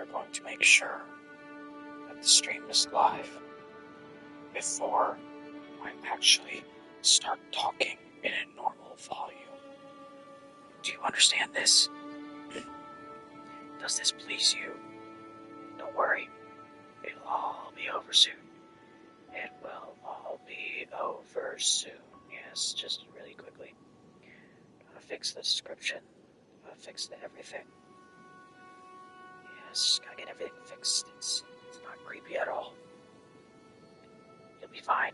are going to make sure that the stream is live before I actually start talking in a normal volume. Do you understand this? Does this please you? Don't worry. It'll all be over soon. It will all be over soon. Yes, just really quickly. Gotta fix the description. Gotta fix everything. Yes, gotta get everything fixed. It's not creepy at all. You'll be fine.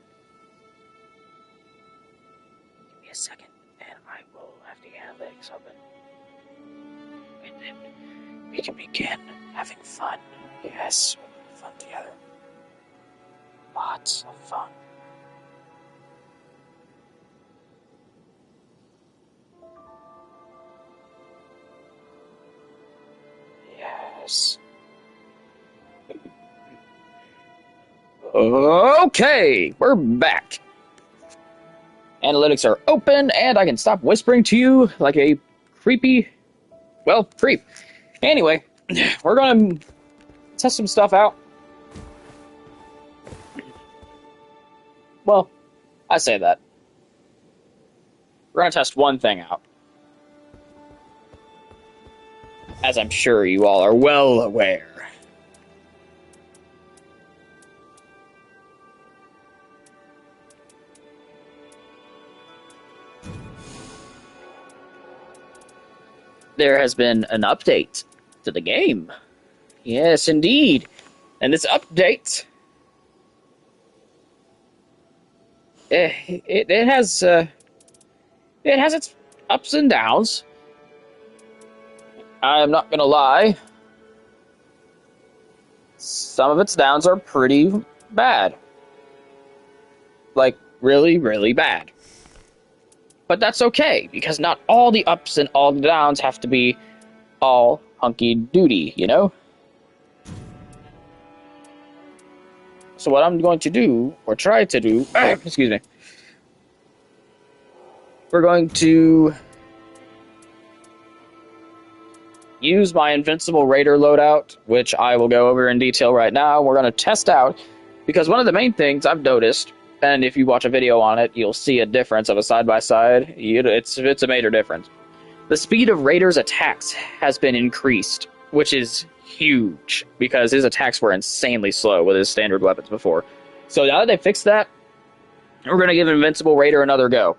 Give me a second, and I will have the analytics open. And then we can begin having fun. Yes, we'll have fun together. Lots of fun. Yes. Okay, we're back. Analytics are open, and I can stop whispering to you like a creepy, creep. Anyway, we're gonna test some stuff out. Well, I say that. We're gonna test one thing out. As I'm sure you all are well aware. There has been an update to the game. Yes, indeed. And this update, it has its ups and downs. I'm not gonna lie. Some of its downs are pretty bad. Like, really, really bad. But that's okay, because not all the ups and all the downs have to be all hunky-doody, you know? So what I'm going to do, or try to do, excuse me, we're going to use my Invincible Raider loadout, which I will go over in detail right now. We're going to test out, because one of the main things I've noticed, and if you watch a video on it, you'll see a difference of a side-by-side. It's a major difference. The speed of Raider's attacks has been increased, which is huge, because his attacks were insanely slow with his standard weapons before. So now that they fixed that, we're going to give Invincible Raider another go.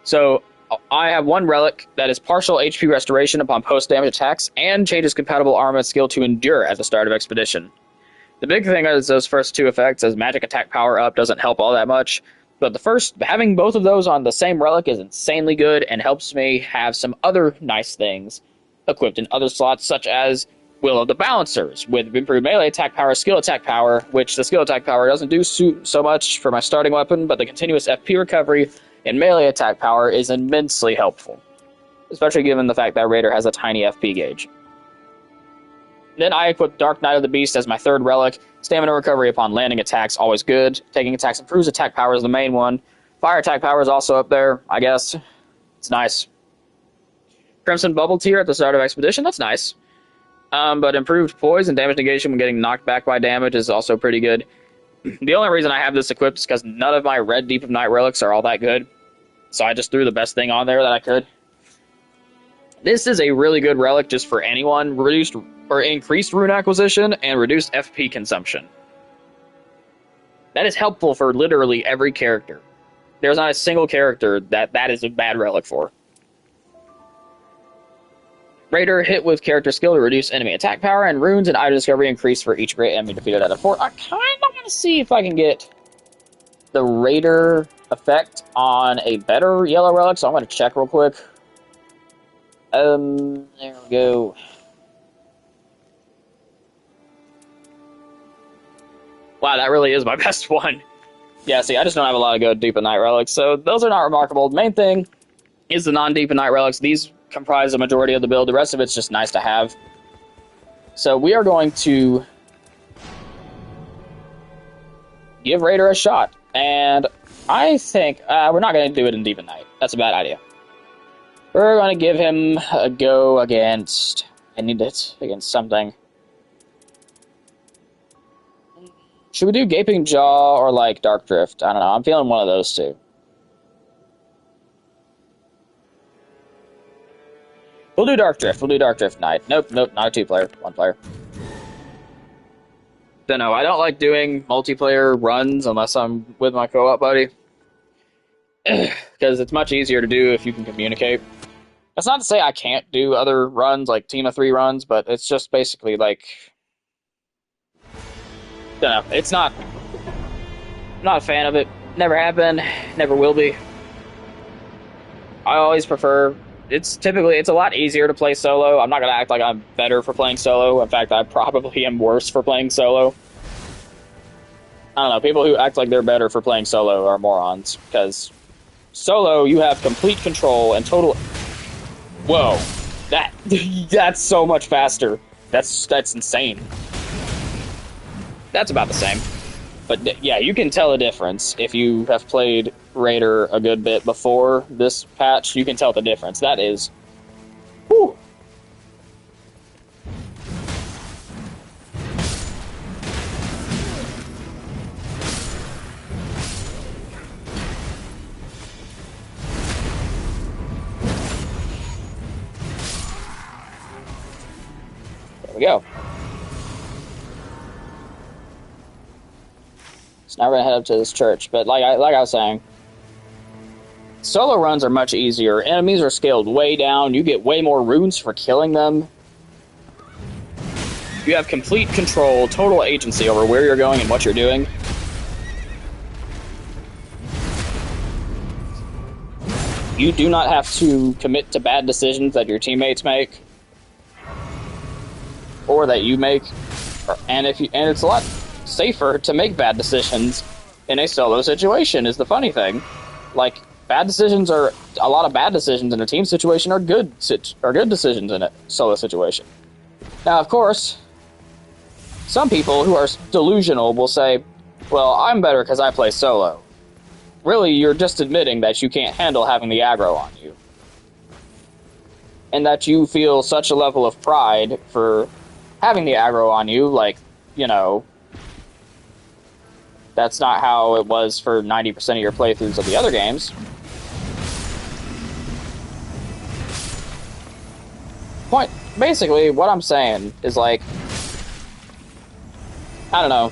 So I have one relic that is partial HP restoration upon post-damage attacks, and changes compatible armament skill to endure at the start of expedition. The big thing is those first two effects, as magic attack power up doesn't help all that much, but having both of those on the same relic is insanely good and helps me have some other nice things equipped in other slots, such as Will of the Balancers, with improved melee attack power, skill attack power, which the skill attack power doesn't do so much for my starting weapon, but the continuous FP recovery and melee attack power is immensely helpful, especially given the fact that Raider has a tiny FP gauge. Then I equip Dark Knight of the Beast as my third relic. Stamina recovery upon landing attacks, always good. Taking attacks improves attack power is the main one. Fire attack power is also up there, I guess. It's nice. Crimson Bubble Tier at the start of Expedition, that's nice. But improved poise and damage negation when getting knocked back by damage is also pretty good. The only reason I have this equipped is because none of my Red Deep of Night relics are all that good. So I just threw the best thing on there that I could. This is a really good relic just for anyone. Reduced or increased rune acquisition and reduced FP consumption. That is helpful for literally every character. There's not a single character that is a bad relic for. Raider hit with character skill to reduce enemy attack power, and runes and item discovery increase for each great enemy defeated at a fort. I kind of want to see if I can get the Raider effect on a better yellow relic, so I'm going to check real quick. There we go. Wow, that really is my best one. Yeah, see, I just don't have a lot of good Deep of Night relics, so those are not remarkable. The main thing is the non-Deep of Night relics. These comprise the majority of the build. The rest of it's just nice to have. So we are going to give Raider a shot. And I think we're not going to do it in Deep of Night. That's a bad idea. We're going to give him a go against... I need it against something. Should we do Gaping Jaw or like Dark Drift? I don't know. I'm feeling one of those two. We'll do Dark Drift. We'll do Dark Drift Night. Nope, nope, not a 2-player. 1-player. Don't know. I don't like doing multiplayer runs unless I'm with my co-op buddy. Because it's much easier to do if you can communicate. That's not to say I can't do other runs, like Team of 3 runs, but it's just basically like... Don't know. It's not... I'm not a fan of it. Never have been. Never will be. I always prefer... It's a lot easier to play solo. I'm not going to act like I'm better for playing solo. In fact, I probably am worse for playing solo. I don't know. People who act like they're better for playing solo are morons. Because solo, you have complete control and total... Whoa. That's so much faster. That's insane. That's about the same. But yeah, you can tell a difference. If you have played Raider a good bit before this patch, you can tell the difference. That is... Whew. There we go. So now we're gonna head up to this church. But like I was saying, solo runs are much easier. Enemies are scaled way down. You get way more runes for killing them. You have complete control, total agency over where you're going and what you're doing. You do not have to commit to bad decisions that your teammates make. Or that you make. And it's a lot safer to make bad decisions in a solo situation, is the funny thing. Like, a lot of bad decisions in a team situation are good decisions in a solo situation. Now, of course, some people who are delusional will say, well, I'm better because I play solo. Really, you're just admitting that you can't handle having the aggro on you. And that you feel such a level of pride for having the aggro on you, like, you know, that's not how it was for 90% of your playthroughs of the other games. Basically, what I'm saying is, like, I don't know.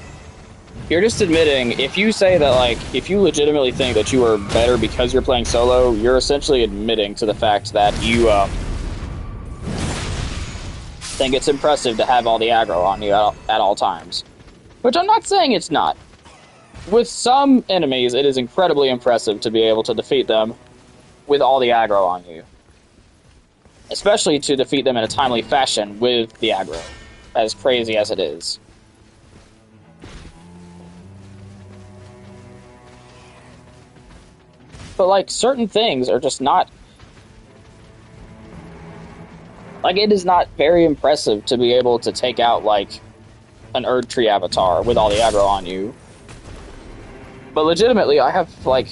You're just admitting, if you say that, like, if you legitimately think that you are better because you're playing solo, you're essentially admitting to the fact that you, think it's impressive to have all the aggro on you at all times. Which I'm not saying it's not. With some enemies, it is incredibly impressive to be able to defeat them with all the aggro on you. Especially to defeat them in a timely fashion with the aggro. As crazy as it is. But, like, certain things are just not... Like, it is not very impressive to be able to take out, like, an Erdtree avatar with all the aggro on you. But legitimately, I have, like...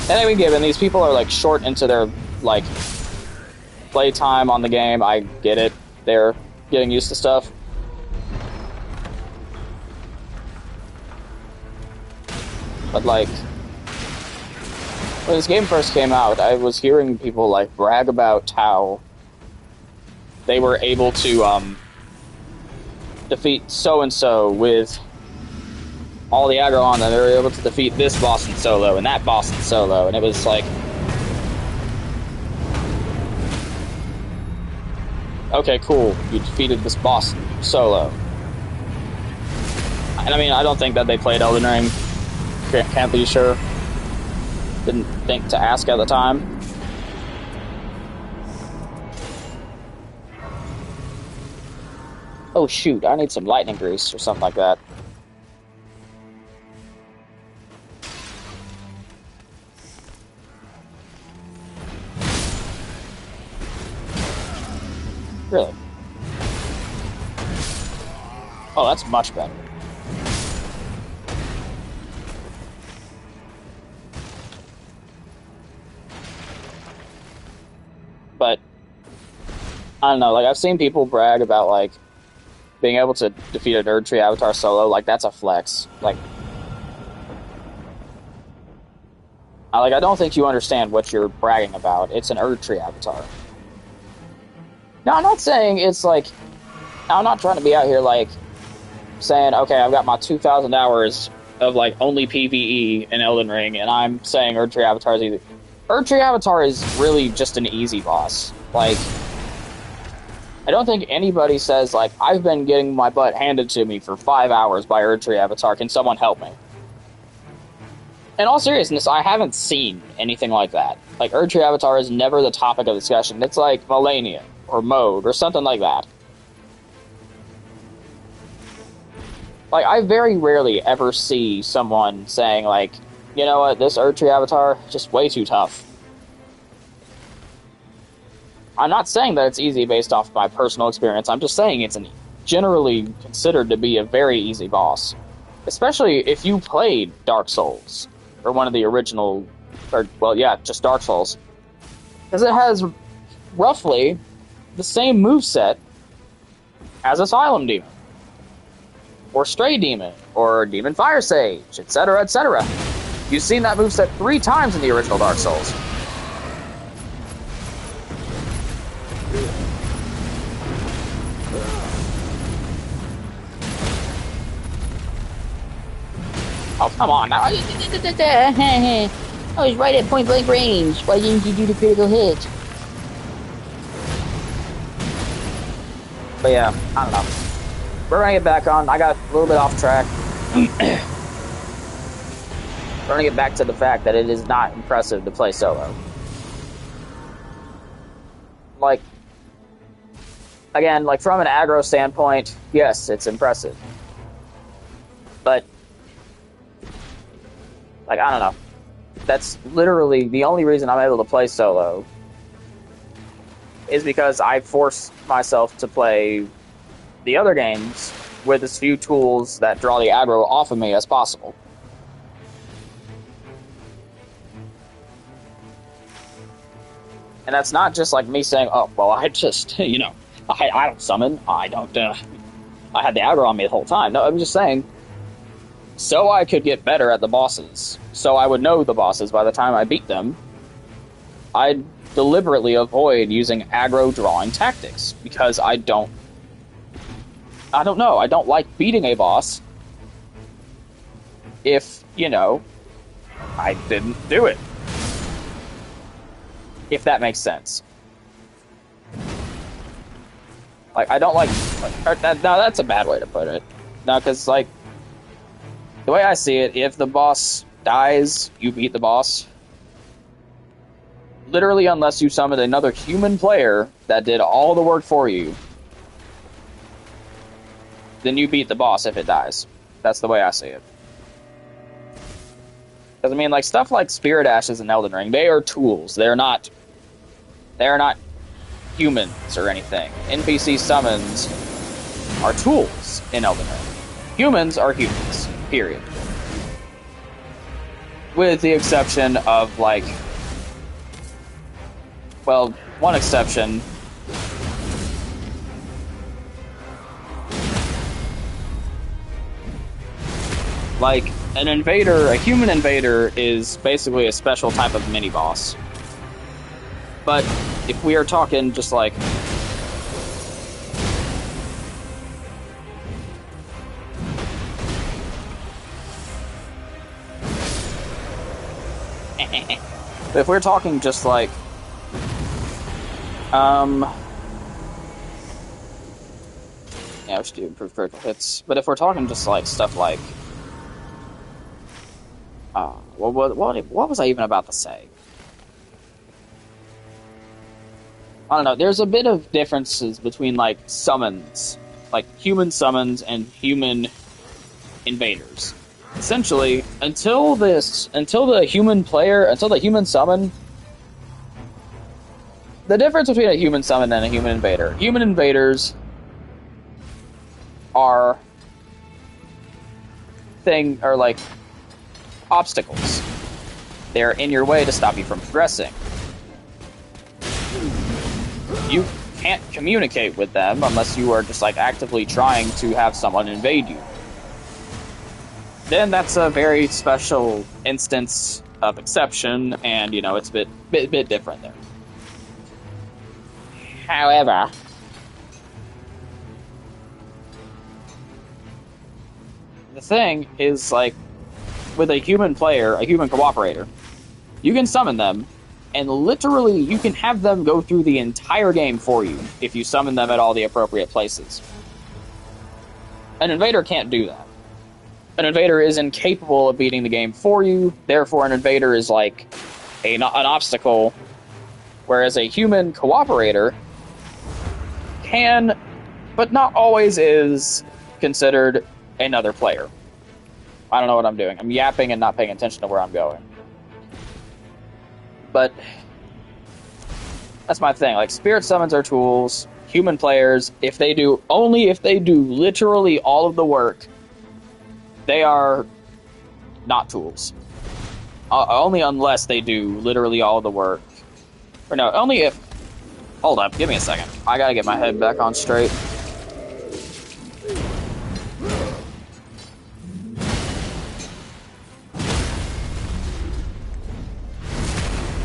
And I mean, given these people are, like, short into their, like, playtime on the game, I get it. They're getting used to stuff. But, like... When this game first came out, I was hearing people, like, brag about how they were able to, defeat so-and-so with all the aggro on them. They were able to defeat this boss in solo and that boss in solo, and it was like... Okay, cool, you defeated this boss solo. And I mean, I don't think that they played Elden Ring. Can't be sure. Didn't think to ask at the time. Oh shoot, I need some lightning grease or something like that. Really? Oh, that's much better. But I don't know, like, I've seen people brag about, like, being able to defeat a Nerd Tree Avatar solo, like, that's a flex. Like, I don't think you understand what you're bragging about. It's an Erd Tree Avatar. Now, I'm not saying it's like... I'm not trying to be out here, like, saying, okay, I've got my 2,000 hours of, like, only PvE in Elden Ring, and I'm saying Erd Tree Avatar is easy. Erd Tree Avatar is really just an easy boss. Like... I don't think anybody says, like, I've been getting my butt handed to me for 5 hours by Erd Tree Avatar, can someone help me? In all seriousness, I haven't seen anything like that. Like, Erd Tree Avatar is never the topic of discussion. It's like Malenia, or Mode, or something like that. Like, I very rarely ever see someone saying, like, you know what, this Erd Tree Avatar, just way too tough. I'm not saying that it's easy based off my personal experience. I'm just saying it's generally considered to be a very easy boss. Especially if you played Dark Souls. Or one of the original... Or, well, yeah, just Dark Souls. Because it has roughly the same moveset as Asylum Demon. Or Stray Demon. Or Demon Fire Sage. Etc., etc. You've seen that moveset 3 times in the original Dark Souls. Oh, come on now. I was right at point blank range. Why didn't you do the critical hit? But yeah, I don't know. We're gonna get back on. I got a little bit off track. We're gonna get back to the fact that it is not impressive to play solo. Like, again, like from an aggro standpoint, yes, it's impressive. But like, I don't know. That's literally the only reason I'm able to play solo is because I force myself to play the other games with as few tools that draw the aggro off of me as possible. And that's not just like me saying, oh, well, I just, you know, I don't summon, I don't, I had the aggro on me the whole time. No, I'm just saying, so I could get better at the bosses, so I would know the bosses by the time I beat them, I'd deliberately avoid using aggro drawing tactics, because I don't know, I don't like beating a boss if, you know, I didn't do it. If that makes sense. Like, I don't like... No, that's a bad way to put it. No, because, like, the way I see it, if the boss dies, you beat the boss. Literally, unless you summoned another human player that did all the work for you, then you beat the boss if it dies. That's the way I see it. Because, I mean, like, stuff like Spirit Ashes and Elden Ring, they are tools. They're not humans or anything. NPC summons are tools in Elden Ring. Humans are humans. Period. With the exception of, like... Well, one exception. Like, an invader, a human invader, is basically a special type of mini-boss. But if we are talking just like... if we're talking just like... Yeah, we should do improved critical hits. But if we're talking just like stuff like... what was I even about to say? I don't know, there's a bit of differences between, like, summons. Like, human summons and human invaders. Essentially, until the human summon... The difference between a human summon and a human invader. Human invaders are... like, obstacles. They're in your way to stop you from progressing. can't communicate with them unless you are just like actively trying to have someone invade you. Then that's a very special instance of exception, and you know it's a bit different there. However, the thing is, like, with a human player, a human cooperator, you can summon them, and literally you can have them go through the entire game for you if you summon them at all the appropriate places. An invader can't do that. An invader is incapable of beating the game for you, therefore an invader is like an obstacle, whereas a human cooperator can, but not always is, considered another player. I don't know what I'm doing. I'm yapping and not paying attention to where I'm going. But that's my thing. Like, spirit summons are tools. Human players, if they do literally all of the work, they are not tools. Only unless they do literally all of the work. Or no, only if... Hold up, give me a second. I gotta get my head back on straight.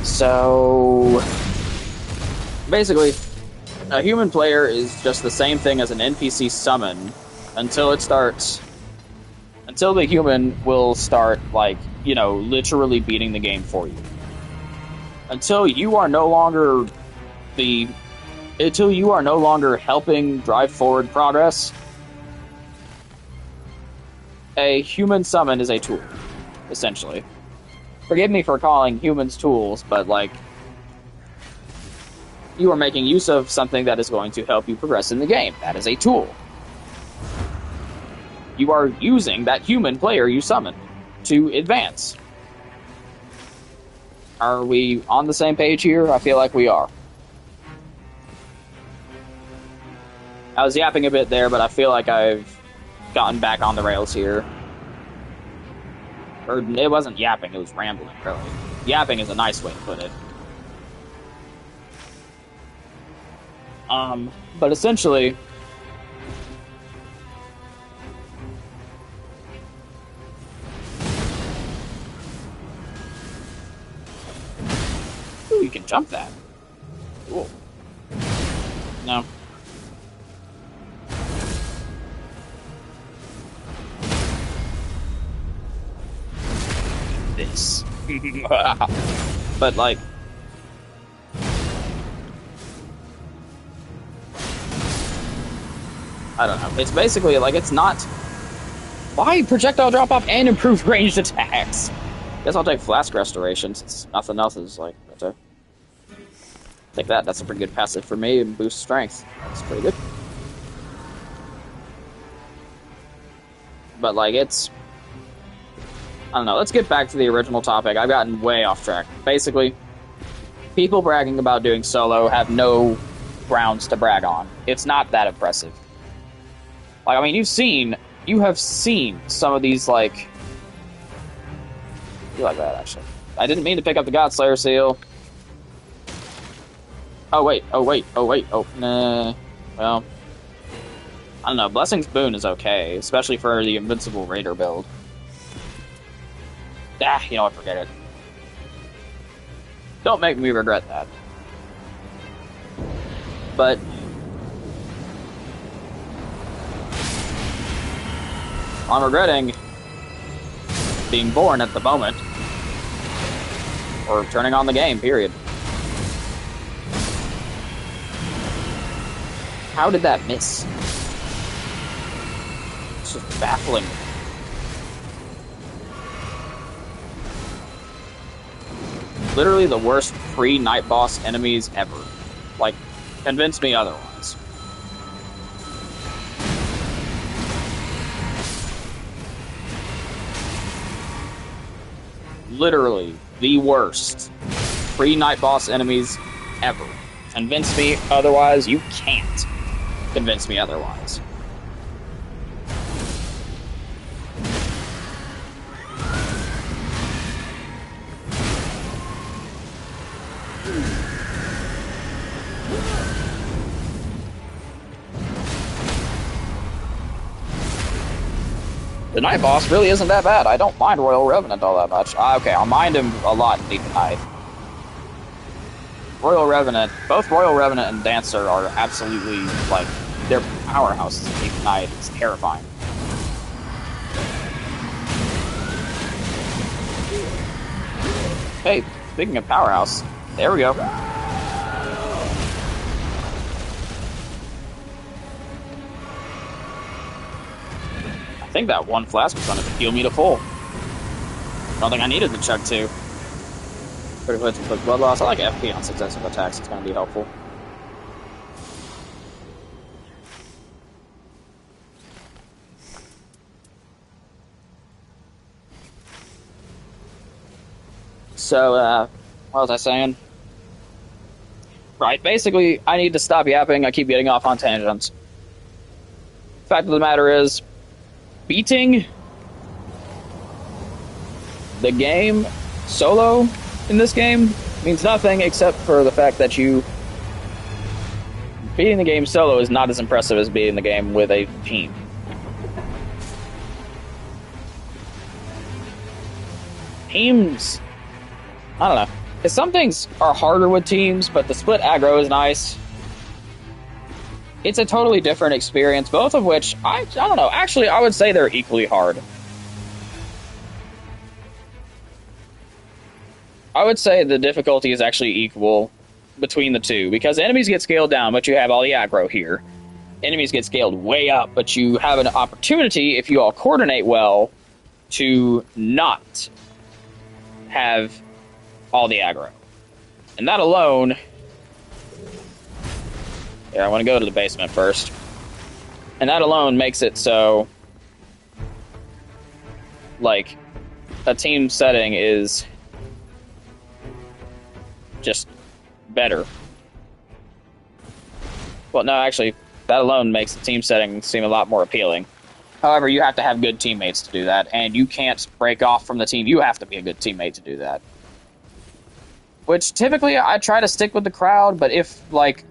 So... basically, a human player is just the same thing as an NPC summon until it starts... until the human will start, like, you know, literally beating the game for you. Until you are no longer helping drive forward progress, a human summon is a tool, essentially. Forgive me for calling humans tools, but, like, you are making use of something that is going to help you progress in the game. That is a tool. You are using that human player you summoned to advance. Are we on the same page here? I feel like we are. I was yapping a bit there, but I feel like I've gotten back on the rails here. Or it wasn't yapping, it was rambling, really. Yapping is a nice way to put it. But essentially... Ooh, you can jump that. Cool. No. This. But, like... I don't know. It's basically, like, it's not... Why projectile drop-off and improved ranged attacks? Guess I'll take Flask Restoration, since nothing else is, like, better. Take that, that's a pretty good passive for me, and boost strength. That's pretty good. But, like, it's... I don't know, let's get back to the original topic. I've gotten way off track. Basically, people bragging about doing solo have no grounds to brag on. It's not that impressive. Like, I mean, you have seen some of these, like... I like that, actually. I didn't mean to pick up the Godslayer seal. Oh, wait. Nah. Well, I don't know. Blessing's Boon is okay, especially for the Invincible Raider build. Ah, you know what, forget it. Don't make me regret that. But... I'm regretting being born at the moment. Or turning on the game, period. How did that miss? It's just baffling. Literally the worst pre-night boss enemies ever. Like, convince me otherwise. Literally the worst pre-night boss enemies ever. Convince me otherwise. You can't convince me otherwise. The Night Boss really isn't that bad. I don't mind Royal Revenant all that much. Okay, I'll mind him a lot in Deep Night. Royal Revenant, both Royal Revenant and Dancer are absolutely, like, they're powerhouses in Deep Night. It's terrifying. Hey, speaking of powerhouse, there we go. I think that one flask was going to heal me to full. I don't think I needed the chug 2. Pretty quick to quick blood loss. I like FP on successive attacks. It's going to be helpful. So, what was I saying? Right, basically, I need to stop yapping. I keep getting off on tangents. Fact of the matter is, beating the game solo in this game means nothing except for the fact that beating the game solo is not as impressive as beating the game with a team. Teams, I don't know. Because some things are harder with teams, but the split aggro is nice. It's a totally different experience, both of which, I don't know, actually I would say they're equally hard. I would say the difficulty is actually equal between the two, because enemies get scaled down, but you have all the aggro here. Enemies get scaled way up, but you have an opportunity, if you all coordinate well, to not have all the aggro. And that alone... Yeah, I want to go to the basement first. And that alone makes it so... like, a team setting is... just better. Well, no, actually, that alone makes the team setting seem a lot more appealing. However, you have to have good teammates to do that, and you can't break off from the team. You have to be a good teammate to do that. Which, typically, I try to stick with the crowd, but if, like,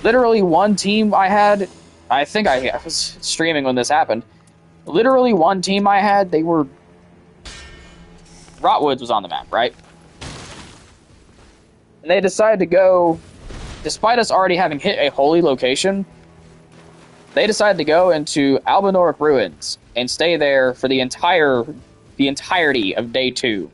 literally one team I had... I think I was streaming when this happened. Literally one team I had, they were... Rotwoods was on the map, right? And they decided to go... Despite us already having hit a holy location, they decided to go into Albinoric Ruins and stay there for the entirety of day 2.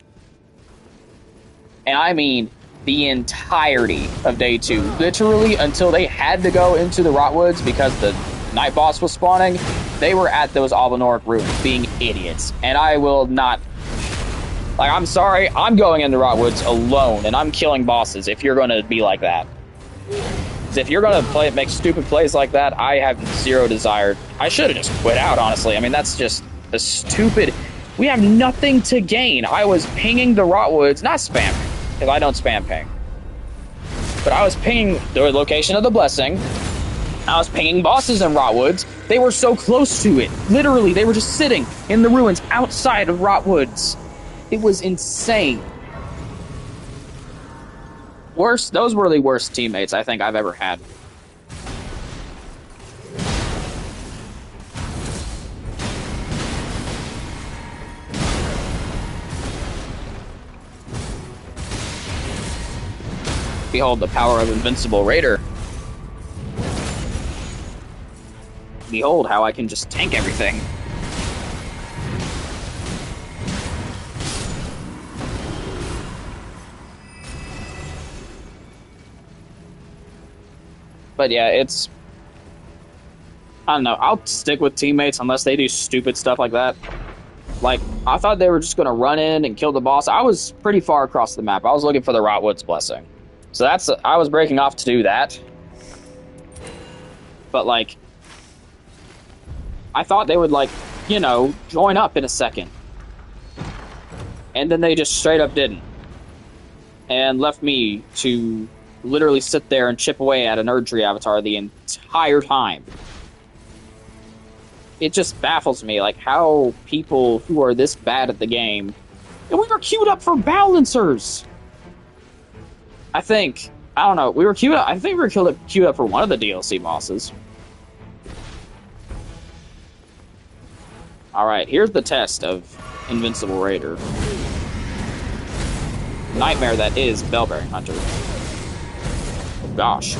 And I mean the entirety of day 2. Literally until they had to go into the Rotwoods because the night boss was spawning, they were at those Albinoric Ruins being idiots. And I will not... Like, I'm sorry, I'm going into Rotwoods alone, and I'm killing bosses if you're going to be like that. Because if you're going to make stupid plays like that, I have zero desire. I should have just quit out, honestly. I mean, that's just a stupid... We have nothing to gain. I was pinging the Rotwoods, not spam, because I don't spam ping. But I was pinging the location of the Blessing. I was pinging bosses in Rotwoods. They were so close to it. Literally, they were just sitting in the ruins outside of Rotwoods. It was insane. Those were the worst teammates I think I've ever had. Behold the power of Invincible Raider. Behold how I can just tank everything. But yeah, it's... I don't know, I'll stick with teammates unless they do stupid stuff like that. Like, I thought they were just going to run in and kill the boss. I was pretty far across the map. I was looking for the Rotwoods Blessing. So I was breaking off to do that. But, like, I thought they would, like, you know, join up in a second. And then they just straight up didn't. And left me to literally sit there and chip away at an Erdtree avatar the entire time. It just baffles me, like, how people who are this bad at the game... And we were queued up for balancers! I don't know, we were queued up... I think we were queued up for one of the DLC bosses. Alright, here's the test of Invincible Raider. Nightmare that is Bellberry Hunter. Oh gosh.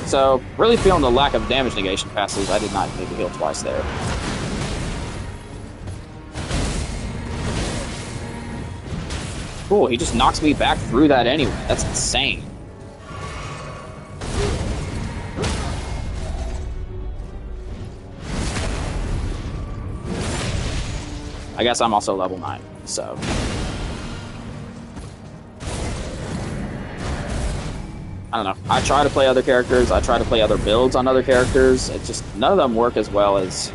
So, really feeling the lack of damage negation passes. I did not need to heal twice there. Cool, he just knocks me back through that anyway. That's insane. I guess I'm also level 9, so... I don't know. I try to play other characters, I try to play other builds on other characters. It's just, none of them work as well as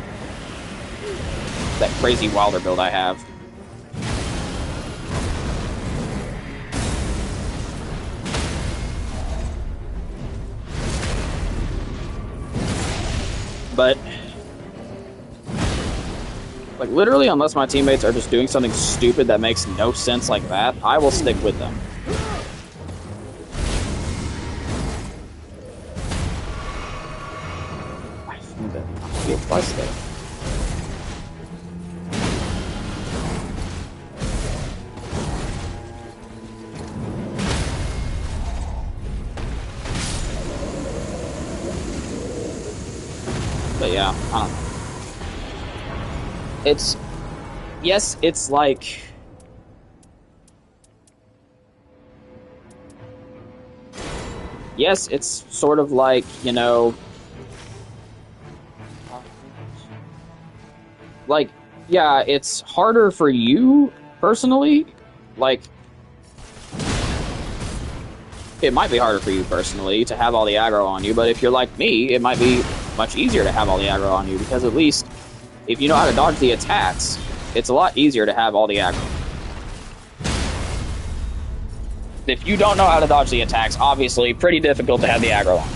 that crazy Wilder build I have. But, like, literally, unless my teammates are just doing something stupid that makes no sense like that, I will stick with them. I think that I feel twice there. But yeah, I don't know. It's... Yes, it's like... Yes, it's sort of like, you know... Like, yeah, it's harder for you, personally. Like... It might be harder for you, personally, to have all the aggro on you, but if you're like me, it might be much easier to have all the aggro on you, because at least, if you know how to dodge the attacks, it's a lot easier to have all the aggro. If you don't know how to dodge the attacks, obviously, pretty difficult to have the aggro on.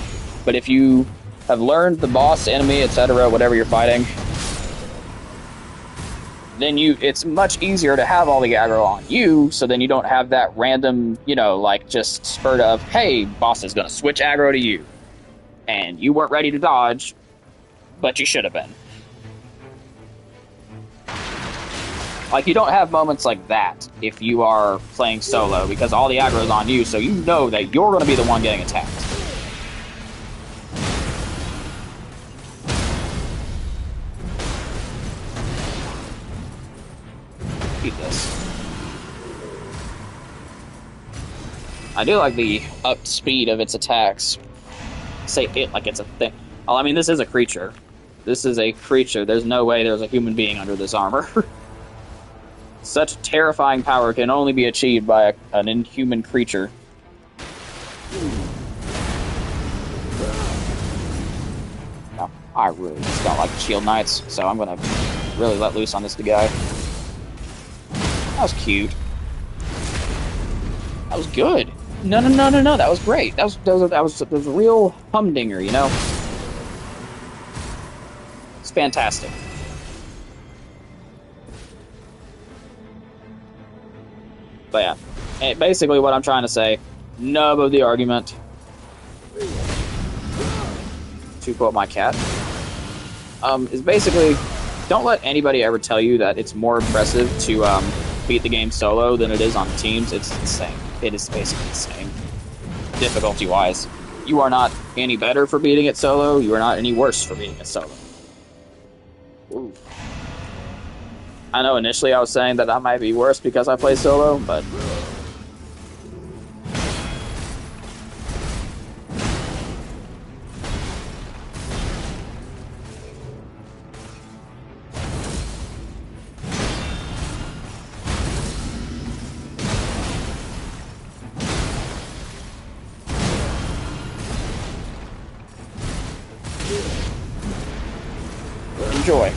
But if you have learned the boss, enemy, etc., whatever you're fighting, then it's much easier to have all the aggro on you, so then you don't have that random, you know, like, just spurt of, hey, boss is gonna switch aggro to you. And you weren't ready to dodge, but you should have been. Like, you don't have moments like that if you are playing solo, because all the aggro is on you, so you know that you're going to be the one getting attacked. Eat this. I do like the up speed of its attacks. Say it like it's a thing. Oh, I mean, this is a creature. This is a creature. There's no way there's a human being under this armor. Such terrifying power can only be achieved by an inhuman creature. No, I really just don't like the Shield Knights, so I'm gonna really let loose on this guy. That was cute. That was good. No, that was great. That was a real humdinger, you know? It's fantastic. But yeah, basically what I'm trying to say, nub of the argument, to quote my cat, is basically, don't let anybody ever tell you that it's more impressive to beat the game solo than it is on teams. It's insane. It is basically the same, difficulty-wise. You are not any better for beating it solo, you are not any worse for beating it solo. Ooh. I know initially I was saying that I might be worse because I play solo, but... enjoy.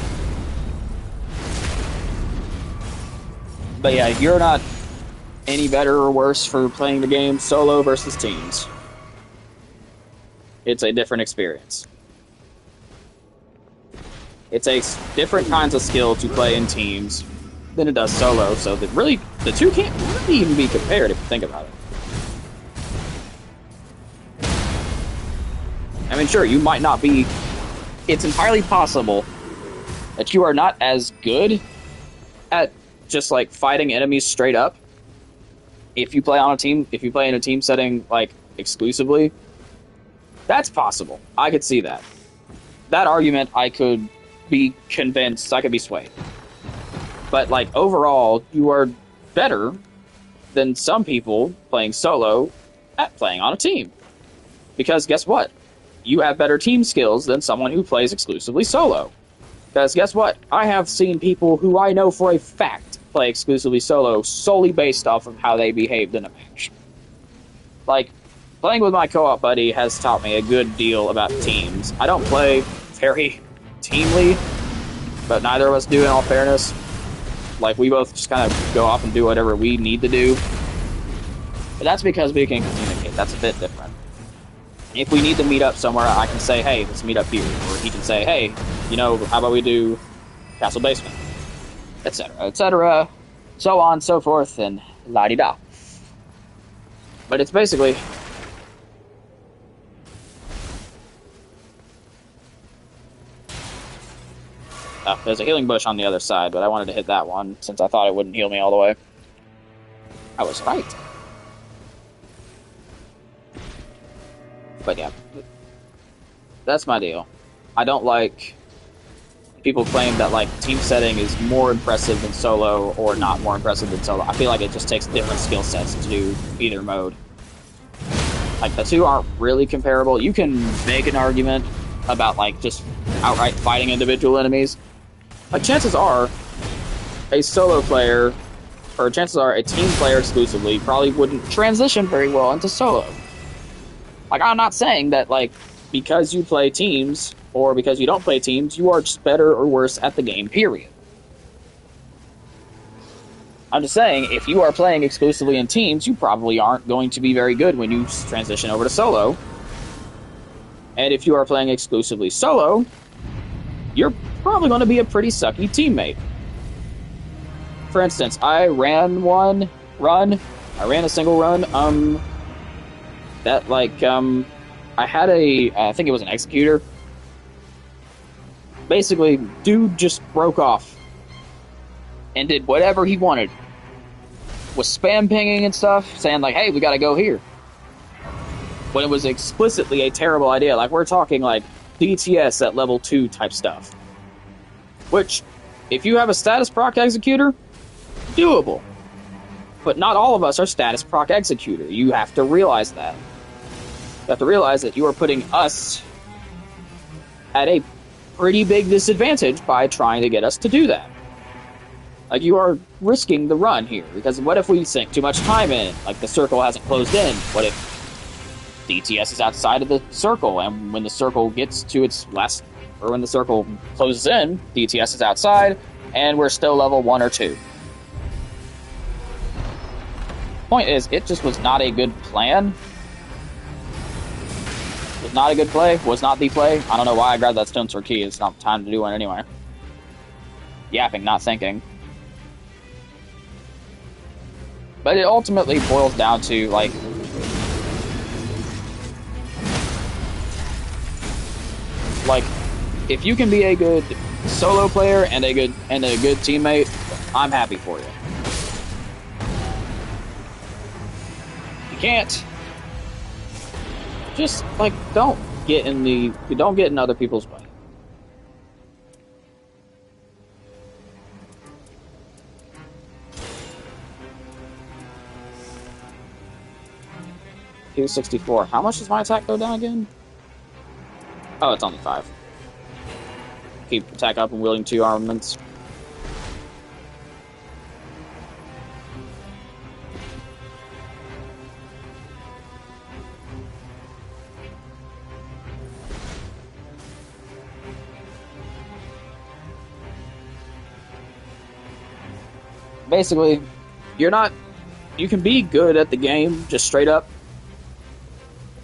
But yeah, you're not any better or worse for playing the game solo versus teams. It's a different experience. It takes different kinds of skill to play in teams than it does solo, so that really, the two can't really even be compared if you think about it. I mean, sure, you might not be... It's entirely possible that you are not as good at just like fighting enemies straight up if you play in a team setting like exclusively. That's possible. I could see that. That argument I could be convinced, I could be swayed. But like overall, you are better than some people playing solo at playing on a team. Because guess what? You have better team skills than someone who plays exclusively solo. Because guess what? I have seen people who I know for a fact play exclusively solo solely based off of how they behaved in a match. Like, playing with my co-op buddy has taught me a good deal about teams. I don't play very teamly, but neither of us do in all fairness. Like, we both just kind of go off and do whatever we need to do. But that's because we can communicate. That's a bit different. If we need to meet up somewhere, I can say, hey, let's meet up here. Or he can say, hey, you know, how about we do Castle Basement? Etc., etc., so on, so forth, and la-di-da. But it's basically... Oh, there's a healing bush on the other side, but I wanted to hit that one since I thought it wouldn't heal me all the way. I was right. But yeah, that's my deal. I don't like people claim that like team setting is more impressive than solo or not more impressive than solo. I feel like it just takes different skill sets to do either mode. Like the two aren't really comparable. You can make an argument about like just outright fighting individual enemies. Like chances are a solo player or chances are a team player exclusively probably wouldn't transition very well into solo. Like, I'm not saying that, like, because you play teams, or because you don't play teams, you are just better or worse at the game, period. I'm just saying, if you are playing exclusively in teams, you probably aren't going to be very good when you transition over to solo. And if you are playing exclusively solo, you're probably going to be a pretty sucky teammate. For instance, I ran a single run, that, like, I had I think it was an executor. Basically, dude just broke off and did whatever he wanted. Was spam pinging and stuff, saying, like, hey, we gotta go here. When it was explicitly a terrible idea. Like, we're talking, like, DTS at level 2 type stuff. Which, if you have a status proc executor, doable. But not all of us are status proc executor. You have to realize that. You have to realize that you are putting us at a pretty big disadvantage by trying to get us to do that. Like, you are risking the run here, because what if we sink too much time in? Like, the circle hasn't closed in. What if DTS is outside of the circle, and when the circle gets to its last, or when the circle closes in, DTS is outside, and we're still level 1 or 2. Point is, it just was not a good plan. Was not a good play. Was not the play. I don't know why I grabbed that stone sword key. It's not time to do one anyway. Yapping, not thinking. But it ultimately boils down to, like... if you can be a good solo player and a good teammate, I'm happy for you. If you can't, just, like, don't get in other people's way. $264. How much does my attack go down again? Oh, it's only 5. Keep attack up and wielding 2 armaments. Basically, you can be good at the game, just straight up.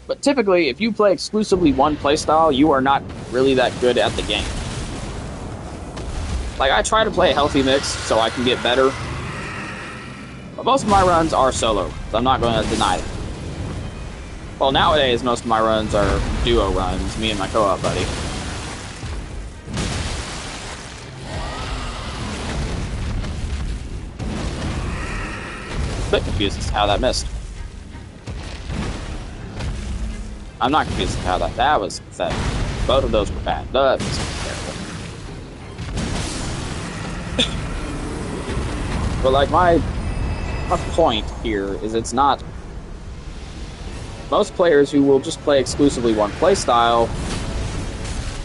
But typically, if you play exclusively one playstyle, you are not really that good at the game. Like, I try to play a healthy mix so I can get better. But most of my runs are solo, so I'm not going to deny it. Well, nowadays, most of my runs are duo runs, me and my co-op buddy. bit confused as to how that missed. I'm not confused as to how that was pathetic. Both of those were bad. That was terrible. But like my point here is it's not most players who will just play exclusively one playstyle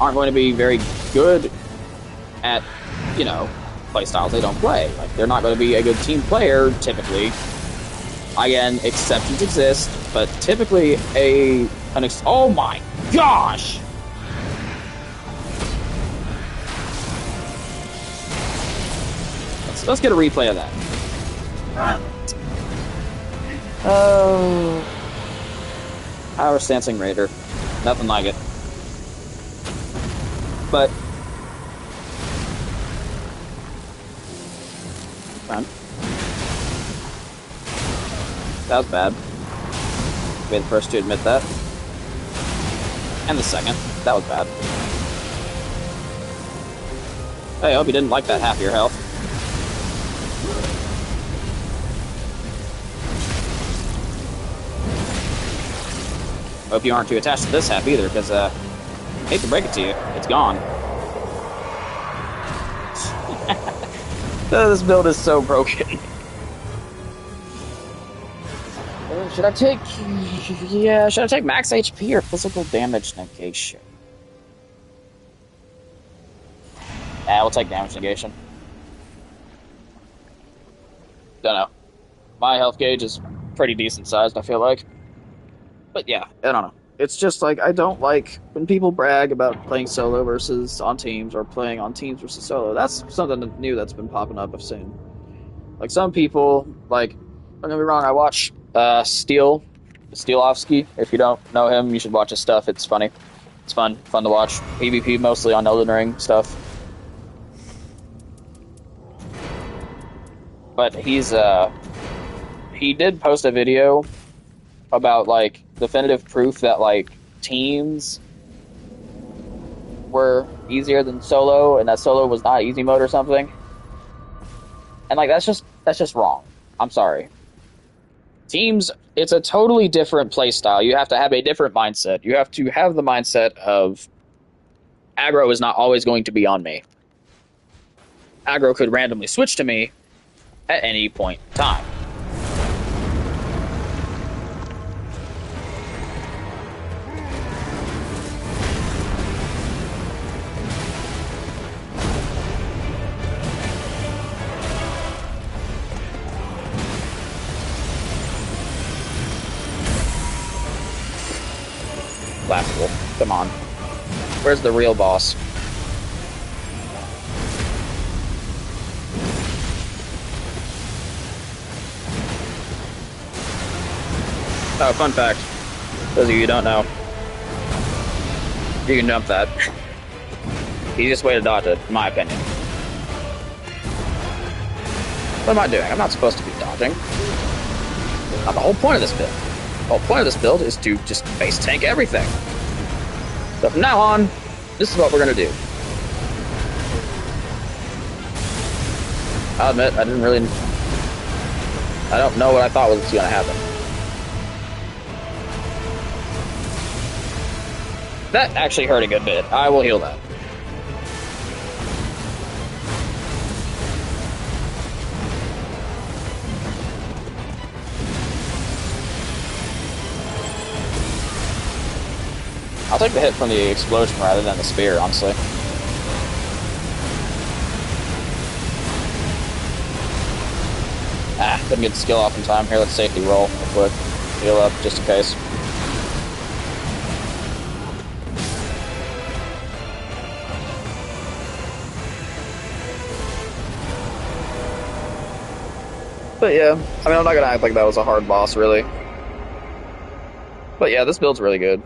aren't going to be very good at, you know, playstyles they don't play. Like, they're not going to be a good team player, typically. Again, exceptions exist, but typically oh my gosh! Let's get a replay of that. Oh. Power Stancing Raider. Nothing like it. But fine. That was bad. Be the first to admit that. And the second. That was bad. Hey, I hope you didn't like that half of your health. Hope you aren't too attached to this half either, because, hate to break it to you, it's gone. This build is so broken. Should I take... Yeah, should I take max HP or physical damage negation? Yeah, we'll take damage negation. Don't know. My health gauge is pretty decent sized, I feel like. But yeah, I don't know. It's just like, I don't like when people brag about playing solo versus on teams, or playing on teams versus solo. That's something new that's been popping up, I've seen. Like, some people, like, don't get me wrong, I watch Steelovsky. If you don't know him, you should watch his stuff. It's funny. It's fun to watch. PvP mostly on Elden Ring stuff. But he did post a video about, like, definitive proof that, like, teams were easier than solo, and that solo was not easy mode or something. And, like, that's just wrong. I'm sorry. Teams, it's a totally different playstyle. You have to have a different mindset. You have to have the mindset of aggro is not always going to be on me. Aggro could randomly switch to me at any point in time. Laughable. Come on. Where's the real boss? Oh, fun fact. Those of you who don't know, you can jump that. Easiest way to dodge it, in my opinion. What am I doing? I'm not supposed to be dodging. Not the whole point of this build. The whole point of this build is to just base tank everything. So from now on, this is what we're going to do. I'll admit, I don't know what I thought was going to happen. That actually hurt a good bit. I will heal that. I'll take the hit from the explosion rather than the spear, honestly. Couldn't get the skill off in time. Here, let's safety roll real quick. Heal up, just in case. But yeah, I mean, I'm not gonna act like that was a hard boss, really. But yeah, this build's really good.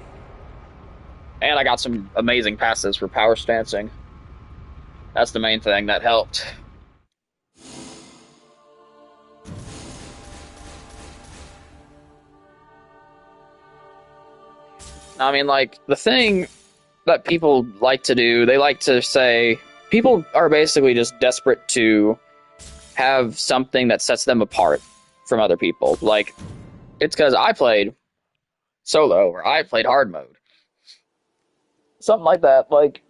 And I got some amazing passes for power stancing. That's the main thing that helped. I mean, like, the thing that people like to do, they like to say, people are basically just desperate to have something that sets them apart. from other people. Like, it's because I played solo or I played hard mode. Something like that. Like,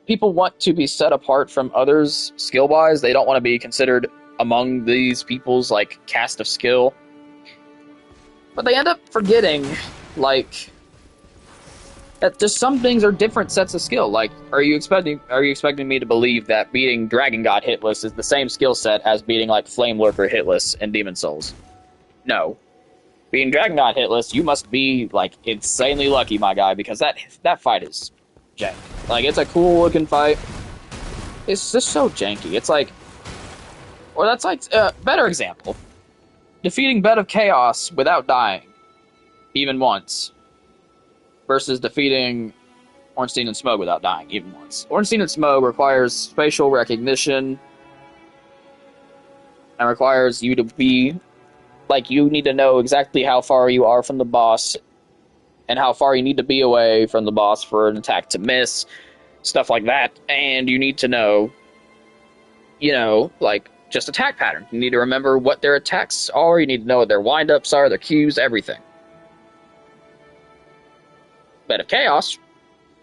people want to be set apart from others skill wise. They don't want to be considered among these people's like cast of skill. But they end up forgetting, like, that just some things are different sets of skill. Like, are you expecting me to believe that beating Dragon God hitless is the same skill set as beating like Flame Lurker hitless in Demon Souls? No. Beating Dragon God hitless, you must be like insanely lucky, my guy, because that fight is jank. Like, it's a cool looking fight. It's just so janky. It's like, or that's like better example. Defeating Bed of Chaos without dying, even once, versus defeating Ornstein and Smoke without dying, even once. Ornstein and Smoke requires facial recognition and requires you to be, like, you need to know exactly how far you are from the boss and how far you need to be away from the boss for an attack to miss, stuff like that. And you need to know, like, just attack pattern. You need to remember what their attacks are. You need to know what their wind-ups are, their Qs, everything. Bed of Chaos,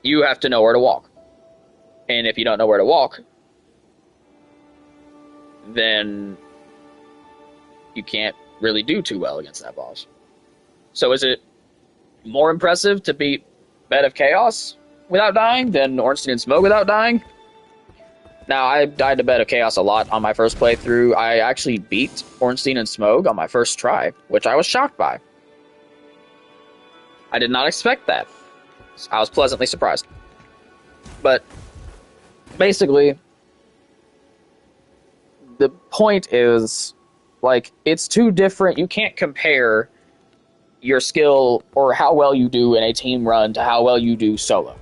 you have to know where to walk. And if you don't know where to walk, then you can't really do too well against that boss. So is it more impressive to beat Bed of Chaos without dying than Ornstein and Smoke without dying? Now, I died to Bed of Chaos a lot on my first playthrough. I actually beat Ornstein and Smoke on my first try, which I was shocked by. I did not expect that. I was pleasantly surprised. But basically, the point is, like, it's too different. You can't compare your skill or how well you do in a team run to how well you do solo.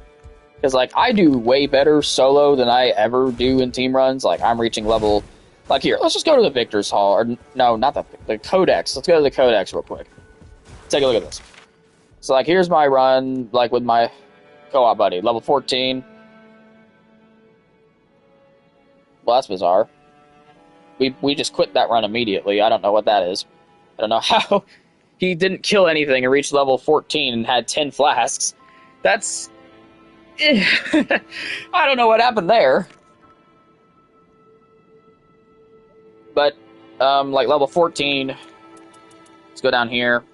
Because, like, I do way better solo than I ever do in team runs. Like, I'm reaching level... Like, here, let's just go to the Victor's Hall. Or, no, not the Codex. Let's go to the Codex real quick. Take a look at this. So, like, here's my run, like, with my co-op buddy. Level 14. Well, that's bizarre. We just quit that run immediately. I don't know what that is. I don't know how he didn't kill anything and reached level 14 and had 10 flasks. That's... I don't know what happened there. But, like, level 14... Let's go down here.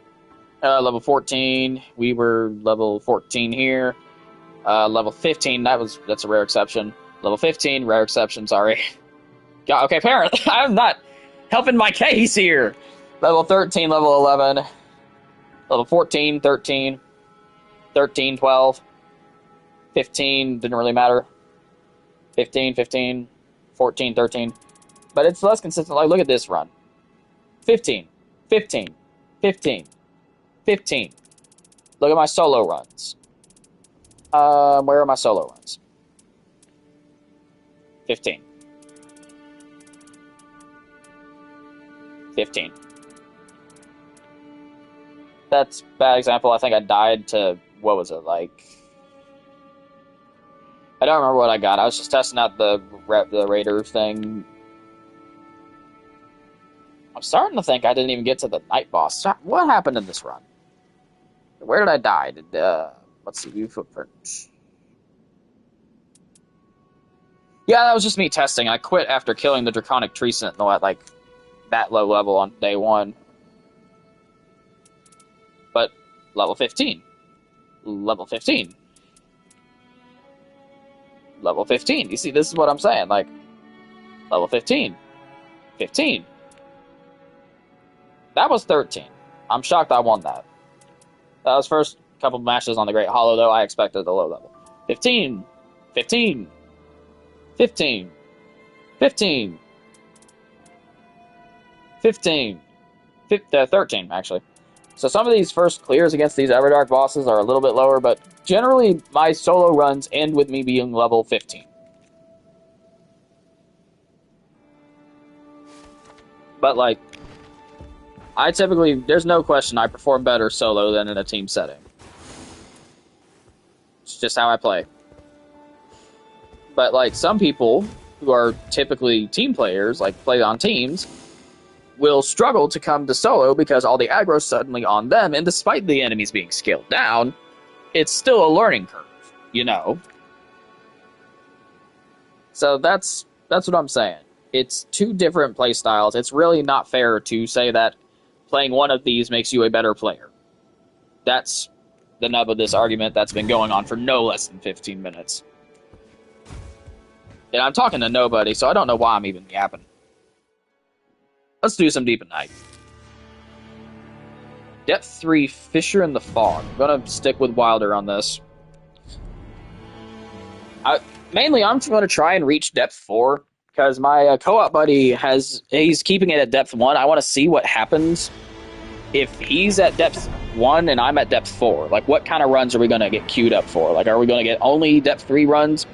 Level 14, we were level 14 here. Level 15, that's a rare exception. Level 15, rare exception, sorry. God, okay, apparently, I'm not helping my case here. Level 13, level 11. Level 14, 13. 13, 12. 15, didn't really matter. 15, 15. 14, 13. But it's less consistent. Like, look at this run. 15. 15. 15. 15. Look at my solo runs. Where are my solo runs? 15. 15. That's a bad example. I think I died to, what was it, like... I don't remember what I got. I was just testing out the Raider thing. I'm starting to think I didn't even get to the night boss. What happened in this run? Where did I die? Let's see, view footprints. Yeah, that was just me testing. I quit after killing the Draconic Tree Sentinel at, like, that low level on day 1. But, level 15. Level 15. Level 15. You see, this is what I'm saying. Like, level 15. 15. That was 13. I'm shocked I won that. That was first couple matches on the Great Hollow, though. I expected the low level. 15. 15. 15. 15. 15. 13, actually. So some of these first clears against these Everdark bosses are a little bit lower, but generally my solo runs end with me being level 15. But, like, I typically, there's no question I perform better solo than in a team setting. It's just how I play. But, like, some people who are typically team players, like play on teams, will struggle to come to solo because all the aggro's suddenly on them, and despite the enemies being scaled down, it's still a learning curve, you know? So that's what I'm saying. It's two different play styles. It's really not fair to say that playing one of these makes you a better player. That's the nub of this argument that's been going on for no less than 15 minutes. And I'm talking to nobody, so I don't know why I'm even yapping. Let's do some Deep at Night. Depth 3, Fissure in the Fog. I'm going to stick with Wilder on this. Mainly, I'm going to try and reach Depth 4, because my co-op buddy he's keeping it at Depth 1. I want to see what happens if he's at Depth 1 and I'm at Depth 4. Like, what kind of runs are we going to get queued up for? Like, are we going to get only Depth 3 runs?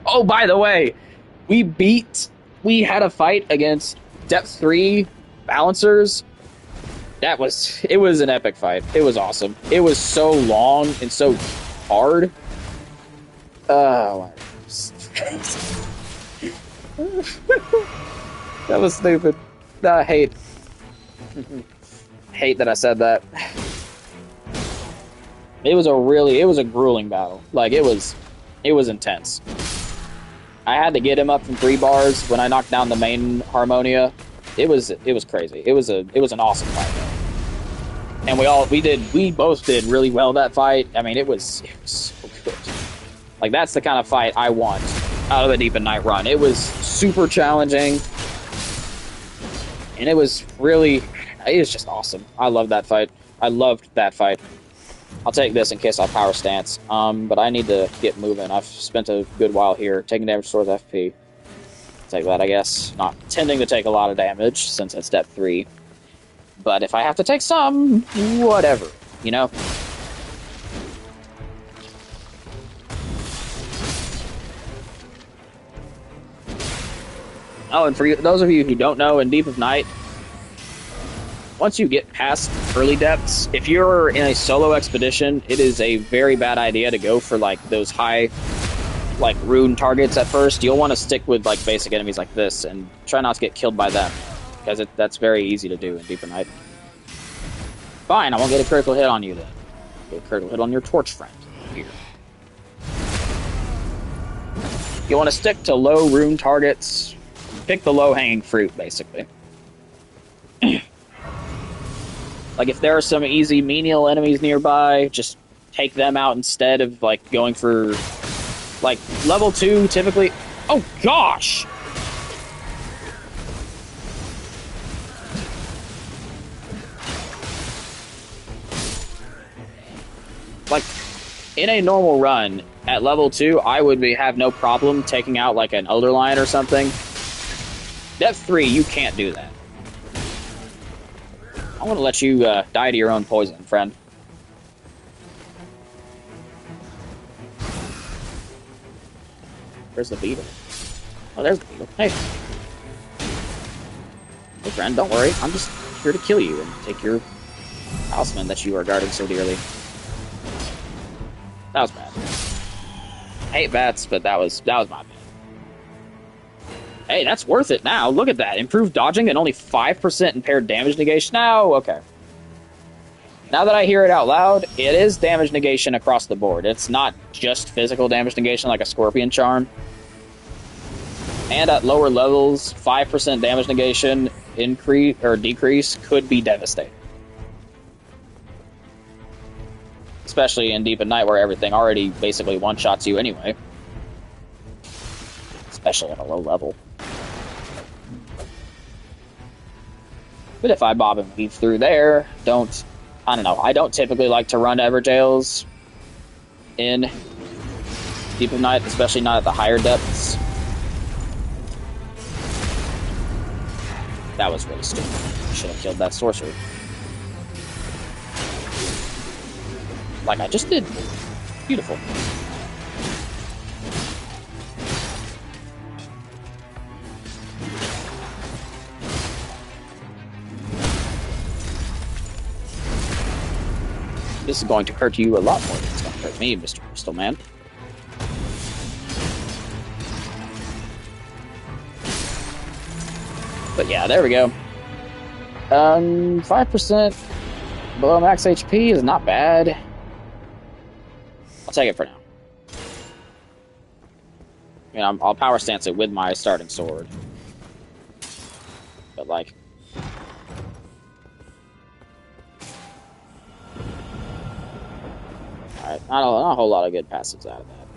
Oh, by the way, we had a fight against Depth 3 balancers. It was an epic fight. It was awesome. It was so long and so hard. Oh, that was stupid. I hate that I said that. It was a grueling battle. Like, it was intense. I had to get him up from 3 bars when I knocked down the main Harmonia. It was crazy. It was an awesome fight, and we both did really well that fight. I mean, it was so good. Like, that's the kind of fight I want out of a Deep at Night run. It was super challenging, and it was just awesome. I loved that fight. I'll take this in case I power stance, but I need to get moving. I've spent a good while here. Taking damage towards FP. Take that, I guess. Not intending to take a lot of damage, since it's Depth 3. But if I have to take some, whatever, you know? Oh, and for those of you who don't know, in Deep of Night, once you get past early depths, if you're in a solo expedition, it is a very bad idea to go for, like, those high, like, rune targets at first. You'll want to stick with, like, basic enemies like this and try not to get killed by them, because that's very easy to do in Deep of Night. Fine, I won't get a critical hit on you then. Get a critical hit on your torch friend here. You want to stick to low rune targets. Pick the low-hanging fruit, basically. Like, if there are some easy menial enemies nearby, just take them out instead of, like, going for, like, level 2, typically. Oh, gosh! Like, in a normal run, at level 2, I would have no problem taking out, like, an Elder Lion or something. Depth 3, you can't do that. I want to let you die to your own poison, friend. Where's the beetle? Oh, there's the beetle. Hey. Hey, friend, don't worry. I'm just here to kill you and take your talisman that you are guarding so dearly. That was bad. I hate bats, but that was my bad. Hey, that's worth it now. Look at that. Improved dodging and only 5% impaired damage negation. Now, okay. Now that I hear it out loud, it is damage negation across the board. It's not just physical damage negation like a Scorpion Charm. And at lower levels, 5% damage negation increase or decrease could be devastating. Especially in Deep at Night where everything already basically one-shots you anyway. Especially at a low level. But if I bob and weave through there, I don't know. I don't typically like to run Everjails in Deep of Night, especially not at the higher depths. That was really stupid. I should have killed that sorcerer. Like I just did. Beautiful. This is going to hurt you a lot more than it's going to hurt me, Mr. Crystal Man. But yeah, there we go. 5% below max HP is not bad. I'll take it for now. You know, I'll power stance it with my starting sword. But, like... Alright, not a whole lot of good passives out of that.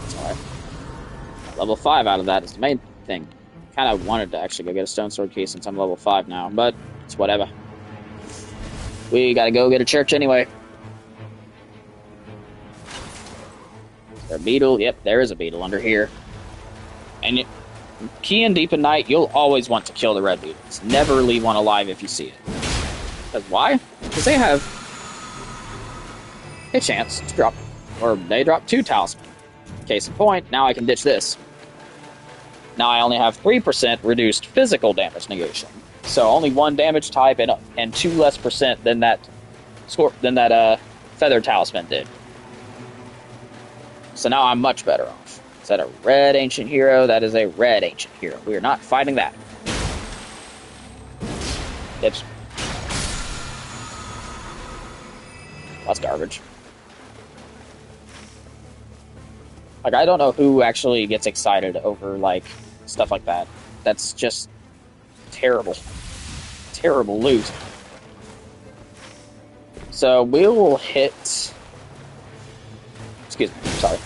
It's alright. Level 5 out of that is the main thing. Kind of wanted to actually go get a stone sword key since I'm level 5 now, but it's whatever. We gotta go get a church anyway. Is there a beetle? Yep, there is a beetle under here. And key in Deep in Night, you'll always want to kill the red beetles. Never leave one alive if you see it. Because why? Because they have a chance to drop, or they drop 2 talisman. Case in point, now I can ditch this. Now I only have 3% reduced physical damage negation. So only 1 damage type and 2 less percent than that feather talisman did. So now I'm much better off. Is that a red ancient hero? That is a red ancient hero. We are not fighting that. Oops. That's garbage. Like, I don't know who actually gets excited over, like, stuff like that. That's just terrible. Terrible loot. So, we'll hit... Excuse me, sorry.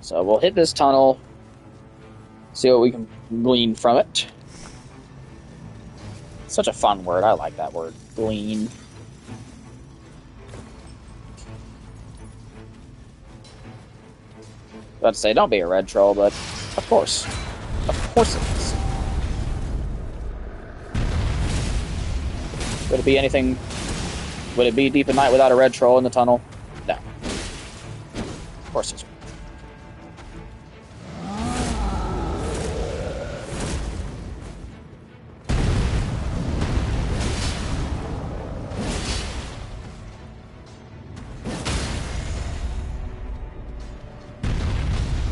So, we'll hit this tunnel. See what we can glean from it. Such a fun word. I like that word. Glean. About to say, don't be a red troll, but of course. Of course it is. Would it be anything... Would it be Deep in Night without a red troll in the tunnel? No. Of course it's...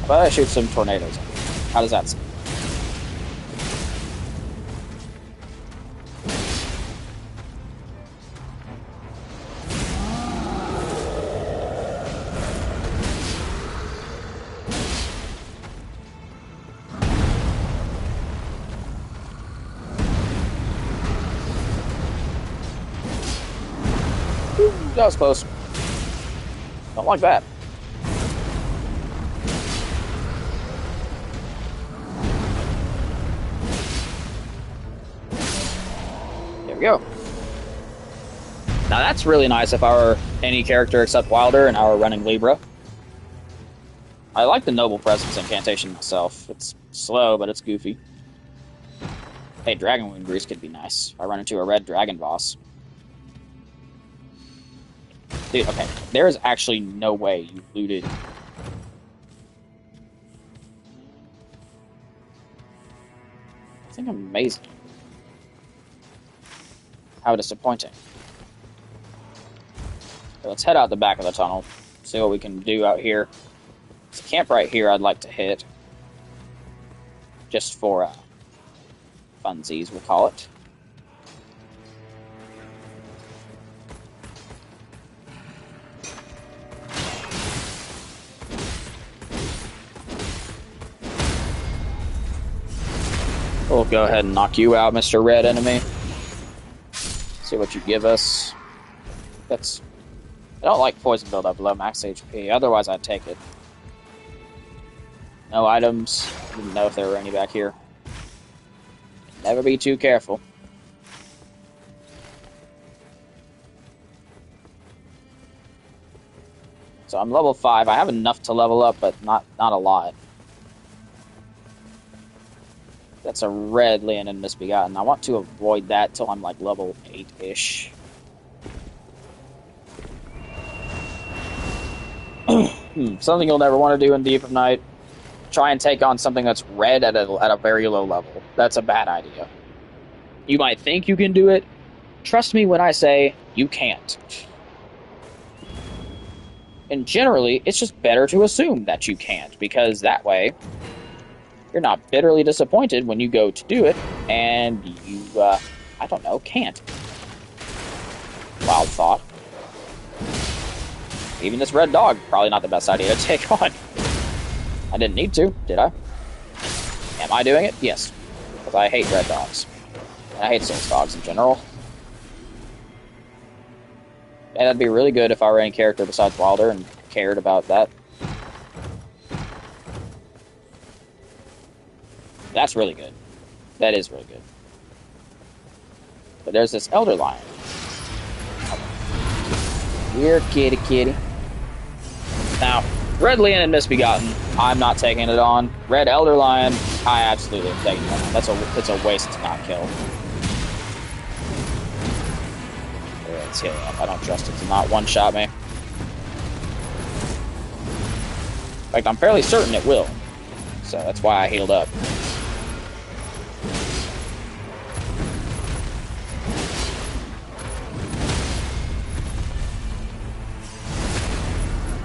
But I shoot some tornadoes. How does that sound? Ooh, that was close. Don't like that. Go. Now that's really nice if I were any character except Wilder and I were running Libra. I like the Noble Presence incantation myself. It's slow, but it's goofy. Hey, Dragon Wound Grease could be nice if I run into a red dragon boss. Dude, okay, there is actually no way you looted... I think amazing. How disappointing. So let's head out the back of the tunnel, see what we can do out here. There's a camp right here I'd like to hit. Just for funsies, we'll call it. We'll go ahead and knock you out, Mr. Red Enemy. See what you give us. That's... I don't like poison buildup below max HP, otherwise I'd take it. No items. Didn't know if there were any back here. Never be too careful. So I'm level 5. I have enough to level up, but not a lot. That's a red Leonin Misbegotten. I want to avoid that till I'm like level 8-ish. Something you'll never want to do in Deep of Night. Try and take on something that's red at a very low level. That's a bad idea. You might think you can do it, Trust me when I say you can't. And generally, it's just better to assume that you can't, because that way, you're not bitterly disappointed when you go to do it, and you, I don't know, can't. Wild thought. Even this red dog, probably not the best idea to take on. I didn't need to, did I? Am I doing it? Yes. Because I hate red dogs. And I hate Souls dogs in general. And that'd be really good if I were any character besides Wilder and cared about that. That's really good. That is really good. But there's this Elder Lion. Weird kitty. Now, Red Lion and Misbegotten, I'm not taking it on. Red Elder Lion, I absolutely am taking it on. It's a waste to not kill. Let's heal up. I don't trust it to not one-shot me. In fact, I'm fairly certain it will. So that's why I healed up.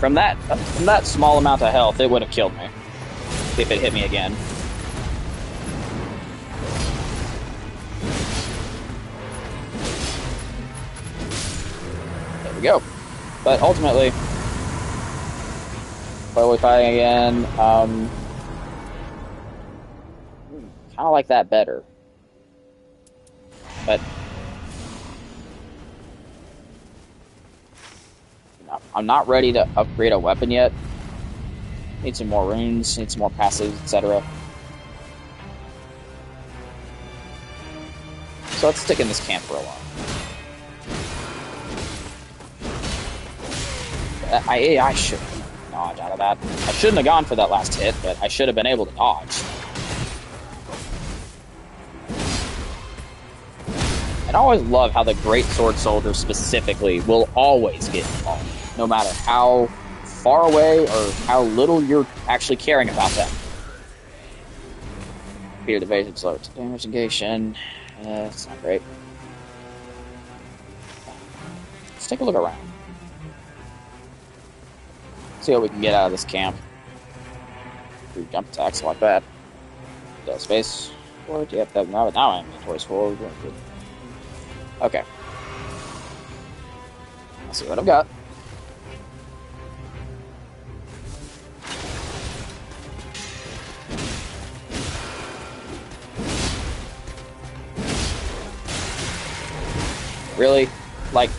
From that small amount of health, it would have killed me if it hit me again. There we go. But ultimately, what are we fighting again? Kind of like that better. But I'm not ready to upgrade a weapon yet. Need some more runes, need some more passives, etc. So let's stick in this camp for a while. I should dodge out of that. I shouldn't have gone for that last hit, but I should have been able to dodge. And I always love how the Great Sword Soldier specifically will always get involved, no matter how far away or how little you're actually caring about them. Repeated evasion, slow damage negation. It's not great. Let's take a look around. See what we can get out of this camp. Through jump attacks like that. Space forward. Yep, now my inventory's full. Okay. Let's see what I've got. Really? Like,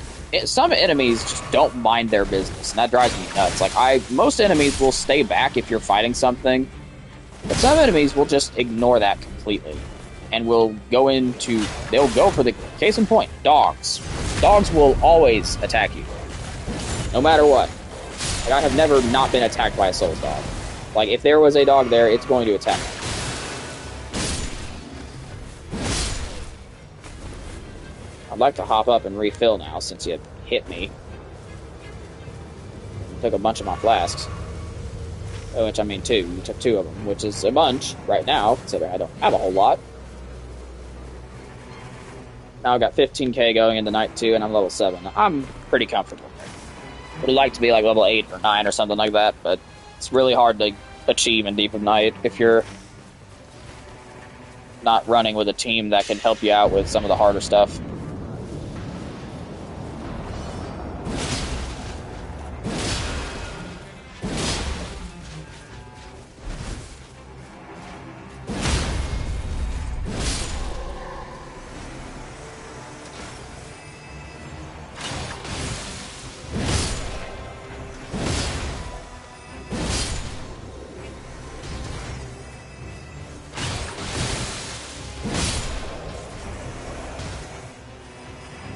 some enemies just don't mind their business, and that drives me nuts. Like, most enemies will stay back if you're fighting something, but some enemies will just ignore that completely, and will go into, they'll go for the, case in point, dogs. Dogs will always attack you, no matter what. Like, I have never not been attacked by a Souls dog. Like, if there was a dog there, it's going to attack me. I'd like to hop up and refill now, since you hit me. You took a bunch of my flasks. Which, I mean, two. You took two of them, which is a bunch right now, considering I don't have a whole lot. Now I've got 15k going into night 2, and I'm level 7. I'm pretty comfortable there. Would like to be like level 8 or 9 or something like that, but it's really hard to achieve in Deep of Night if you're not running with a team that can help you out with some of the harder stuff.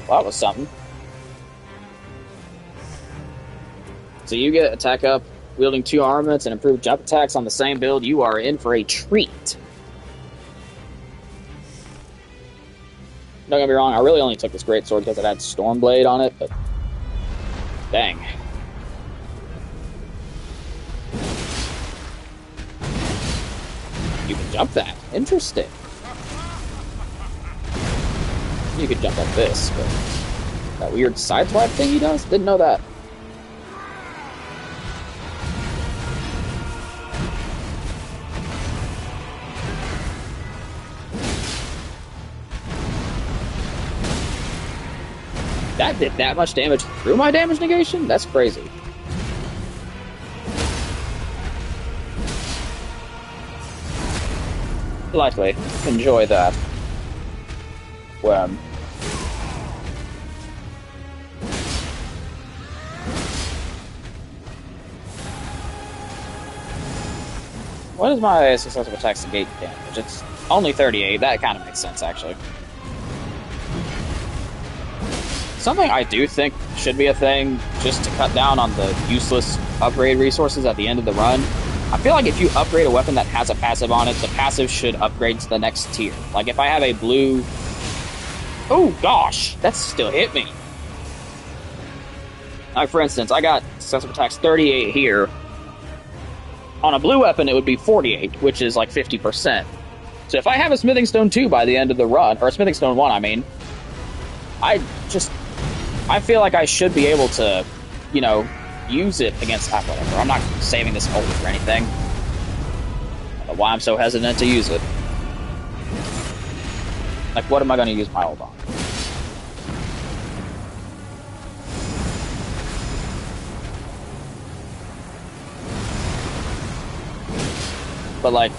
Well, that was something. So you get attack up, wielding 2 armaments and improved jump attacks on the same build. You are in for a treat. Don't get me wrong, I really only took this great sword because it had Stormblade on it, but dang. You can jump that. Interesting. You could jump like this, but that weird sideswipe thing he does? Didn't know that. That did that much damage through my damage negation? That's crazy. Likely. Enjoy that. When what is my successive attacks negate damage? It's only 38. That kind of makes sense, actually. Something I do think should be a thing, just to cut down on the useless upgrade resources at the end of the run. I feel like if you upgrade a weapon that has a passive on it, the passive should upgrade to the next tier. Like if I have a blue... Oh gosh, that still hit me. Like for instance, I got successive attacks 38 here. On a blue weapon, it would be 48, which is like 50%. So if I have a Smithing Stone 2 by the end of the run, or a Smithing Stone 1, I mean, I feel like I should be able to, you know, use it against whatever. I'm not saving this ult for anything. I don't know why I'm so hesitant to use it. Like, what am I going to use my ult on? But, like, I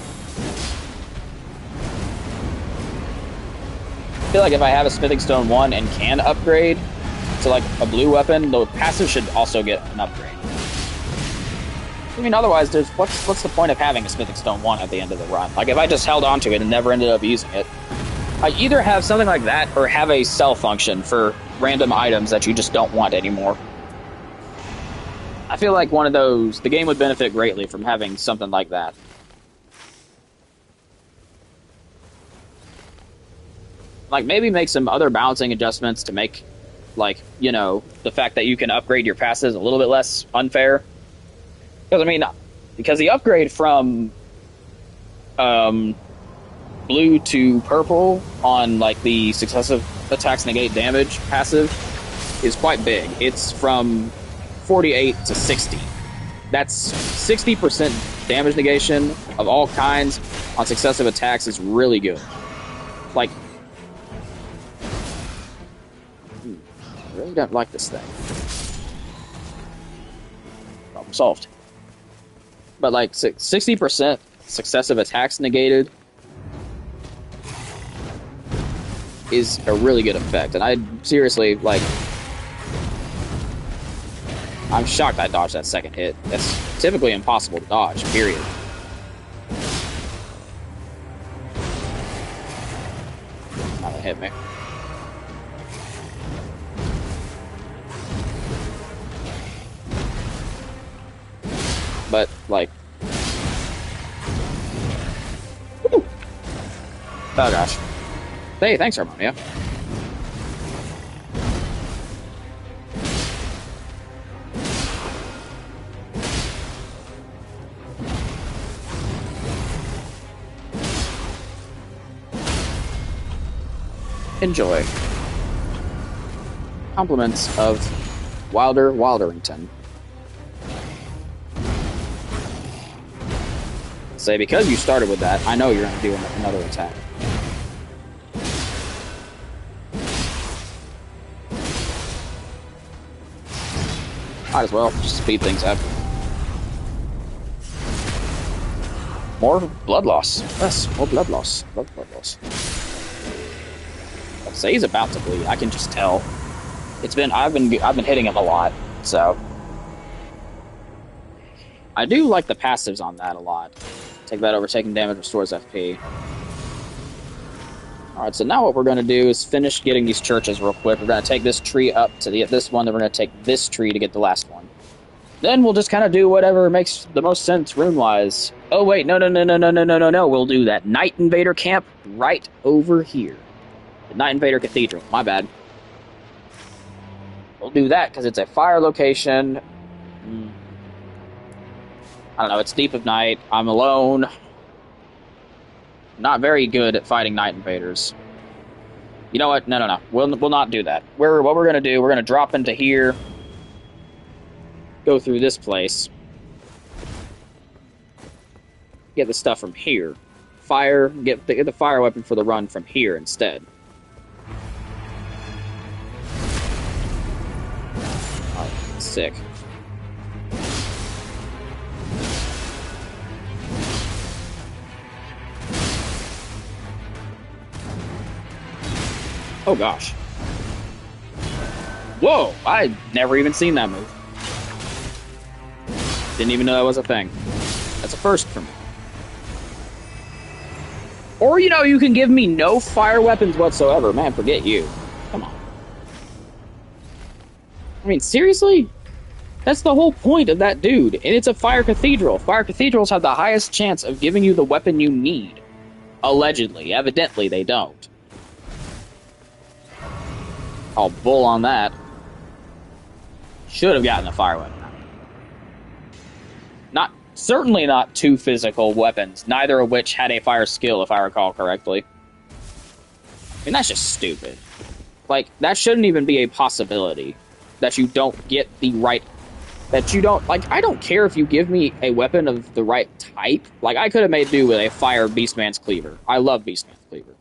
feel like if I have a Smithing Stone 1 and can upgrade to, like, a blue weapon, the passive should also get an upgrade. I mean, otherwise, what's the point of having a Smithing Stone 1 at the end of the run? Like, if I just held onto it and never ended up using it, I either have something like that or have a sell function for random items that you just don't want anymore. I feel like one of those, the game would benefit greatly from having something like that. Like, maybe make some other balancing adjustments to make, like, you know, the fact that you can upgrade your passes a little bit less unfair. Because, I mean, because the upgrade from blue to purple on, like, the successive attacks negate damage passive is quite big. It's from 48 to 60. That's 60% damage negation of all kinds on successive attacks is really good. Like, I really don't like this thing. Problem solved. But like 60% successive attacks negated is a really good effect. And I seriously, like, I'm shocked I dodged that second hit. That's typically impossible to dodge, period. Not gonna hit me. But, like... Woo! Oh, gosh. Hey, thanks, Harmonia. Enjoy. Compliments of Wilderington. Say, because you started with that, I know you're going to do another attack. Might as well just speed things up. More blood loss. Yes, more blood loss. Blood loss. I'll say he's about to bleed. I can just tell. I've been hitting him a lot, so I do like the passives on that a lot. Take that over, taking damage restores FP. Alright, so now what we're going to do is finish getting these churches real quick. We're going to take this tree up to get this one, then we're going to take this tree to get the last one. Then we'll just kind of do whatever makes the most sense rune-wise. Oh wait, no, we'll do that Night Invader camp right over here. The Night Invader Cathedral, my bad. We'll do that because it's a fire location. I don't know, it's deep of night, I'm alone. Not very good at fighting Night Invaders. You know what? No. We'll not do that. What we're gonna do? We're gonna drop into here, go through this place, get the stuff from here, get the fire weapon for the run from here instead. Oh, sick. Oh gosh. Whoa! I'd never even seen that move. Didn't even know that was a thing. That's a first for me. Or, you know, you can give me no fire weapons whatsoever. Man, forget you. Come on. I mean, seriously? That's the whole point of that dude. And it's a fire cathedral. Fire cathedrals have the highest chance of giving you the weapon you need. Allegedly. Evidently, they don't. I'll bull on that. Should have gotten a fire weapon. Certainly not two physical weapons, neither of which had a fire skill, if I recall correctly. I mean, that's just stupid. Like, that shouldn't even be a possibility. That you don't get the right... That you don't... Like, I don't care if you give me a weapon of the right type. Like, I could have made do with a fire Beastman's Cleaver. I love Beastman's Cleaver.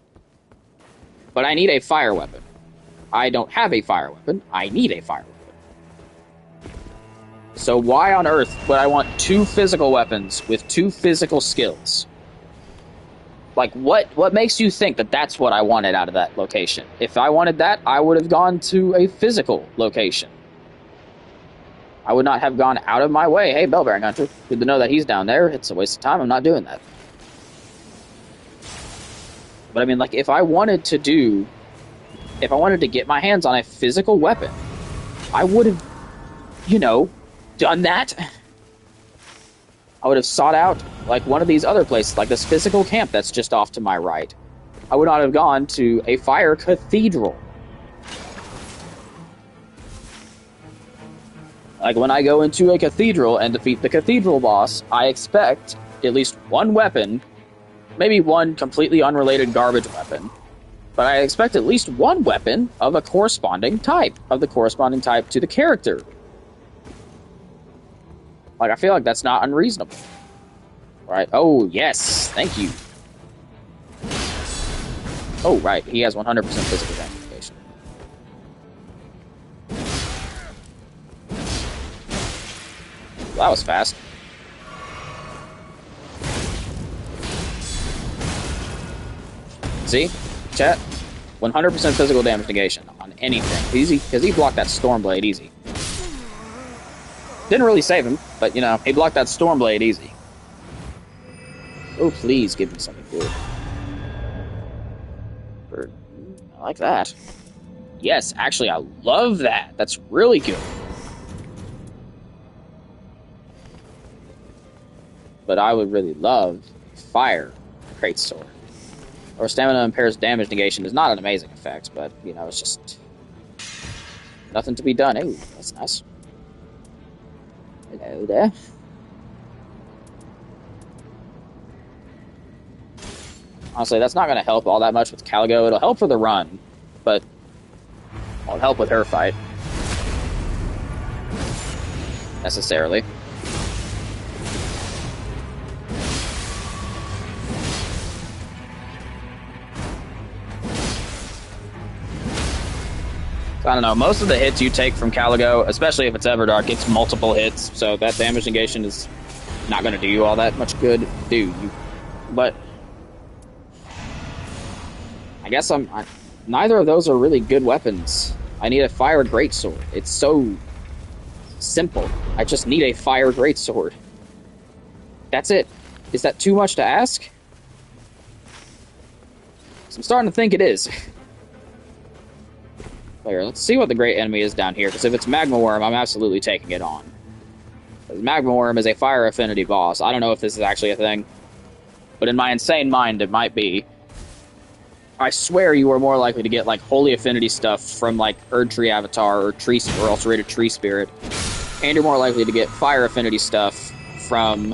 But I need a fire weapon. I don't have a fire weapon. I need a fire weapon. So why on earth would I want two physical weapons with two physical skills? Like, what makes you think that that's what I wanted out of that location? If I wanted that, I would have gone to a physical location. I would not have gone out of my way. Hey, Bellbearing Hunter, good to know that he's down there. It's a waste of time. I'm not doing that. But I mean, like, if I wanted to get my hands on a physical weapon, I would have, you know, done that. I would have sought out, like, one of these other places, like this physical camp that's just off to my right. I would not have gone to a fire cathedral. Like, when I go into a cathedral and defeat the cathedral boss, I expect at least one weapon, maybe one completely unrelated garbage weapon, but I expect at least one weapon of the corresponding type to the character. Like, I feel like that's not unreasonable. Right? Oh, yes. Thank you. Oh, right. He has 100% physical damage. Well, that was fast. See? Chat? 100% physical damage negation on anything. Easy, because he blocked that Stormblade easy. Didn't really save him, but, you know, he blocked that Stormblade easy. Oh, please give me something good. I like that. Yes, actually, I love that. That's really good. But I would really love Fire Greatsword. Or Stamina impairs damage negation is not an amazing effect, but, you know, it's just nothing to be done. Ooh, that's nice. Hello there. Honestly, that's not going to help all that much with Caligo. It'll help for the run, but won't help with her fight. Necessarily. So, I don't know, most of the hits you take from Caligo, especially if it's Everdark, it's multiple hits, so that damage negation is not going to do you all that much good. But I guess neither of those are really good weapons. I need a Fire Greatsword. It's so simple. I just need a Fire Greatsword. That's it. Is that too much to ask? So I'm starting to think it is. Here, let's see what the great enemy is down here, because if it's Magma Worm, I'm absolutely taking it on. Because Magma Worm is a Fire Affinity boss. I don't know if this is actually a thing, but in my insane mind, it might be. I swear you are more likely to get, like, Holy Affinity stuff from, like, Erdtree Avatar or Ulcerated Tree Spirit, and you're more likely to get Fire Affinity stuff from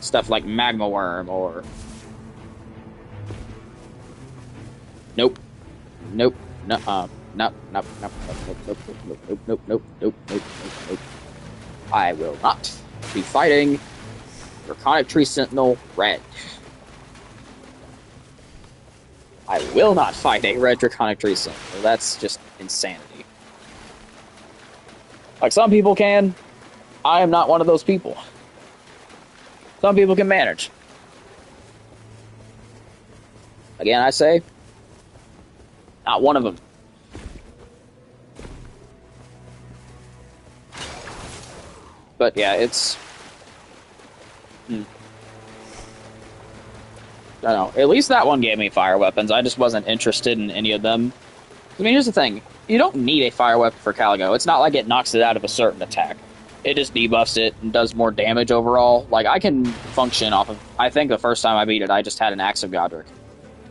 stuff like Magma Worm or... Nope. Nope. No. Nope. Nope. Nope. Nope. Nope. Nope. Nope. Nope. Nope. Nope. Nope. Nope. I will not be fighting Draconic Tree Sentinel Red. I will not fight a red Draconic Tree Sentinel. That's just insanity. Like, some people can. I am not one of those people. Some people can manage. Again, I say, not one of them. But yeah, it's... I don't know. At least that one gave me fire weapons. I just wasn't interested in any of them. I mean, here's the thing. You don't need a fire weapon for Caligo. It's not like it knocks it out of a certain attack. It just debuffs it and does more damage overall. Like, I can function off of... I think the first time I beat it, I just had an Axe of Godric.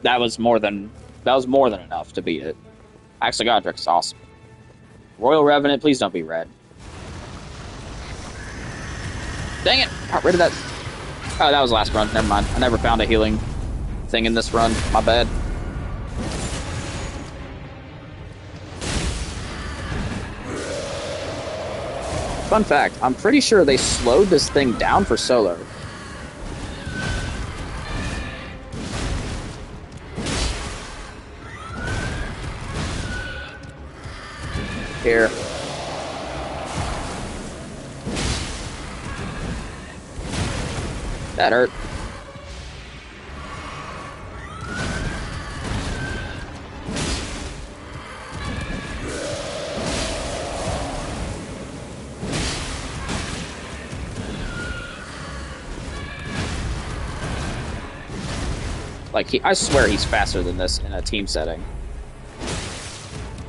That was more than enough to beat it. Axe of Godric is awesome. Royal Revenant, please don't be red. Dang it! Got rid of that. Oh, that was the last run. Never mind. I never found a healing thing in this run. My bad. Fun fact, I'm pretty sure they slowed this thing down for solo. Here. That hurt. Like, I swear he's faster than this in a team setting.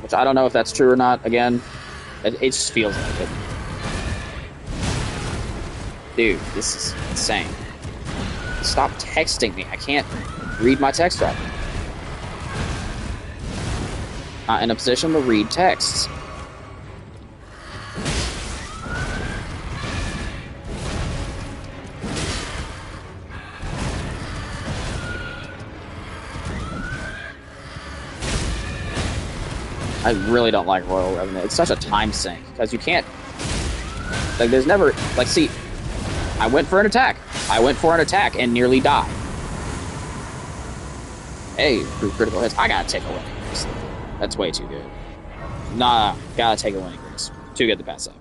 Which I don't know if that's true or not. Again, it just feels like it. Dude, this is insane. Stop texting me. I can't read my text right now. Not in a position to read texts. I really don't like Royal Revenant. It's such a time sink, because you can't... Like, there's never... Like, see, I went for an attack. I went for an attack and nearly died. Hey, through critical hits. I gotta take a winning grace. That's way too good. Nah, gotta take a winning grace. Too good to pass up.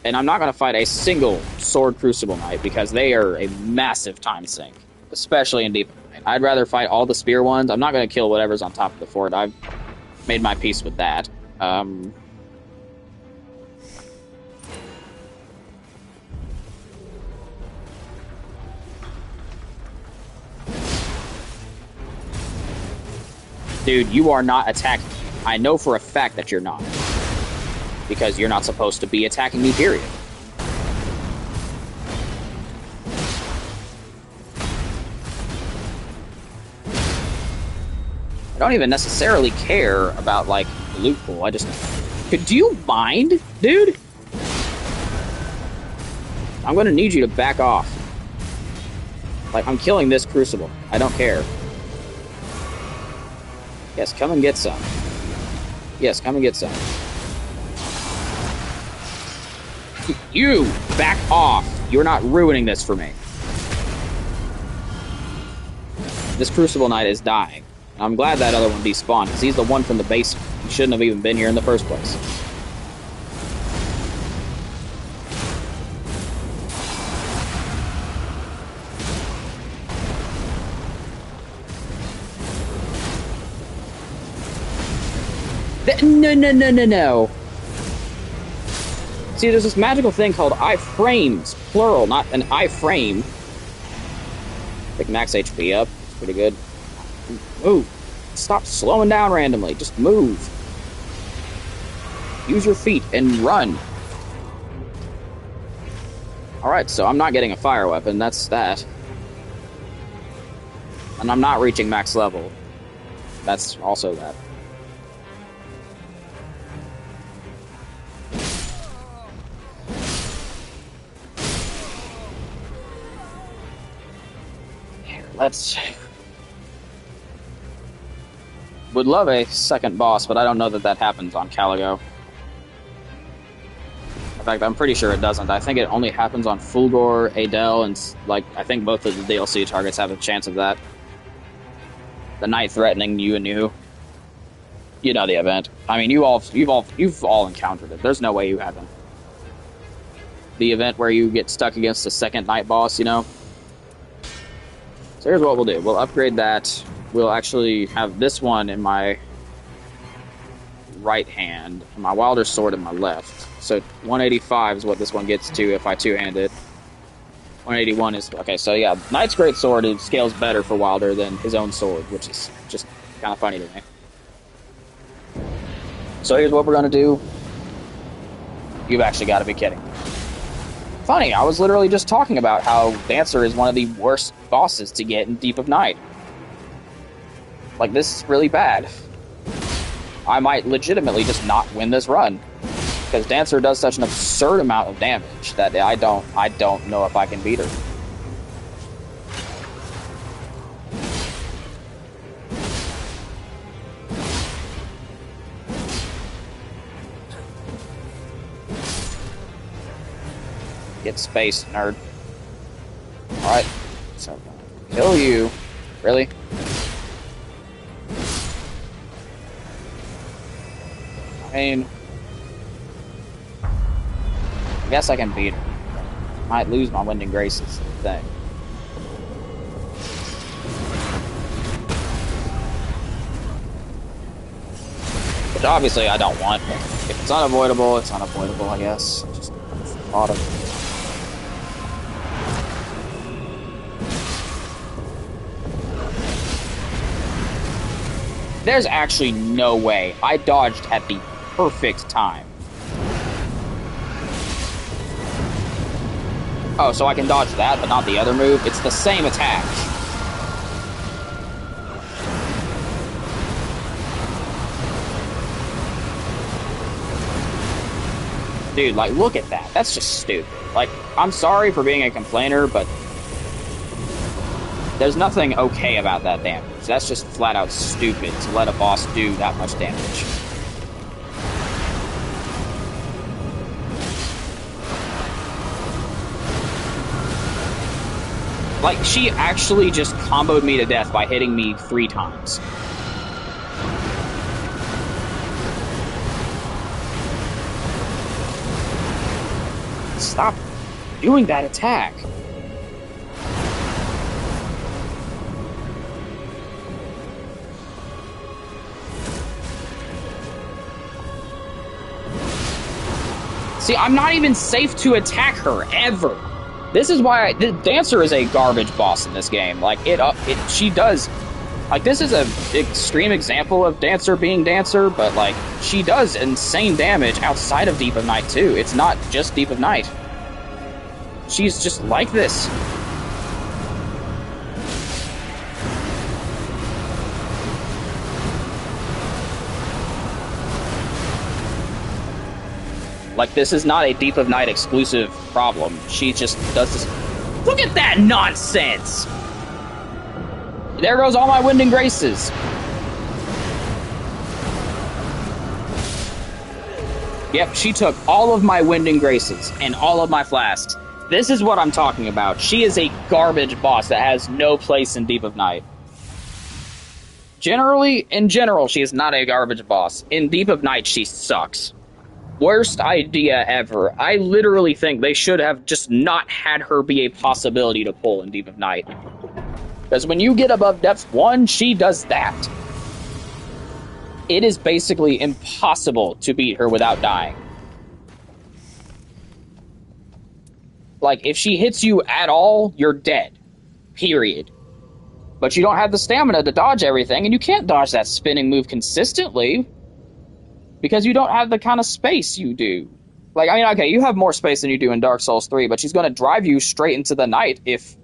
And I'm not gonna fight a single Sword Crucible Knight, because they are a massive time sink. Especially in Deep Night. I'd rather fight all the spear ones. I'm not gonna kill whatever's on top of the fort. I've made my peace with that. Dude, you are not attacking me. I know for a fact that you're not. Because you're not supposed to be attacking me, period. I don't even necessarily care about, like, the loot pool. I just... Do you mind, dude? I'm gonna need you to back off. Like, I'm killing this Crucible. I don't care. Yes, come and get some. Yes, come and get some. You! Back off! You're not ruining this for me. This Crucible Knight is dying. I'm glad that other one despawned, because he's the one from the basement. He shouldn't have even been here in the first place. No. See, there's this magical thing called iframes, plural, not an iframe. Pick max HP up. It's pretty good. Move. Stop slowing down randomly. Just move. Use your feet and run. Alright, so I'm not getting a fire weapon. That's that. And I'm not reaching max level. That's also that. Here, let's... Would love a second boss, but I don't know that that happens on Caligo. In fact, I'm pretty sure it doesn't. I think it only happens on Fulgor, Adele, and, like, I think both of the DLC targets have a chance of that. The Night threatening you anew. You know the event. I mean, you've all encountered it. There's no way you haven't. The event where you get stuck against a second Night boss, you know? So here's what we'll do. We'll upgrade that. We'll actually have this one in my right hand, and my Wilder Sword in my left. So 185 is what this one gets to if I two-hand it. 181 is... Okay, so yeah, Knight's Great Sword scales better for Wilder than his own sword, which is just kind of funny to me. So here's what we're going to do. You've actually got to be kidding. Funny, I was literally just talking about how Dancer is one of the worst bosses to get in Deep of Night. Like, this is really bad. I might legitimately just not win this run. Because Dancer does such an absurd amount of damage that I don't know if I can beat her. Get space, nerd. Alright. So, kill you. Really? I mean... I guess I can beat her. Might lose my Wind and Graces thing. Which obviously I don't want. If it's unavoidable, it's unavoidable, I guess. Just thought of it. There's actually no way. I dodged at the perfect time. Oh, so I can dodge that, but not the other move? It's the same attack. Dude, like, look at that. That's just stupid. Like, I'm sorry for being a complainer, but there's nothing okay about that damage. That's just flat out stupid to let a boss do that much damage. Like, she actually just comboed me to death by hitting me 3 times. Stop doing that attack. See, I'm not even safe to attack her, ever. This is why the Dancer is a garbage boss in this game. Like, she does... Like, this is an extreme example of Dancer being Dancer, but, like, she does insane damage outside of Deep of Night, too. It's not just Deep of Night. She's just like this. Like, this is not a Deep of Night exclusive problem. She just does this... Look at that nonsense! There goes all my Wind and Graces. Yep, she took all of my Wind and Graces and all of my flasks. This is what I'm talking about. She is a garbage boss that has no place in Deep of Night. In general, she is not a garbage boss. In Deep of Night, she sucks. Worst idea ever. I literally think they should have just not had her be a possibility to pull in Deep of Night. Because when you get above depth 1, she does that. It is basically impossible to beat her without dying. Like, if she hits you at all, you're dead. Period. But you don't have the stamina to dodge everything, and you can't dodge that spinning move consistently. Because you don't have the kind of space you do. Like, I mean, okay, you have more space than you do in Dark Souls 3, but she's going to drive you straight into the night if...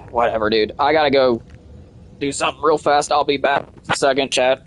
Whatever, dude. I gotta go do something real fast. I'll be back in a second, chat.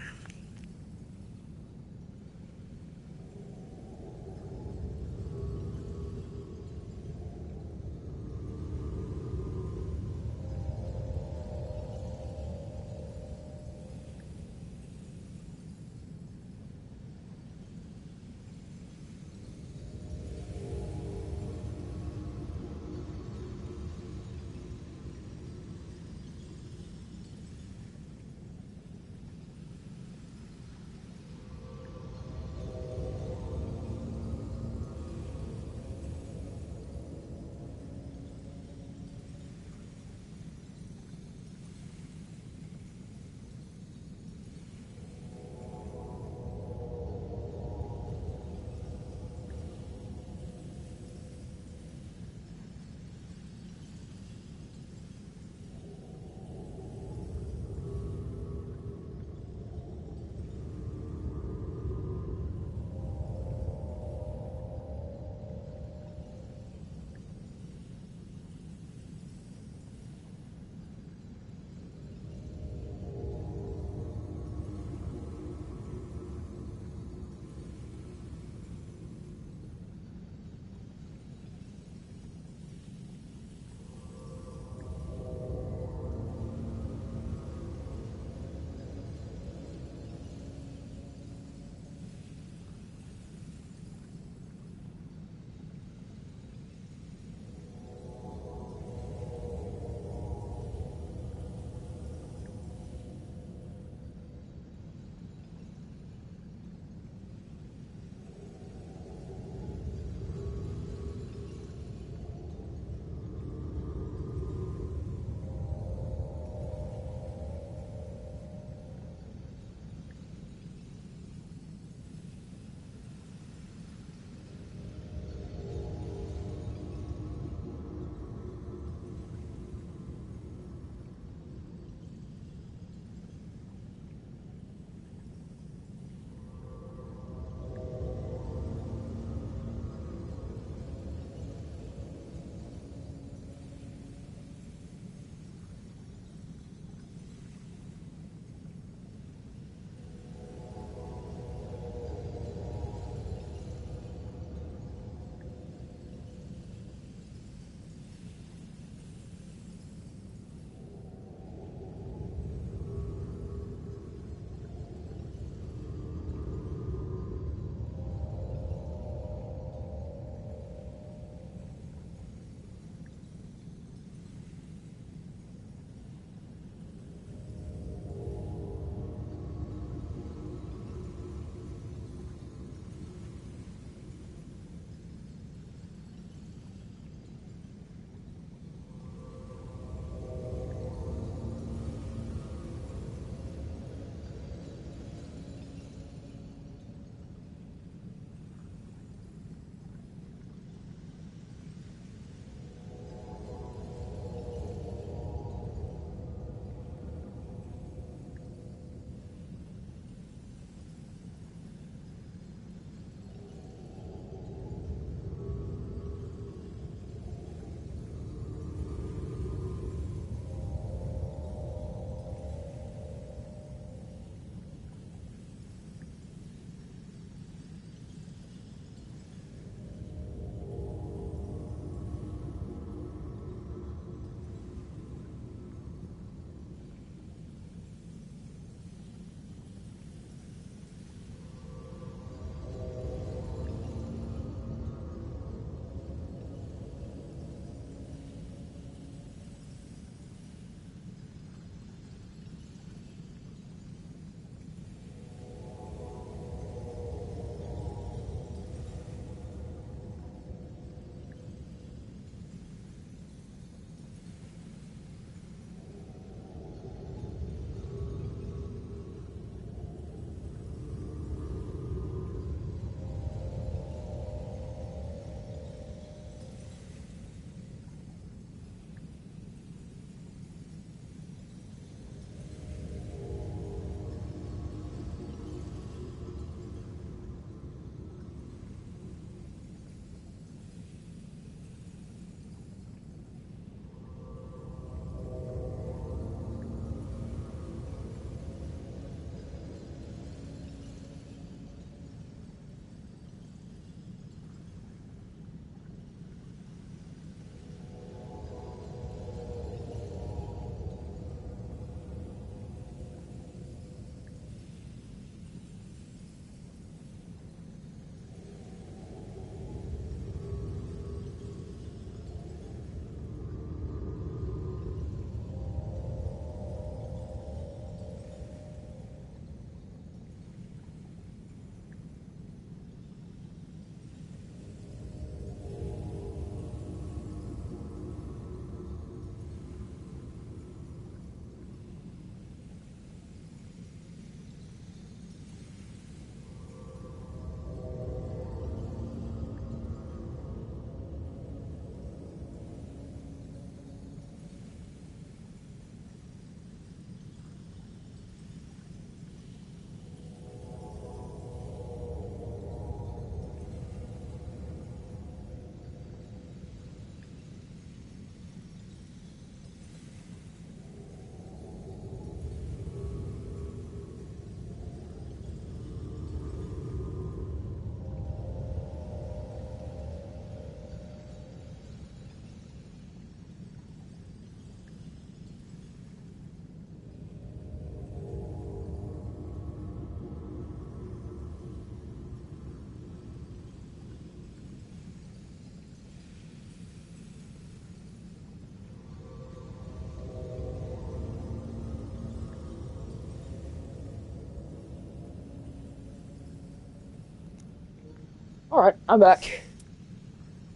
Alright, I'm back.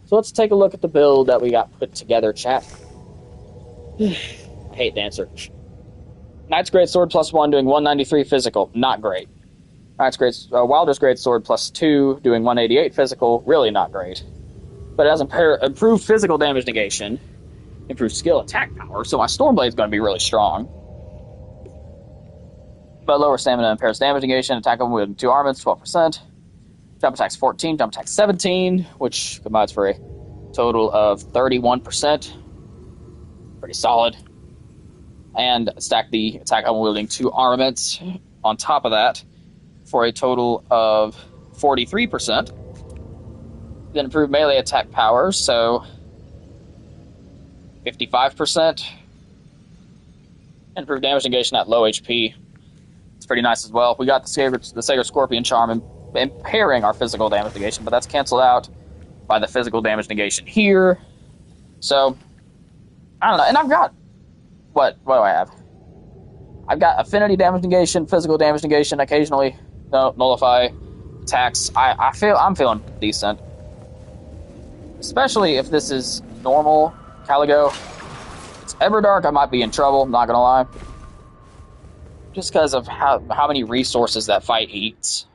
So let's take a look at the build that we got put together, chat. I hate the answer. Knight's Greatsword +1 doing 193 physical, not great. Wilder's Greatsword +2 doing 188 physical, really not great. But it has improved physical damage negation, improved skill attack power, so my Stormblade's going to be really strong. But lower stamina impairs damage negation, attack them with 2 armaments, 12%. Jump attacks 14, jump attacks 17, which combines for a total of 31%. Pretty solid. And stack the attack unwielding 2 armaments on top of that for a total of 43%. Then improve melee attack power, so 55%. And improve damage negation at low HP. It's pretty nice as well. We got the Sacred Scorpion Charm impairing our physical damage negation, but that's canceled out by the physical damage negation here. So, I don't know. And I've got... What do I have? I've got affinity damage negation, physical damage negation, occasionally nullify attacks. I'm feeling decent. Especially if this is normal Caligo. If it's Everdark, I might be in trouble, I'm not gonna lie. Just because of how many resources that fight eats.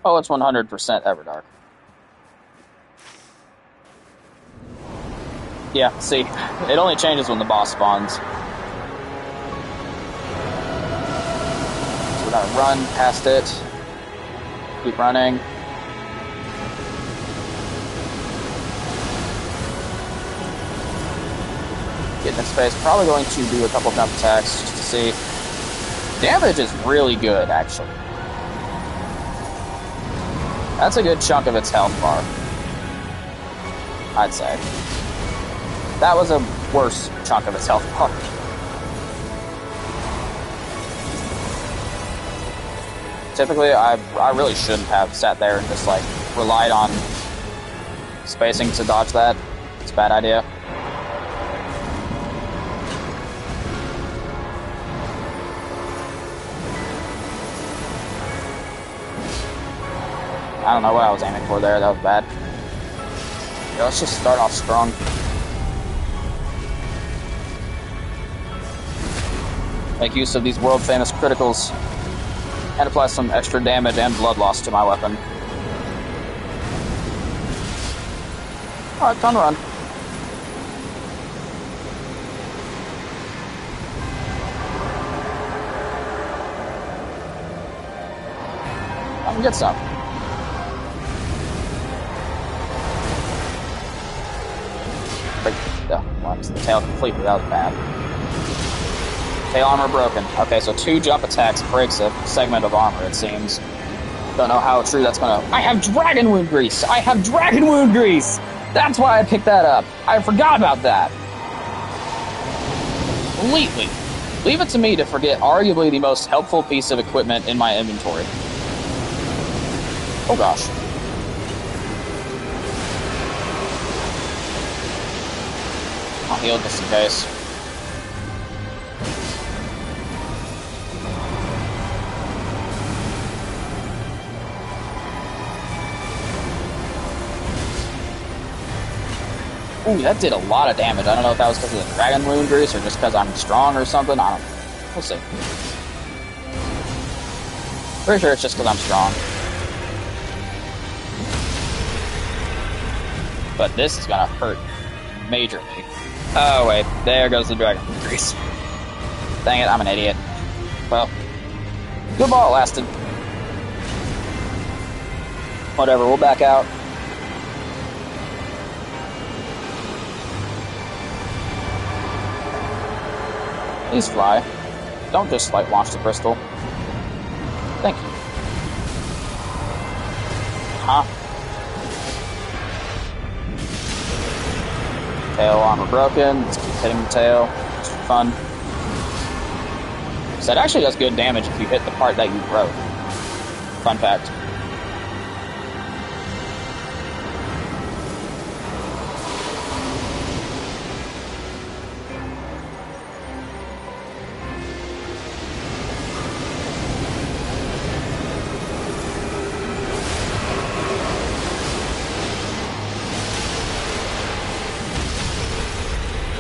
Oh, it's 100% Everdark. Yeah, see, it only changes when the boss spawns. So we're gonna run past it. Keep running. Get in its face. Probably going to do a couple jump attacks just to see. Damage is really good, actually. That's a good chunk of its health bar, I'd say. That was a worse chunk of its health bar. Typically, I really shouldn't have sat there and just, like, relied on spacing to dodge that. It's a bad idea. I don't know what I was aiming for there. That was bad. Yeah, let's just start off strong. Make use of these world-famous criticals and apply some extra damage and blood loss to my weapon. Alright, time to run. I can get some. Lost the tail completely, that was bad. Tail armor broken. Okay, so 2 jump attacks breaks a segment of armor, it seems. Don't know how true that's gonna... I have Dragon Wound Grease! I have Dragon Wound Grease! That's why I picked that up. I forgot about that. Completely. Leave it to me to forget arguably the most helpful piece of equipment in my inventory. Oh gosh. I'll heal just in case. Ooh, that did a lot of damage. I don't know if that was because of the Dragon Wound Grease or just because I'm strong or something. I don't know. We'll see. Pretty sure it's just because I'm strong. But this is gonna hurt majorly. Oh wait, there goes the Dragon Wound Grease. Dang it, I'm an idiot. Well, good ball lasted. Whatever, we'll back out. Please fly. Don't just, like, launch the crystal. Thank you. Huh? Tail armor broken. Let's keep hitting the tail. Just for fun. So that actually does good damage if you hit the part that you broke. Fun fact.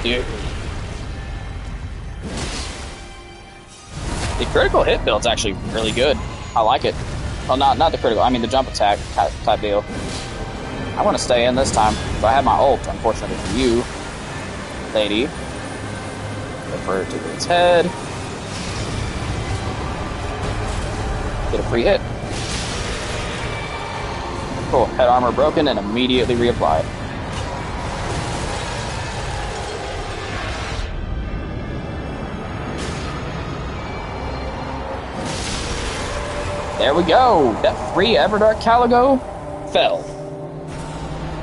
Yeah. The critical hit build's actually really good. I like it. Well, not the critical. I mean the jump attack type deal. I want to stay in this time. So I have my ult, unfortunately for you, lady. Go for it to its head. Get a free hit. Cool. Head armor broken and immediately reapplied. There we go. That free Everdark Caligo fell.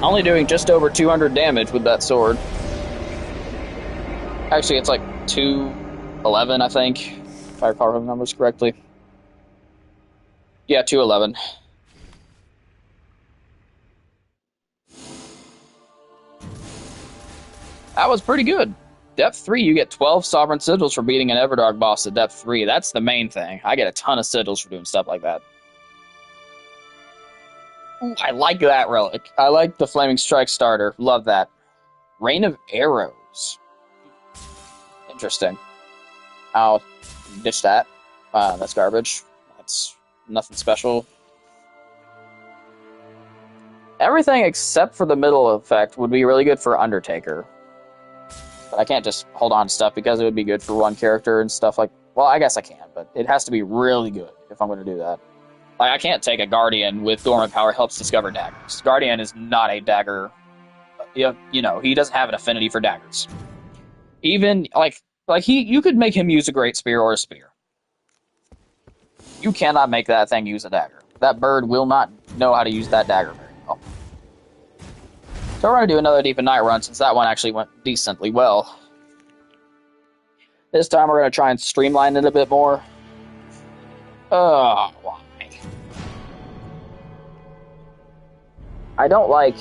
Only doing just over 200 damage with that sword. Actually, it's like 211, I think, if I recall the numbers correctly. Yeah, 211. That was pretty good. Depth 3, you get 12 Sovereign Sigils for beating an Everdark boss at Depth 3. That's the main thing. I get a ton of Sigils for doing stuff like that. Ooh, I like that relic. I like the Flaming Strike starter. Love that. Rain of Arrows. Interesting. I'll ditch that. That's garbage. That's nothing special. Everything except for the middle effect would be really good for Undertaker. But I can't just hold on to stuff because it would be good for one character and stuff like... Well, I guess I can, but it has to be really good if I'm going to do that. Like, I can't take a Guardian with Dormant Power helps discover daggers. Guardian is not a dagger... You know, he doesn't have an affinity for daggers. Even, you could make him use a Great Spear or a Spear. You cannot make that thing use a dagger. That bird will not know how to use that dagger very well. So we're going to do another Deep in Night run, since that one actually went decently well. This time we're going to try and streamline it a bit more. Why? I don't like...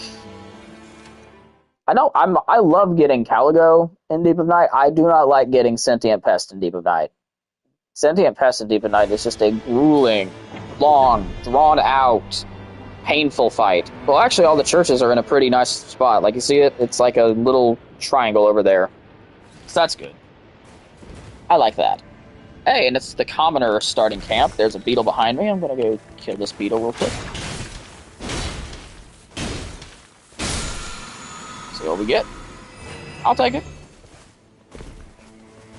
I love getting Caligo in Deep of Night. I do not like getting Sentient Pest in Deep of Night. Sentient Pest in Deep of Night is just a grueling, long, drawn-out, painful fight. Well, actually, all the churches are in a pretty nice spot. Like, you see it? It's like a little triangle over there. So that's good. I like that. Hey, and it's the Commoner starting camp. There's a beetle behind me. I'm going to go kill this beetle real quick. See what we get. I'll take it.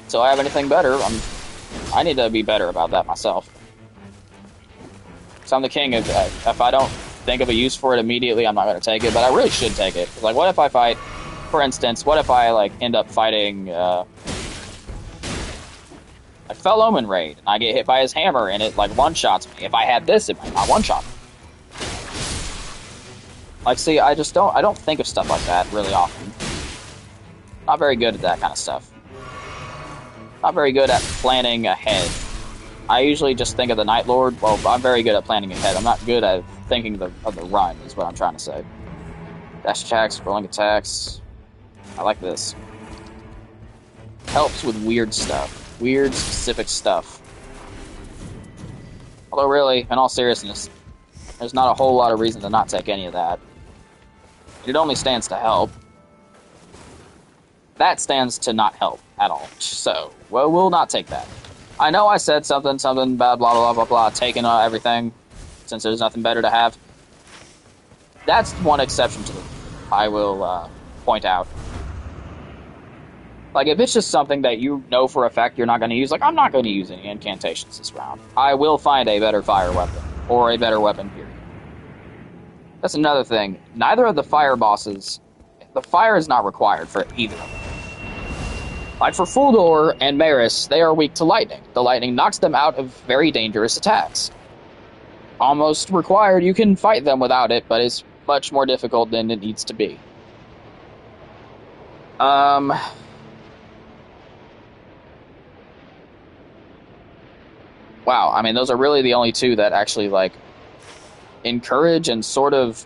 So I have anything better. I need to be better about that myself. So I'm the king of... if I don't think of a use for it immediately, I'm not going to take it. But I really should take it. Like, what if I fight... For instance, what if I, like, end up fighting... a Fell Omen raid, and I get hit by his hammer, and it, like, one-shots me. If I had this, it might not one-shot me. Like, see, I don't think of stuff like that really often. Not very good at that kind of stuff. Not very good at planning ahead. I usually just think of the Night Lord. Well, I'm very good at planning ahead. I'm not good at thinking of the run, is what I'm trying to say. Dash attacks, rolling attacks. I like this. Helps with weird stuff. Weird, specific stuff. Although, really, in all seriousness, there's not a whole lot of reason to not take any of that. It only stands to help. That stands to not help at all. So, well, we'll not take that. I know I said something bad, blah, blah, blah, blah, taking everything, since there's nothing better to have. That's one exception to it, I will point out. Like, if it's just something that you know for a fact you're not going to use, like, I'm not going to use any incantations this round. I will find a better fire weapon, or a better weapon, period. That's another thing. Neither of the fire bosses, the fire is not required for either of them. Like for Fuldor and Maris, they are weak to lightning. The lightning knocks them out of very dangerous attacks. Almost required, you can fight them without it, but it's much more difficult than it needs to be. Wow, I mean, those are really the only two that actually, like, encourage and sort of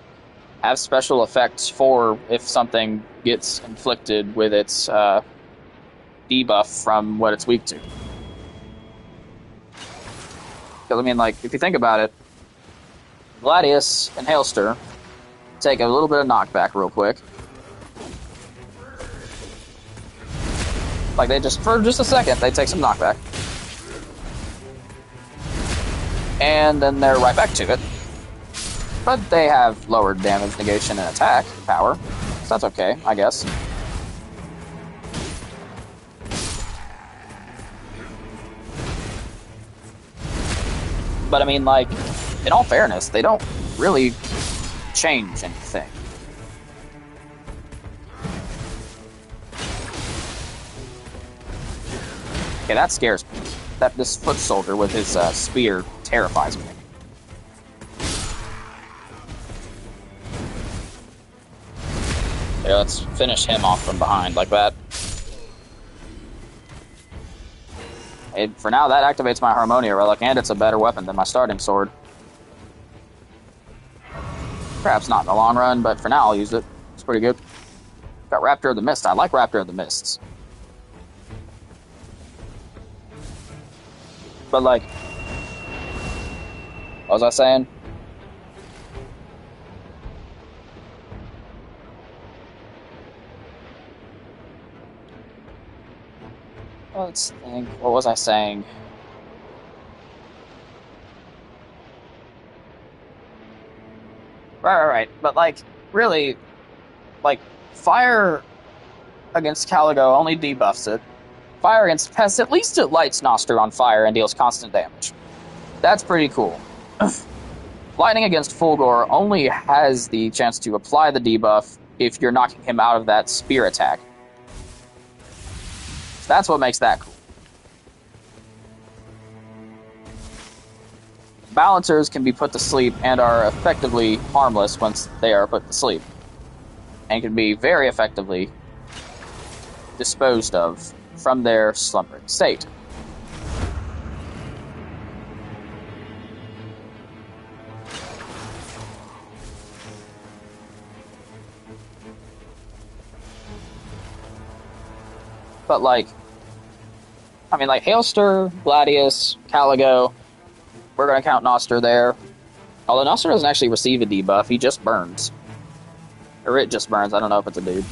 have special effects for if something gets inflicted with its debuff from what it's weak to. Because, I mean, like, if you think about it, Gladius and Hailster take a little bit of knockback real quick. Like, they just, for just a second, they take some knockback. And then they're right back to it. But they have lower damage, negation, and attack power. So that's okay, I guess. But I mean, like, in all fairness, they don't really change anything. Okay, that scares me. This foot soldier with his spear terrifies me. Yeah, let's finish him off from behind like that. For now, that activates my Harmonia Relic, and it's a better weapon than my starting sword. Perhaps not in the long run, but for now I'll use it. It's pretty good. Got Raptor of the Mist. I like Raptor of the Mists. But, like, what was I saying? Let's think. What was I saying? Right. But, like, really, like, fire against Caligo only debuffs it. Fire against Pest, at least it lights Noster on fire and deals constant damage. That's pretty cool. Lightning against Fulgor only has the chance to apply the debuff if you're knocking him out of that spear attack. So that's what makes that cool. Balancers can be put to sleep and are effectively harmless once they are put to sleep, and can be very effectively disposed of from their slumbering state. But, like, I mean, like, Hailster, Gladius, Caligo, we're going to count Noster there. Although Noster doesn't actually receive a debuff, he just burns. Or it just burns, I don't know if it's a dude.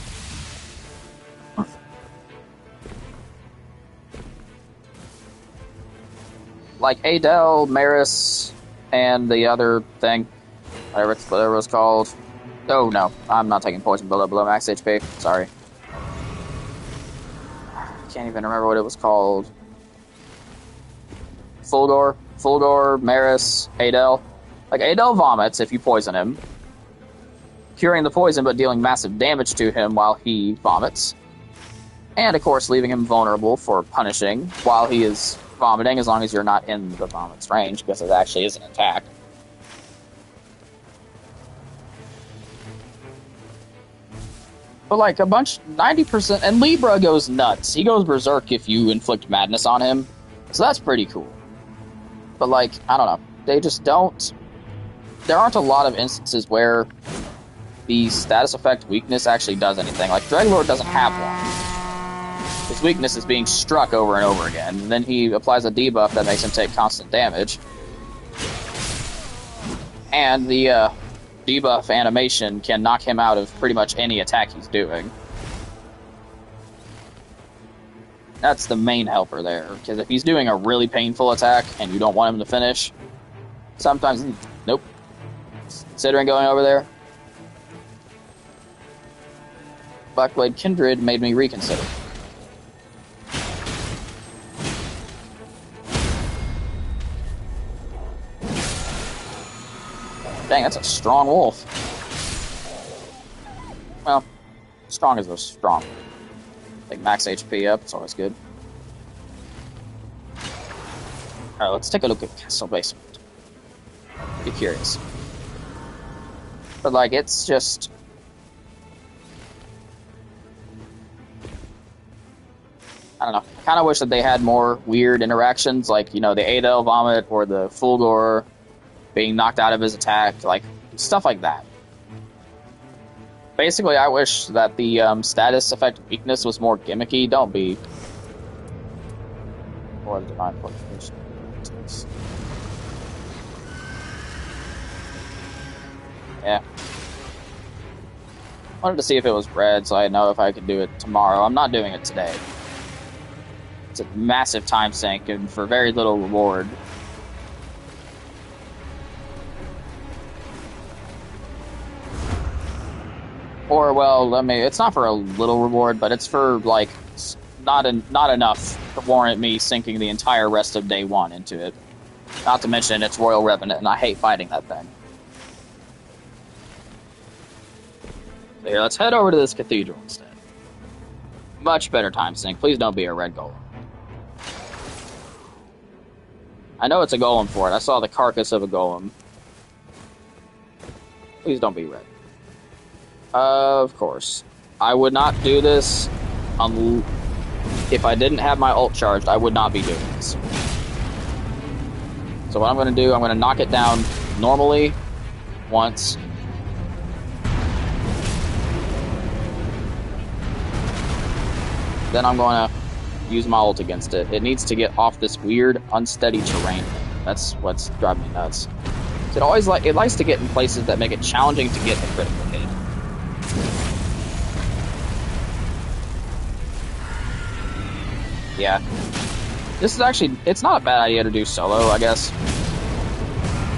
Like Adele, Maris, and the other thing, whatever it was called. Oh no, I'm not taking poison below max HP. Sorry. Can't even remember what it was called. Fulgor, Maris, Adele. Like, Adele vomits if you poison him, curing the poison but dealing massive damage to him while he vomits. And, of course, leaving him vulnerable for punishing while he is vomiting, as long as you're not in the vomit's range, because it actually is an attack. But, like, 90%, and Libra goes nuts. He goes berserk if you inflict madness on him, so that's pretty cool. But, like, I don't know. They just don't... There aren't a lot of instances where the status effect weakness actually does anything. Like, Dreadlord doesn't have one. His weakness is being struck over and over again, and then he applies a debuff that makes him take constant damage. And the debuff animation can knock him out of pretty much any attack he's doing. That's the main helper there, because if he's doing a really painful attack and you don't want him to finish, sometimes, nope. Considering going over there, Blackblade Kindred made me reconsider. Dang, that's a strong wolf. Well, strong as a strong. Like, max HP up, it's always good. Alright, let's take a look at Castle Basement. Be curious. But, like, it's just... I don't know. I kind of wish that they had more weird interactions, like, you know, the Adele vomit or the Fulgor being knocked out of his attack, like, stuff like that. Basically, I wish that the status effect weakness was more gimmicky. Don't be. Or the Divine Fortification. Yeah. Wanted to see if it was red, so I know if I could do it tomorrow. I'm not doing it today. It's a massive time sink and for very little reward. Or, well, I mean, it's not for a little reward, but it's for, like, not enough to warrant me sinking the entire rest of day one into it. Not to mention, it's Royal Revenant, and I hate fighting that thing. So here, let's head over to this cathedral instead. Much better time sink. Please don't be a red golem. I know it's a golem for it. I saw the carcass of a golem. Please don't be red. Of course. I would not do this if I didn't have my ult charged. I would not be doing this. So what I'm going to do, I'm going to knock it down normally once. Then I'm going to use my ult against it. It needs to get off this weird, unsteady terrain. That's what's driving me nuts. It likes to get in places that make it challenging to get a critical hit. Yeah. This is actually, it's not a bad idea to do solo, I guess.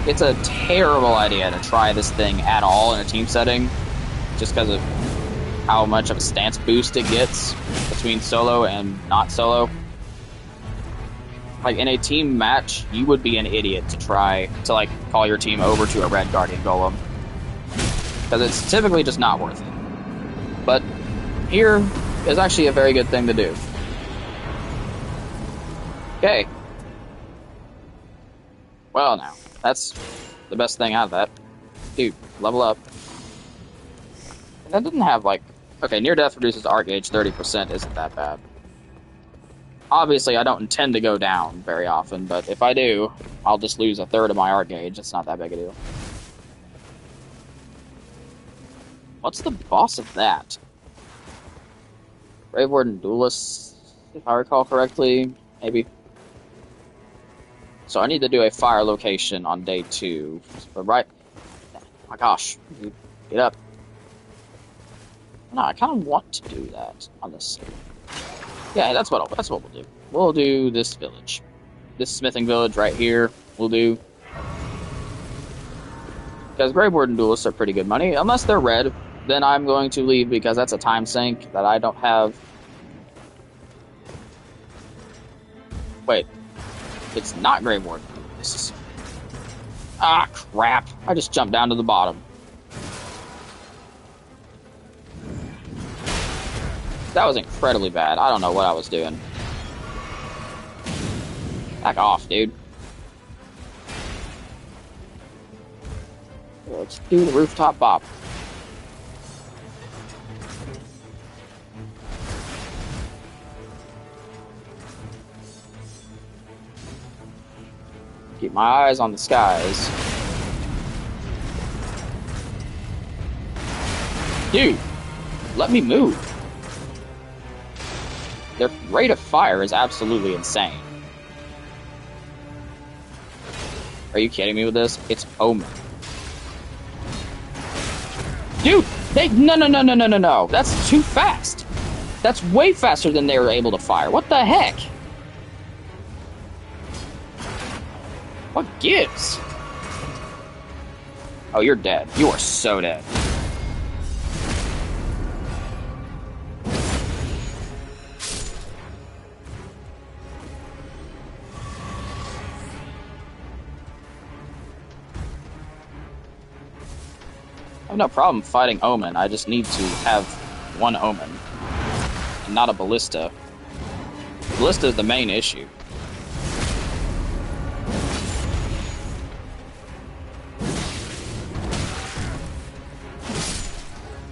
It's a terrible idea to try this thing at all in a team setting, just because of how much of a stance boost it gets between solo and not solo. Like, in a team match, you would be an idiot to try to, like, call your team over to a red Guardian Golem. Because it's typically just not worth it. But here is actually a very good thing to do. Okay. Well, now, that's the best thing out of that. Dude, level up. And that didn't have, like... Okay, near death reduces arc gauge 30%, isn't that bad. Obviously, I don't intend to go down very often, but if I do, I'll just lose a third of my arc gauge. It's not that big a deal. What's the boss of that? Grave Warden Duelist, if I recall correctly, maybe. So I need to do a fire location on day 2. But right... Oh my gosh. Get up. No, I kind of want to do that on this. Yeah, that's what we'll do. We'll do this village. This smithing village right here, we'll do. Because Grave Warden Duelists are pretty good money. Unless they're red, then I'm going to leave because that's a time sink that I don't have. Wait. It's not Grave Warden Duelists. Ah, crap. I just jumped down to the bottom. That was incredibly bad. I don't know what I was doing. Back off, dude. Let's do the rooftop bop. Keep my eyes on the skies. Dude, let me move. Their rate of fire is absolutely insane. Are you kidding me with this? It's Omen. Dude, no. That's too fast. That's way faster than they were able to fire. What the heck? What gives? Oh, you're dead. You are so dead. I have no problem fighting Omen. I just need to have one Omen and not a Ballista. Ballista is the main issue.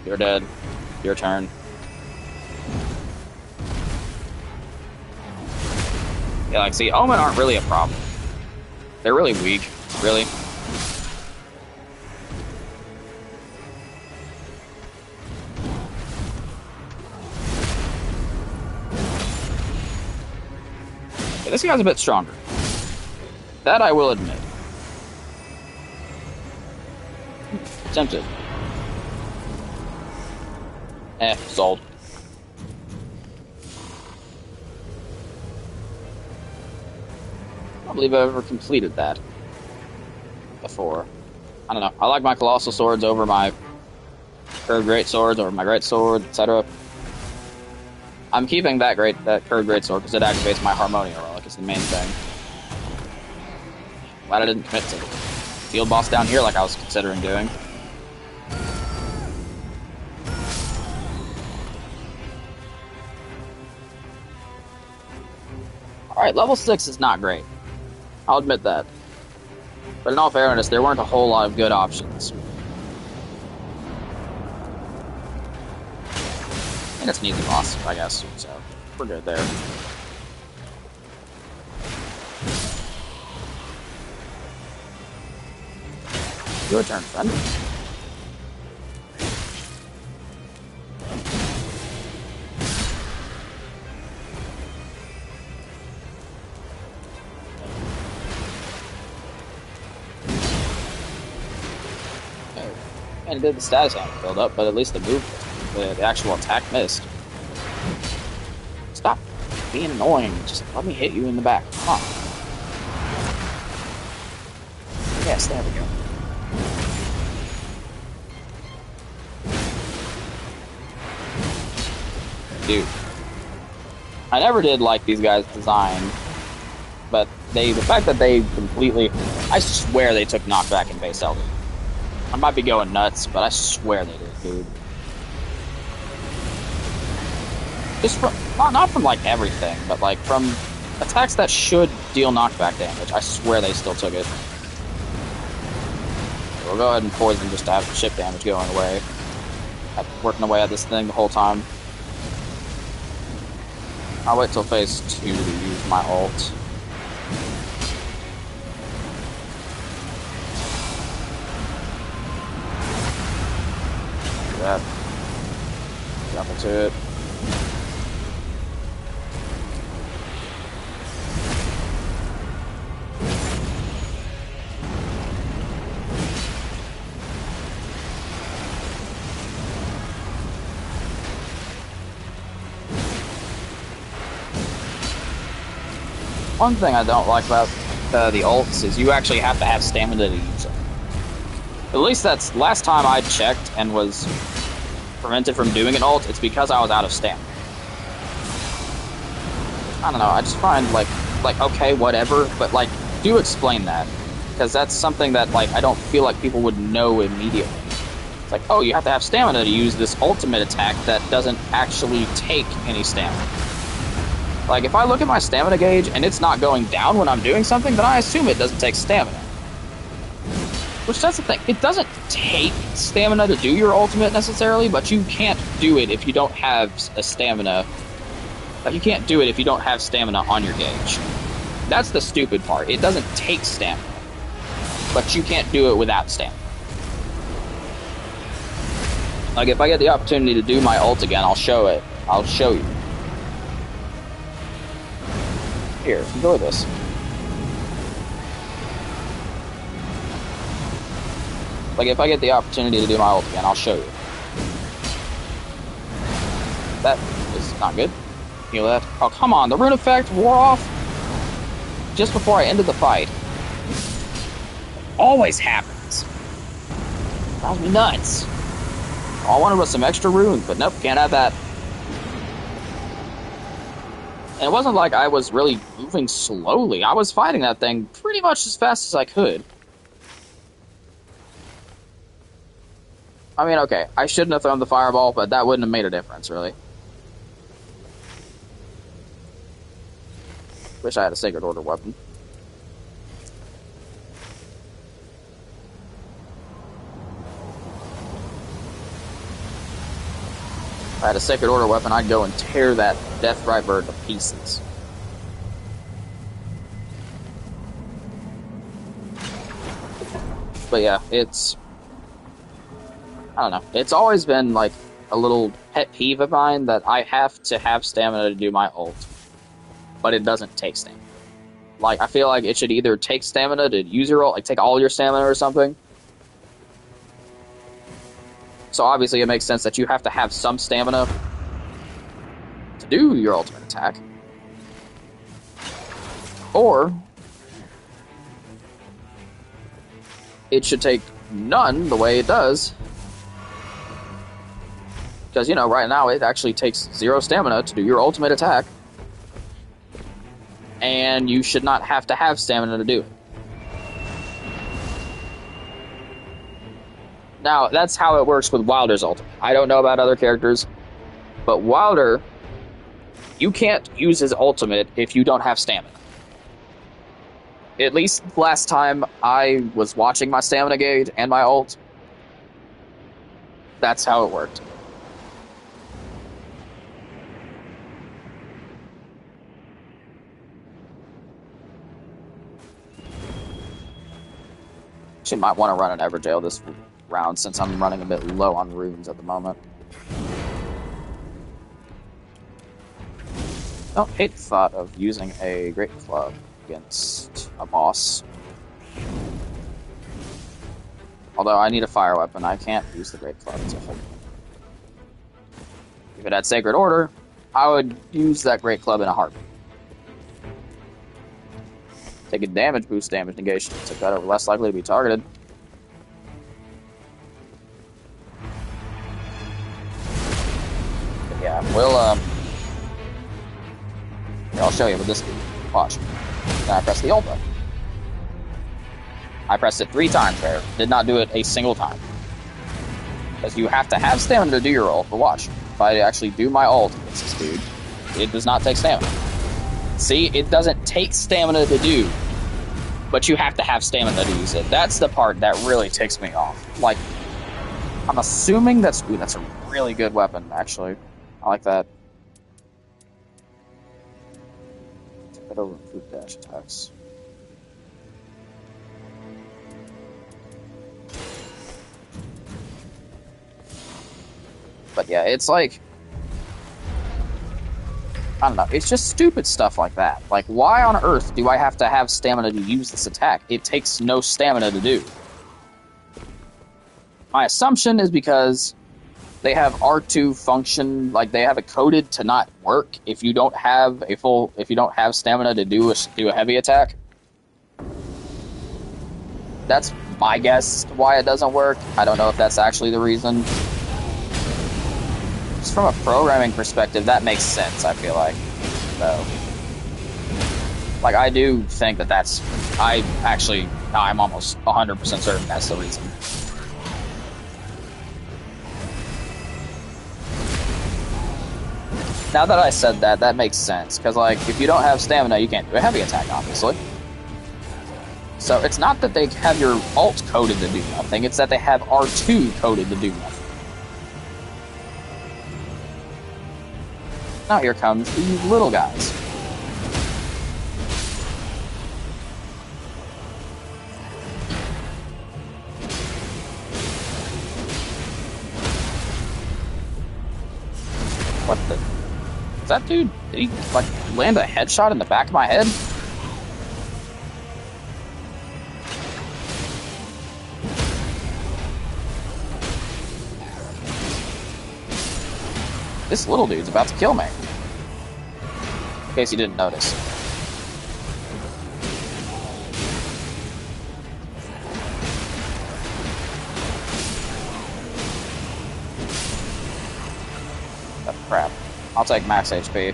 You're dead. Your turn. Yeah, like, see, Omen aren't really a problem. They're really weak, really. Yeah, this guy's a bit stronger. That I will admit. Tempted. Sold. believe I've ever completed that before. I don't know. I like my Colossal Swords over my Curved Great Swords or my Great Sword, etc. I'm keeping that Curved Great Sword because it activates my Harmonia Relic. It's the main thing. Glad I didn't commit to the field boss down here like I was considering doing. Alright, level 6 is not great. I'll admit that. But in all fairness, there weren't a whole lot of good options. And it's an easy boss, I guess, so we're good there. Your turn, friend. And it did the status hammer build up, but at least the actual attack missed. Stop being annoying. Just let me hit you in the back. Come on. Yes, there we go. Dude. I never did like these guys' design, but the fact that they completely, I swear they took knockback in base Elden. I might be going nuts, but I swear they did, dude. Just from, not from, like, everything, but, like, from attacks that should deal knockback damage. I swear they still took it. We'll go ahead and poison just to have the chip damage going away. I've been working away at this thing the whole time. I'll wait till phase 2 to use my ult. That. Jump into it. One thing I don't like about the ults is you actually have to have stamina to use them. At least that's last time I checked and was prevented from doing an ult, it's because I was out of stamina. I don't know, I just find, like, okay, whatever, but, like, do explain that. Because that's something that, like, I don't feel like people would know immediately. It's like, oh, you have to have stamina to use this ultimate attack that doesn't actually take any stamina. Like, if I look at my stamina gauge and it's not going down when I'm doing something, then I assume it doesn't take stamina. Which, that's the thing. It doesn't take stamina to do your ultimate, necessarily, but you can't do it if you don't have a stamina. Like, you can't do it if you don't have stamina on your gauge. That's the stupid part. It doesn't take stamina. But you can't do it without stamina. Like, if I get the opportunity to do my ult again, I'll show it. I'll show you. Here, enjoy this. Like, if I get the opportunity to do my ult again, I'll show you. That is not good. Heal that. Oh, come on, the rune effect wore off just before I ended the fight. Always happens. Drives me nuts. All I wanted was some extra runes, but nope, can't have that. And it wasn't like I was really moving slowly. I was fighting that thing pretty much as fast as I could. I mean, okay, I shouldn't have thrown the fireball, but that wouldn't have made a difference, really. Wish I had a Sacred Order weapon. If I had a Sacred Order weapon, I'd go and tear that Deathrite bird to pieces. But yeah, it's... I don't know. It's always been, like, a little pet peeve of mine that I have to have stamina to do my ult. But it doesn't take stamina. Like, I feel like it should either take stamina to use your ult, like, take all your stamina or something. So obviously it makes sense that you have to have some stamina to do your ultimate attack. Or it should take none the way it does. Because, you know, right now it actually takes 0 stamina to do your ultimate attack. And you should not have to have stamina to do it. Now, that's how it works with Wilder's ultimate. I don't know about other characters, but Wilder, you can't use his ultimate if you don't have stamina. At least last time I was watching my stamina gauge and my ult, that's how it worked. Actually, might want to run an Everjail this round since I'm running a bit low on runes at the moment. Don't hate the thought of using a Great Club against a boss. Although I need a fire weapon, I can't use the Great Club to hold. If it had Sacred Order, I would use that Great Club in a heartbeat. Take a damage boost, damage negation. Took that over, less likely to be targeted. But yeah, we'll I'll show you with this dude. Watch. Then I press the ult button. I pressed it 3 times there. Did not do it a single time. Because you have to have stamina to do your ult, but watch. If I actually do my ult against this dude, it does not take stamina. See, it doesn't take stamina to do, but you have to have stamina to use it. That's the part that really ticks me off. Like, I'm assuming that's a really good weapon, actually. I like that. Take that over food dash attacks. But yeah, it's like, I don't know, it's just stupid stuff like that. Like, why on earth do I have to have stamina to use this attack? It takes no stamina to do. My assumption is because they have R2 function, like they have it coded to not work if you don't have stamina to do a heavy attack. That's my guess why it doesn't work. I don't know if that's actually the reason. Just from a programming perspective, that makes sense, I feel like. So, like, I do think that's... I'm almost 100% certain that's the reason. Now that I said that, that makes sense. Because, like, if you don't have stamina, you can't do a heavy attack, obviously. So, it's not that they have your ult coded to do nothing, it's that they have R2 coded to do nothing. Now here comes these little guys. What the? Is that dude? Did he, like, land a headshot in the back of my head? This little dude's about to kill me. In case you didn't notice. Oh, crap. I'll take max HP.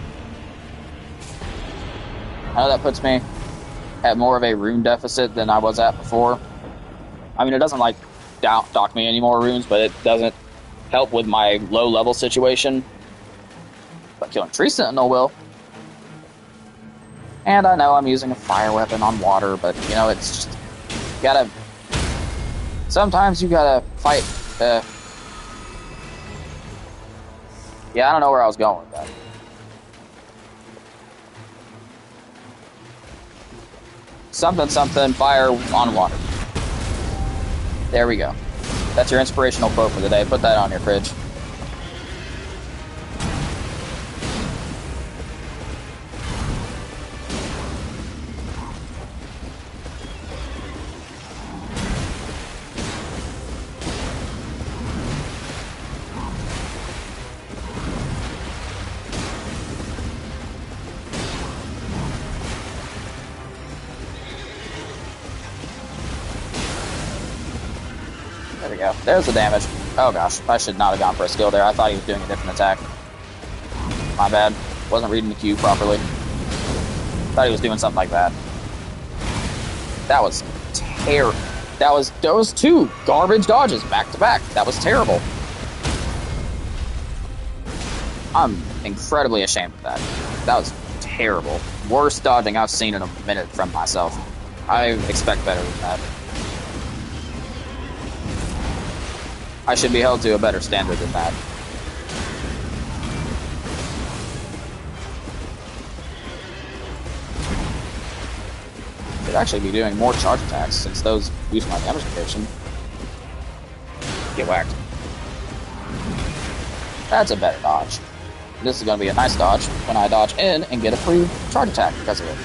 I know that puts me at more of a rune deficit than I was at before. I mean, it doesn't, like, dock me any more runes, but it doesn't help with my low-level situation. But killing Tree Sentinel will. And I know I'm using a fire weapon on water, but, you know, it's just... You gotta... Sometimes you gotta fight... Yeah, I don't know where I was going with that. Something, fire on water. There we go. That's your inspirational quote for the day. Put that on your fridge. we go. There's the damage. Oh gosh, I should not have gone for a skill there. I thought he was doing a different attack. My bad. Wasn't reading the cue properly. Thought he was doing something like that. That was terrible. That was those two garbage dodges back to back. That was terrible. I'm incredibly ashamed of that. That was terrible. Worst dodging I've seen in a minute from myself. I expect better than that. I should be held to a better standard than that. Should actually be doing more charge attacks since those boost my damage prediction. Get whacked. That's a better dodge. This is going to be a nice dodge when I dodge in and get a free charge attack because of it.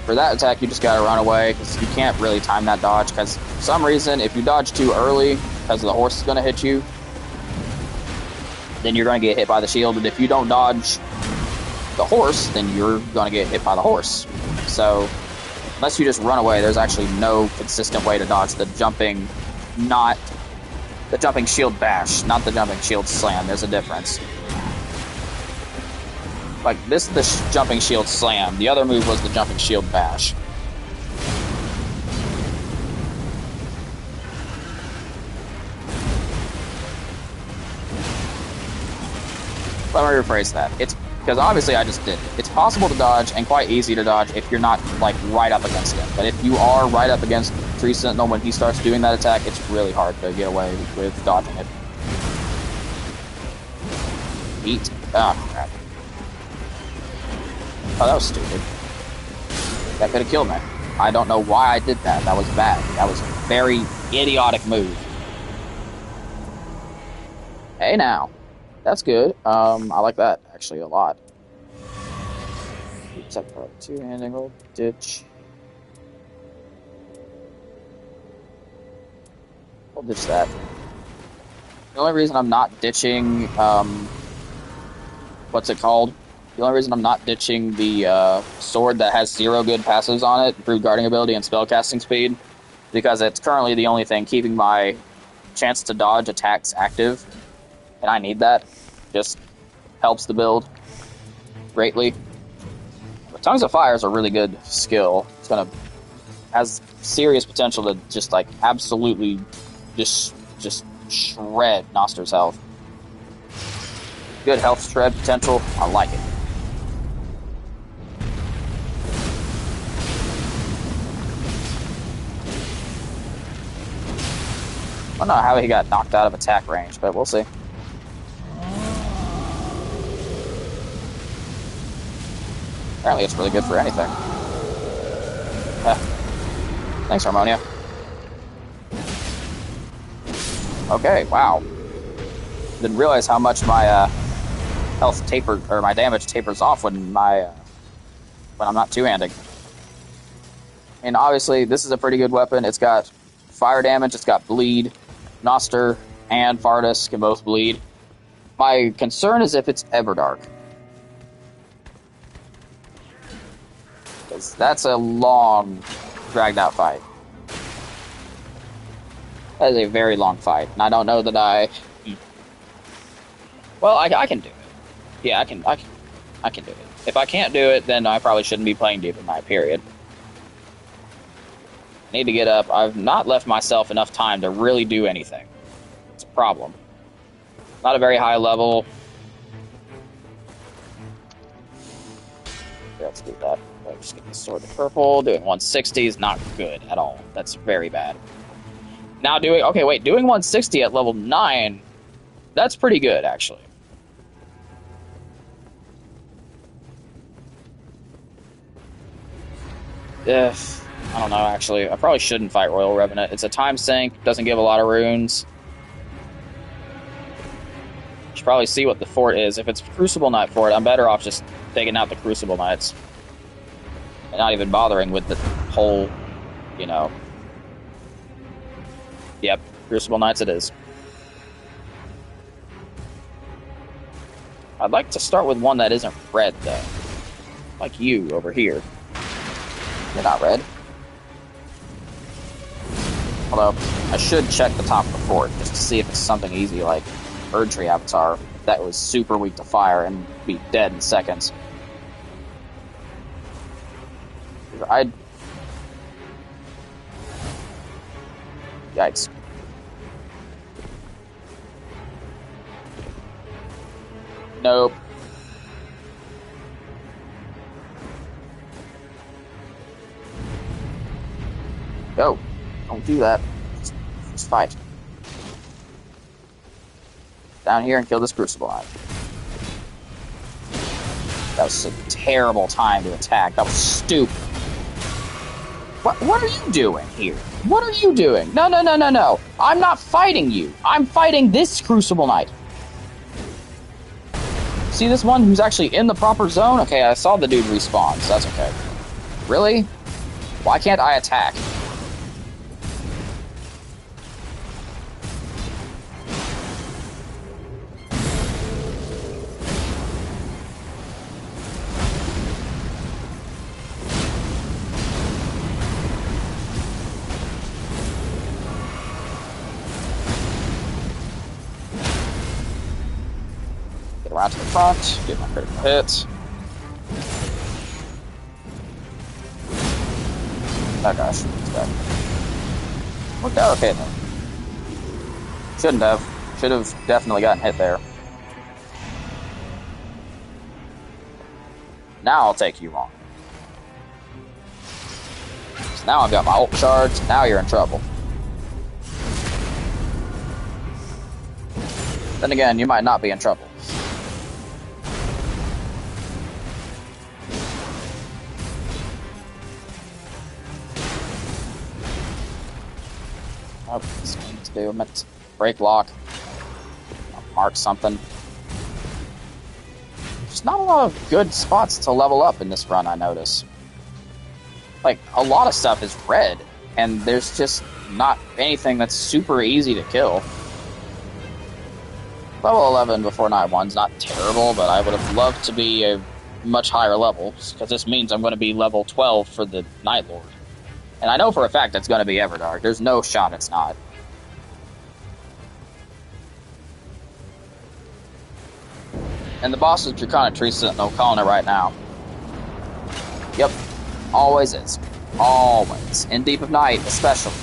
For that attack, you just got to run away because you can't really time that dodge because for some reason, if you dodge too early because the horse is going to hit you, then you're going to get hit by the shield. And if you don't dodge the horse, then you're going to get hit by the horse. So unless you just run away, there's actually no consistent way to dodge the jumping, not the jumping shield bash, not the jumping shield slam. There's a difference. Like, this is the jumping shield slam. The other move was the jumping shield bash. Let me rephrase that. It's because obviously I just did it. It's possible to dodge and quite easy to dodge if you're not, like, right up against him. But if you are right up against Tree Sentinel when he starts doing that attack, it's really hard to get away with dodging it. Eat. Oh, crap. Oh, that was stupid. That could have killed me. I don't know why I did that. That was bad. That was a very idiotic move. Hey, now. That's good. I like that, actually, a lot. Except for two-handing roll, ditch. We'll ditch that. The only reason I'm not ditching, what's it called? The only reason I'm not ditching the sword that has 0 good passives on it, improved guarding ability and spellcasting speed, because it's currently the only thing keeping my chance to dodge attacks active, and I need that. Just helps the build greatly. But Tongues of Fire is a really good skill. It's gonna has serious potential to just like absolutely just shred Noster's health. Good health shred potential. I like it. I don't know how he got knocked out of attack range, but we'll see. Apparently it's really good for anything. Thanks, Harmonia. Okay, wow. Didn't realize how much my health tapered, or my damage tapers off when when I'm not two-handing. And obviously, this is a pretty good weapon. It's got fire damage, it's got bleed. Noster and Fardus can both bleed. My concern is if it's Everdark. Because that's a long, dragged-out fight. That is a very long fight, and I don't know that I... Well, I can do it. Yeah, I can do it. If I can't do it, then I probably shouldn't be playing Deep in Night, period. Need to get up. I've not left myself enough time to really do anything. It's a problem. Not a very high level. Let's do that. Just get the sword to purple. Doing 160 is not good at all. That's very bad. Now doing... Okay, wait. Doing 160 at level 9, that's pretty good, actually. I don't know, actually. I probably shouldn't fight Royal Revenant. It's a time sink, doesn't give a lot of runes. Should probably see what the fort is. If it's Crucible Knight fort, I'm better off just taking out the Crucible Knights. And not even bothering with the whole, you know... Yep, Crucible Knights it is. I'd like to start with one that isn't red, though. Like you, over here. You're not red. Although, I should check the top of the fort just to see if it's something easy like Bird Tree Avatar that was super weak to fire and be dead in seconds. Yikes. Nope. Go. Don't do that. Just fight. Down here and kill this Crucible Knight. That was a terrible time to attack. That was stupid. What are you doing here? What are you doing? No, no, no, no, no. I'm not fighting you. I'm fighting this Crucible Knight. See this one who's actually in the proper zone? Okay, I saw the dude respawn, so that's okay. Really? Why can't I attack? Around to the front, get my critical hit. Oh gosh, it's bad. Worked out okay then. Shouldn't have. Should have definitely gotten hit there. Now I'll take you on. So now I've got my ult charge, now you're in trouble. Then again, you might not be in trouble. Oh, this thing to do. I meant to break lock. I'll mark something. There's not a lot of good spots to level up in this run, I notice. Like, a lot of stuff is red, and there's just not anything that's super easy to kill. Level 11 before Night 1's not terrible, but I would have loved to be a much higher level, because this means I'm going to be level 12 for the Night Lord. And I know for a fact it's going to be Everdark. There's no shot it's not. And the boss is Draconic Tree Sentinel, calling it right now. Yep. Always is. Always. In Deep of Night, especially.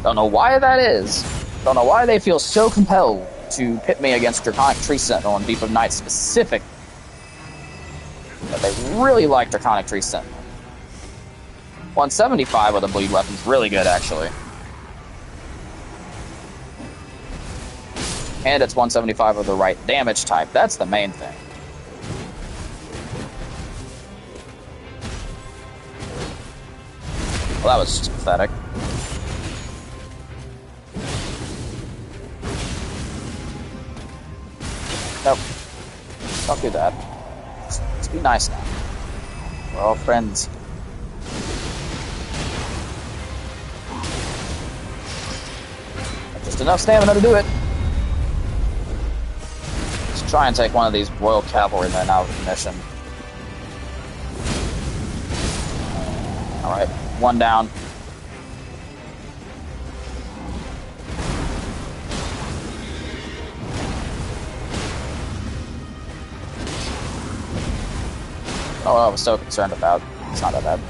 Don't know why that is. Don't know why they feel so compelled to pit me against Draconic Tree Sentinel in Deep of Night specifically. But they really like Draconic Tree Sentinel. 175 with a bleed weapon's really good, actually. And it's 175 with the right damage type. That's the main thing. Well, that was just pathetic. Nope. Don't do that. Let's be nice now. We're all friends. Just enough stamina to do it. Let's try and take one of these Royal Cavalrymen out of the mission. Alright, one down. Oh, I was so concerned about. It's not that bad.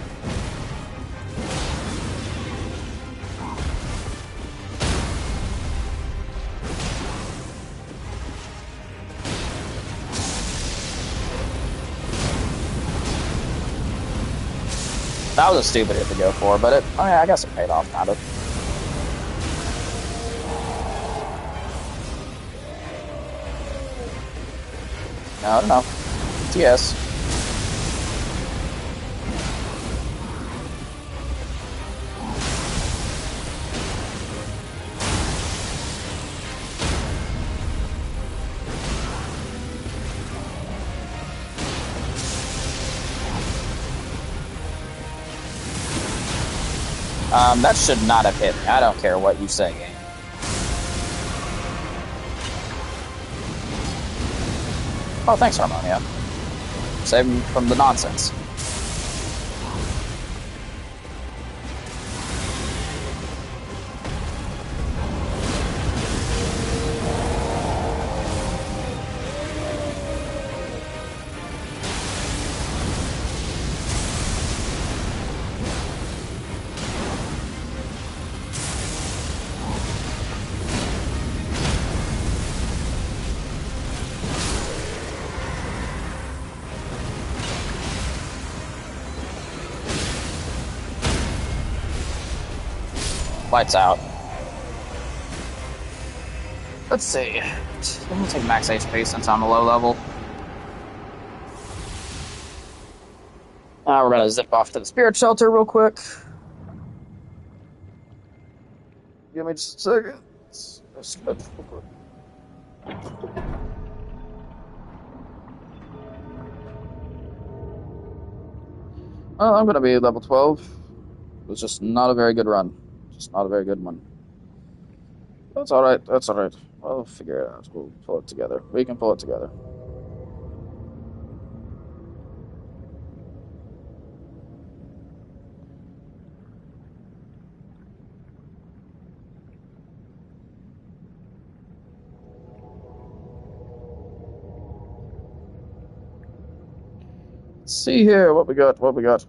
That was a stupid hit to go for, but it, I mean, I guess it paid off, kind of. No, no. TS. That should not have hit me. I don't care what you say, game. Oh, thanks, Harmonia. Save me from the nonsense. Lights out. Let's see. Let me take max HP since I'm a low level. Now we're gonna zip off to the spirit shelter real quick. Give me just a second. Let's real quick. Well, I'm gonna be level 12. It was just not a very good run. Just not a very good one. That's alright, that's alright. We'll figure it out. We'll pull it together. We can pull it together. Let's see here what we got, what we got.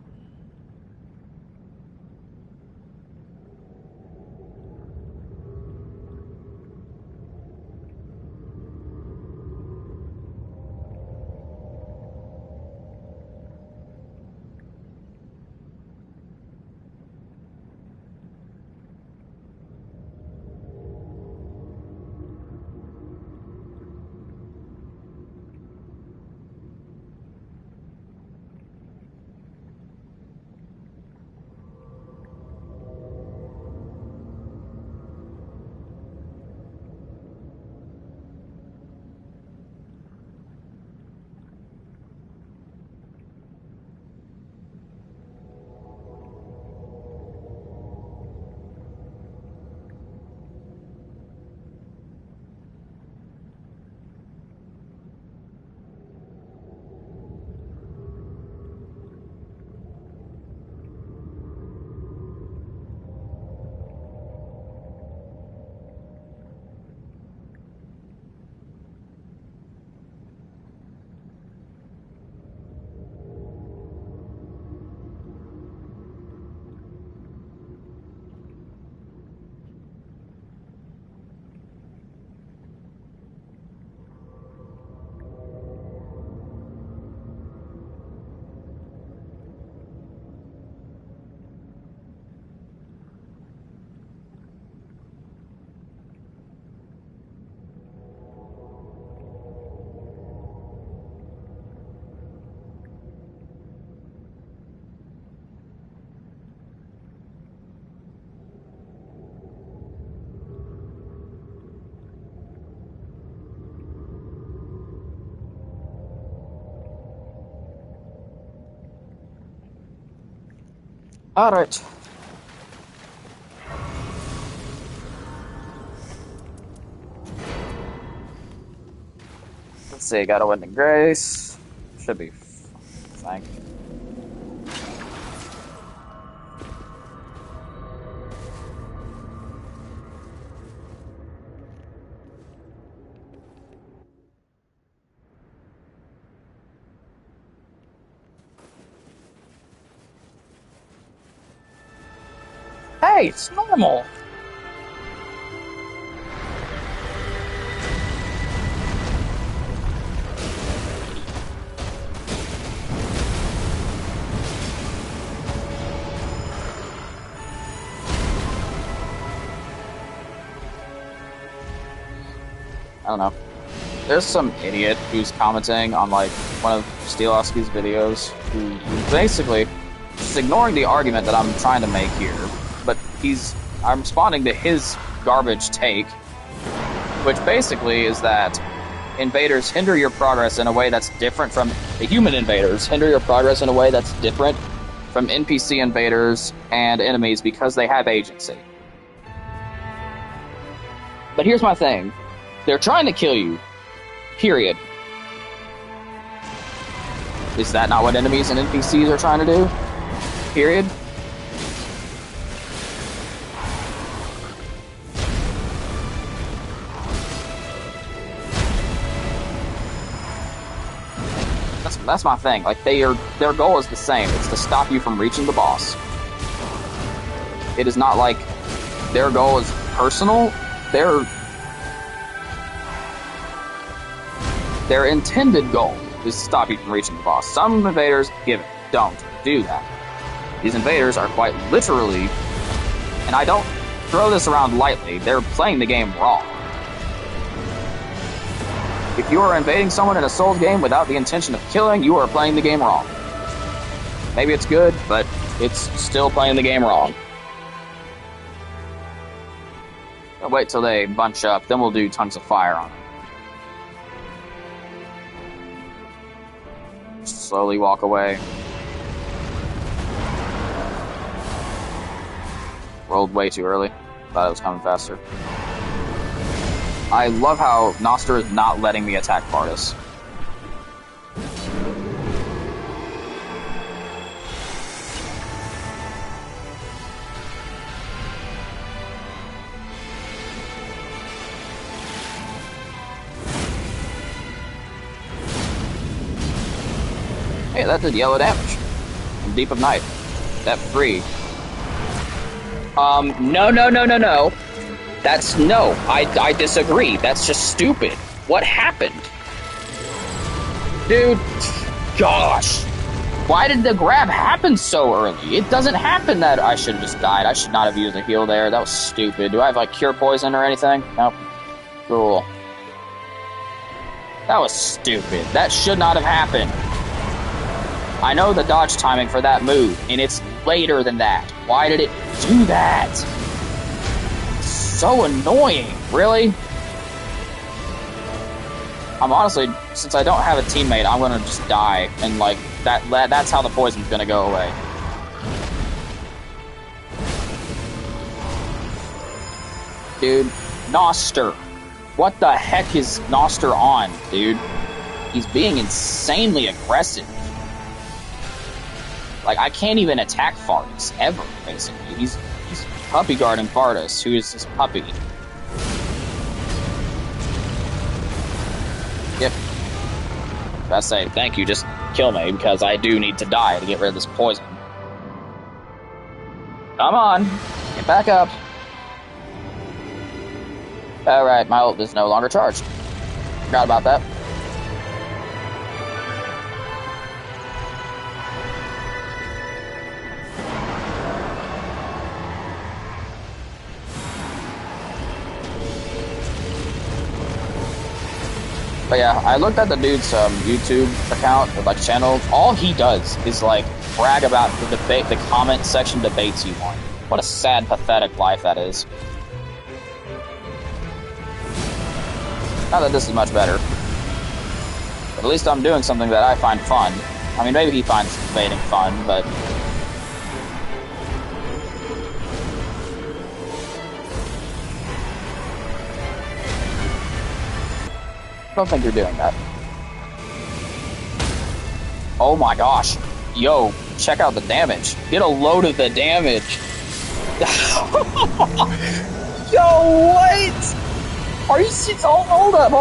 Alright. Let's see, got a Winding Grace. Should be fine. Hey, it's normal. I don't know. There's some idiot who's commenting on like one of Steelowski's videos who basically is ignoring the argument that I'm trying to make here, but I'm responding to his garbage take, which basically is that invaders hinder your progress in a way that's different from the human invaders, hinder your progress in a way that's different from NPC invaders and enemies because they have agency. But here's my thing. They're trying to kill you. Period. Is that not what enemies and NPCs are trying to do? Period. That's my thing. Like their goal is the same. It's to stop you from reaching the boss. It is not like their goal is personal. Their intended goal is to stop you from reaching the boss. Some invaders don't do that. These invaders are quite literally, and I don't throw this around lightly. They're playing the game wrong. If you are invading someone in a Souls game without the intention of killing, you are playing the game wrong. Maybe it's good, but it's still playing the game wrong. I'll wait till they bunch up, then we'll do tons of fire on them. Slowly walk away. Rolled way too early. Thought it was coming faster. I love how Noster is not letting me attack Vardis. Hey, that did yellow damage. From Deep of Night. That free. No. That's no. I disagree. That's just stupid. What happened? Dude, gosh. Why did the grab happen so early? It doesn't happen that I should have just died. I should not have used a heal there. That was stupid. Do I have, like, cure poison or anything? Nope. Cool. That was stupid. That should not have happened. I know the dodge timing for that move, and it's later than that. Why did it do that? So annoying. Really? I'm honestly, since I don't have a teammate, I'm gonna just die, and like that's how the poison's gonna go away. Dude, Noster. What the heck is Noster on, dude? He's being insanely aggressive. Like, I can't even attack Vardis, ever, basically. He's puppy guarding Vardis, who is his puppy. Yep. I say, thank you, just kill me, because I do need to die to get rid of this poison. Come on, get back up. Alright, my ult is no longer charged. Forgot about that. But yeah, I looked at the dude's YouTube account, or like channel. All he does is like brag about the debate, the comment section debates he won. What a sad, pathetic life that is. Not that this is much better, but at least I'm doing something that I find fun. I mean, maybe he finds debating fun, but I don't think you're doing that. Oh my gosh. Yo, check out the damage. Get a load of the damage. Yo, what? Are you serious? Oh, hold up.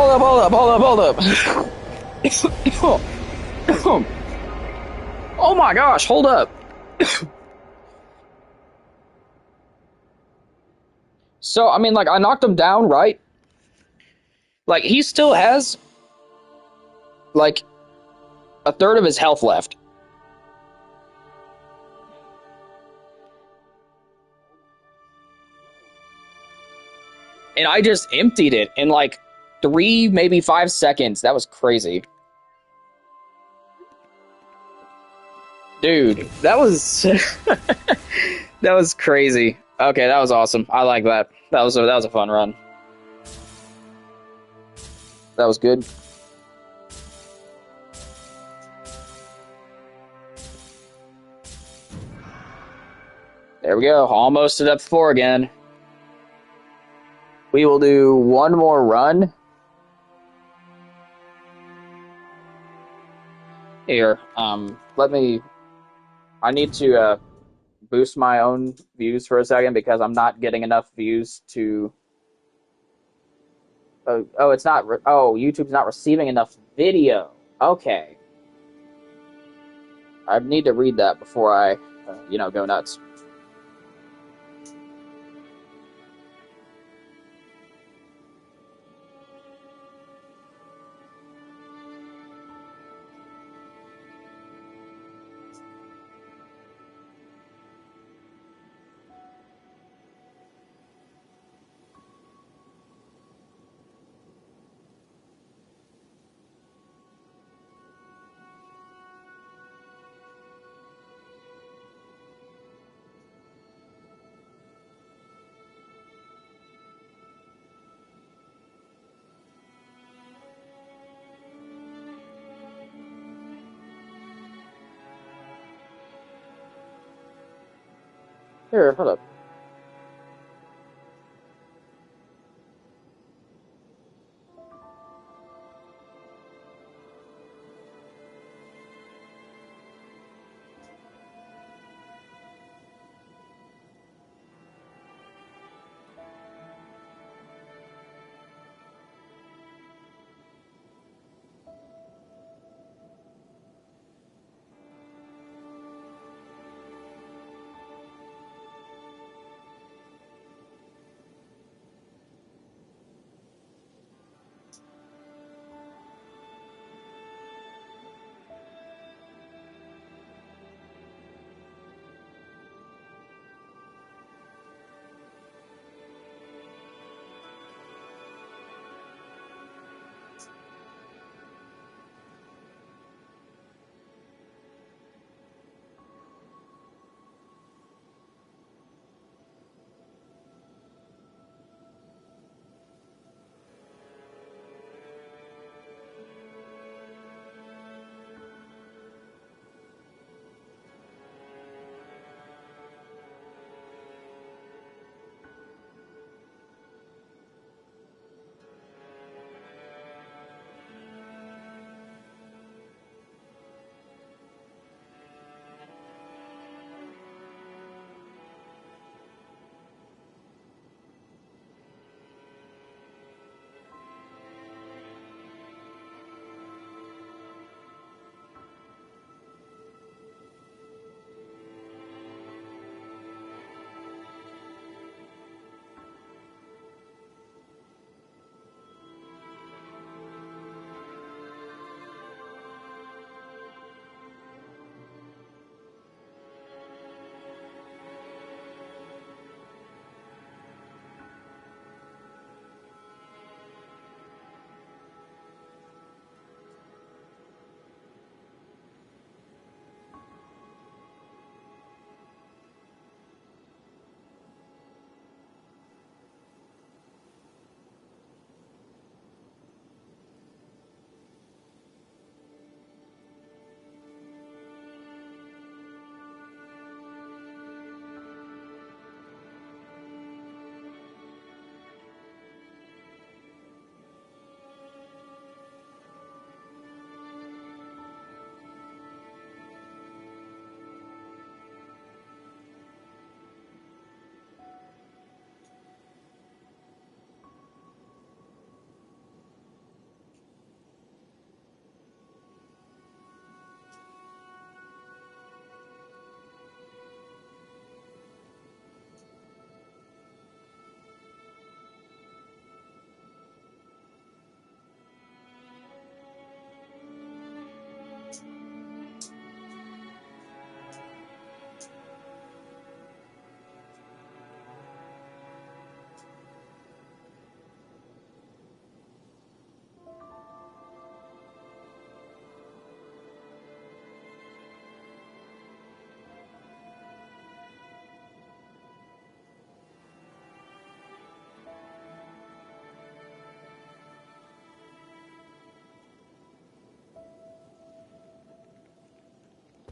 Oh my gosh, hold up. So, I mean, like, I knocked him down, right? Like, he still has, like, a third of his health left. And I just emptied it in, like, 3, maybe 5 seconds. That was crazy. Dude, that was... that was crazy. Okay, that was awesome. I like that. That was a fun run. That was good. There we go. Almost at up 4 again. We will do one more run. Here, let me... I need to boost my own views for a second because I'm not getting enough views to... Oh, it's not... Oh, YouTube's not receiving enough video. Okay. I need to read that before I, go nuts. Here, hold up.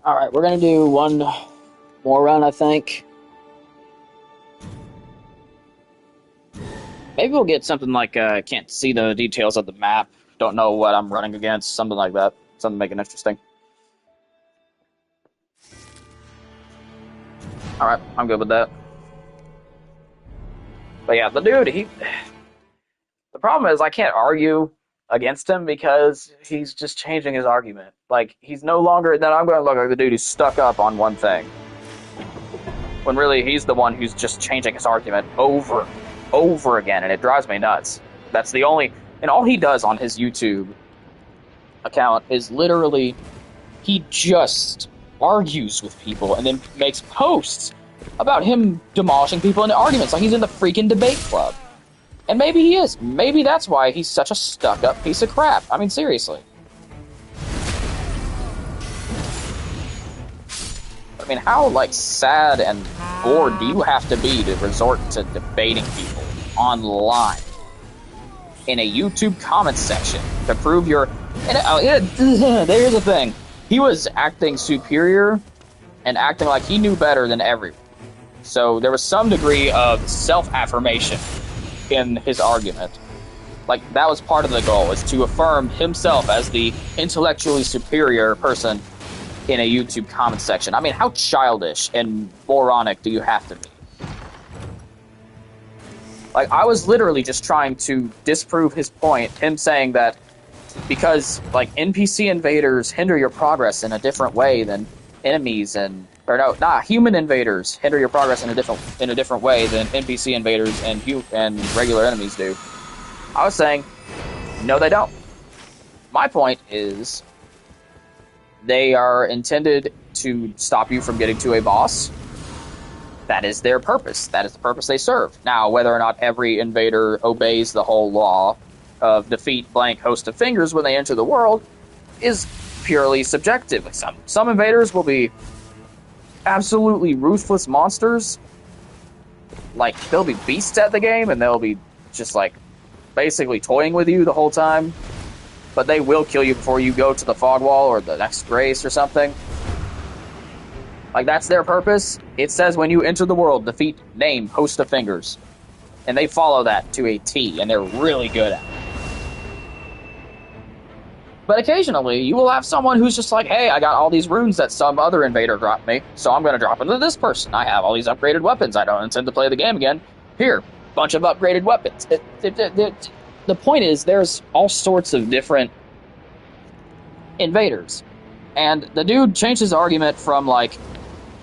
Alright, we're gonna do one more run, I think. Maybe we'll get something like, can't see the details of the map, don't know what I'm running against, something like that. Something to make it interesting. Alright, I'm good with that. But yeah, the dude, the problem is I can't argue against him because he's just changing his argument. Like, he's no longer, then I'm going to look like the dude who's stuck up on one thing. When really he's the one who's just changing his argument over again, and it drives me nuts. That's the only, and all he does on his YouTube account is literally, he just argues with people and then makes posts about him demolishing people in arguments, like he's in the freaking debate club. And maybe he is. Maybe that's why he's such a stuck-up piece of crap. I mean, seriously. I mean, how, like, sad and bored do you have to be to resort to debating people online in a YouTube comment section to prove your... there's the thing. He was acting superior and acting like he knew better than everyone. So there was some degree of self-affirmation in his argument. Like, that was part of the goal, is to affirm himself as the intellectually superior person in a YouTube comment section. I mean, how childish and moronic do you have to be? Like, I was literally just trying to disprove his point, him saying that because, like, NPC invaders hinder your progress in a different way than enemies human invaders hinder your progress in a different way than NPC invaders and regular enemies do. I was saying, no, they don't. My point is, they are intended to stop you from getting to a boss. That is their purpose. That is the purpose they serve. Now, whether or not every invader obeys the whole law of defeat blank host of fingers when they enter the world is purely subjective. Some invaders will be absolutely ruthless monsters. Like, they'll be beasts at the game, and they'll be just, like, basically toying with you the whole time. But they will kill you before you go to the fog wall or the next race or something. Like, that's their purpose. It says when you enter the world, defeat name host of fingers. And they follow that to a T, and they're really good at it. But occasionally, you will have someone who's just like, hey, I got all these runes that some other invader dropped me, so I'm going to drop into this person. I have all these upgraded weapons. I don't intend to play the game again. Here, bunch of upgraded weapons. The point is, there's all sorts of different invaders. And the dude changed his argument from, like,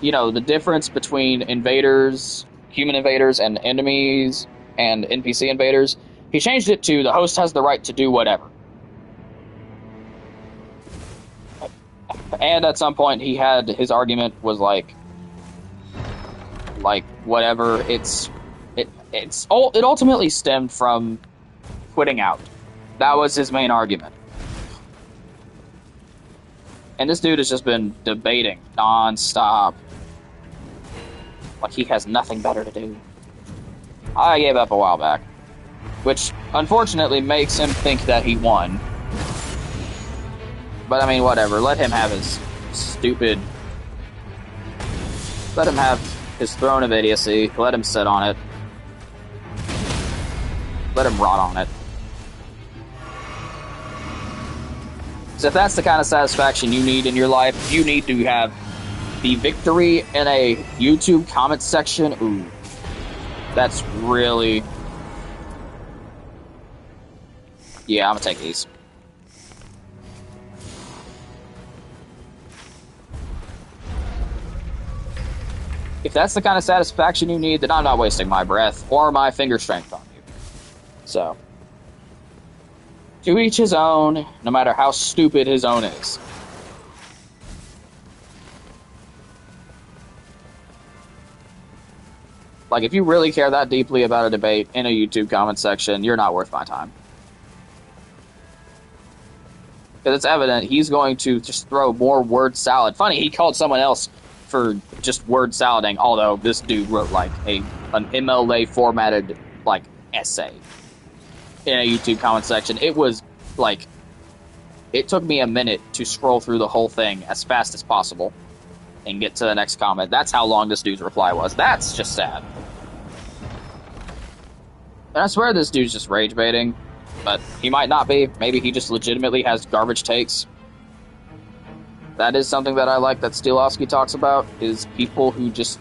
you know, the difference between invaders, human invaders, and enemies, and NPC invaders. He changed it to the host has the right to do whatever. And at some point, he had his argument was like whatever. It ultimately stemmed from quitting out. That was his main argument. And this dude has just been debating non-stop. Like he has nothing better to do. I gave up a while back. Which, unfortunately, makes him think that he won. But, I mean, whatever. Let him have his stupid... Let him have his throne of idiocy. Let him sit on it. Let him rot on it. So if that's the kind of satisfaction you need in your life, you need to have the victory in a YouTube comment section. Ooh. That's really... Yeah, I'm gonna take these. If that's the kind of satisfaction you need, then I'm not wasting my breath or my finger strength on you. So, to each his own, no matter how stupid his own is. Like, if you really care that deeply about a debate in a YouTube comment section, you're not worth my time. Because it's evident he's going to just throw more word salad. Funny, he called someone else for just word salading, although this dude wrote like an MLA formatted like essay in a YouTube comment section. It was like, it took me a minute to scroll through the whole thing as fast as possible and get to the next comment. That's how long this dude's reply was. That's just sad. And I swear this dude's just rage baiting, but he might not be. Maybe he just legitimately has garbage takes. That is something that I like that Steelowski talks about, is people who just...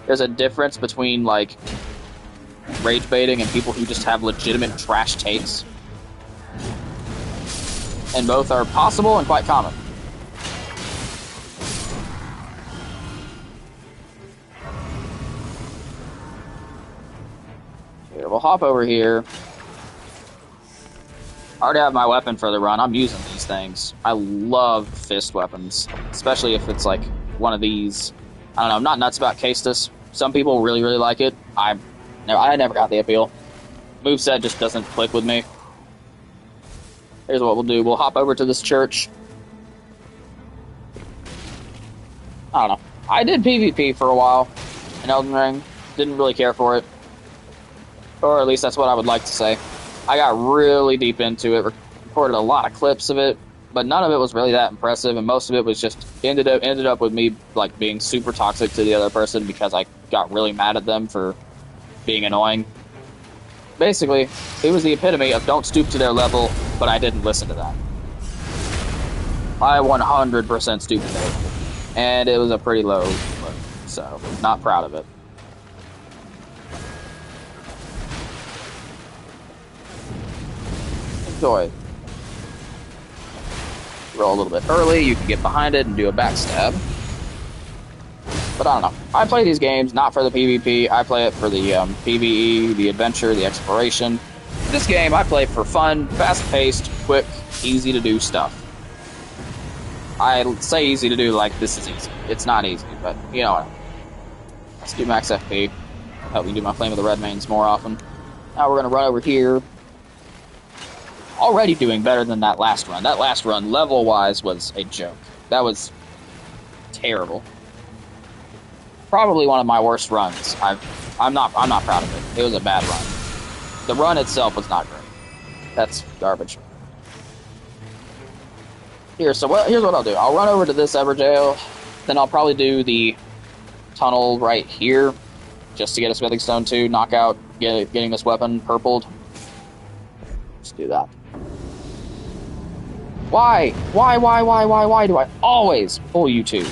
There's a difference between, like, rage baiting and people who just have legitimate trash takes. And both are possible and quite common. Here, we'll hop over here. I already have my weapon for the run. I'm using these things. I love fist weapons, especially if it's like one of these. I don't know, I'm not nuts about Castus. Some people really, really like it. I never got the appeal. Moveset just doesn't click with me. Here's what we'll do. We'll hop over to this church. I don't know. I did PvP for a while in Elden Ring. Didn't really care for it. Or at least that's what I would like to say. I got really deep into it, recorded a lot of clips of it, but none of it was really that impressive, and most of it was just ended up with me like being super toxic to the other person because I got really mad at them for being annoying. Basically, it was the epitome of don't stoop to their level, but I didn't listen to that. I 100% stooped to it, and it was a pretty low look, so not proud of it. Enjoy. Roll a little bit early, you can get behind it and do a backstab. But I don't know. I play these games not for the PvP, I play it for the PvE, the adventure, the exploration. This game I play for fun, fast-paced, quick, easy-to-do stuff. I say easy to do like this is easy. It's not easy, but you know what. Let's do max FP. Help me do my Flame of the Red Mains more often. Now we're going to run over here. Already doing better than that last run. That last run, level-wise, was a joke. That was terrible. Probably one of my worst runs. I'm not proud of it. It was a bad run. The run itself was not great. That's garbage. Here's what I'll do. I'll run over to this Everjail, then I'll probably do the tunnel right here, just to get a Smithing Stone 2, knock out getting this weapon purpled. Let's do that. Why do I always pull you two?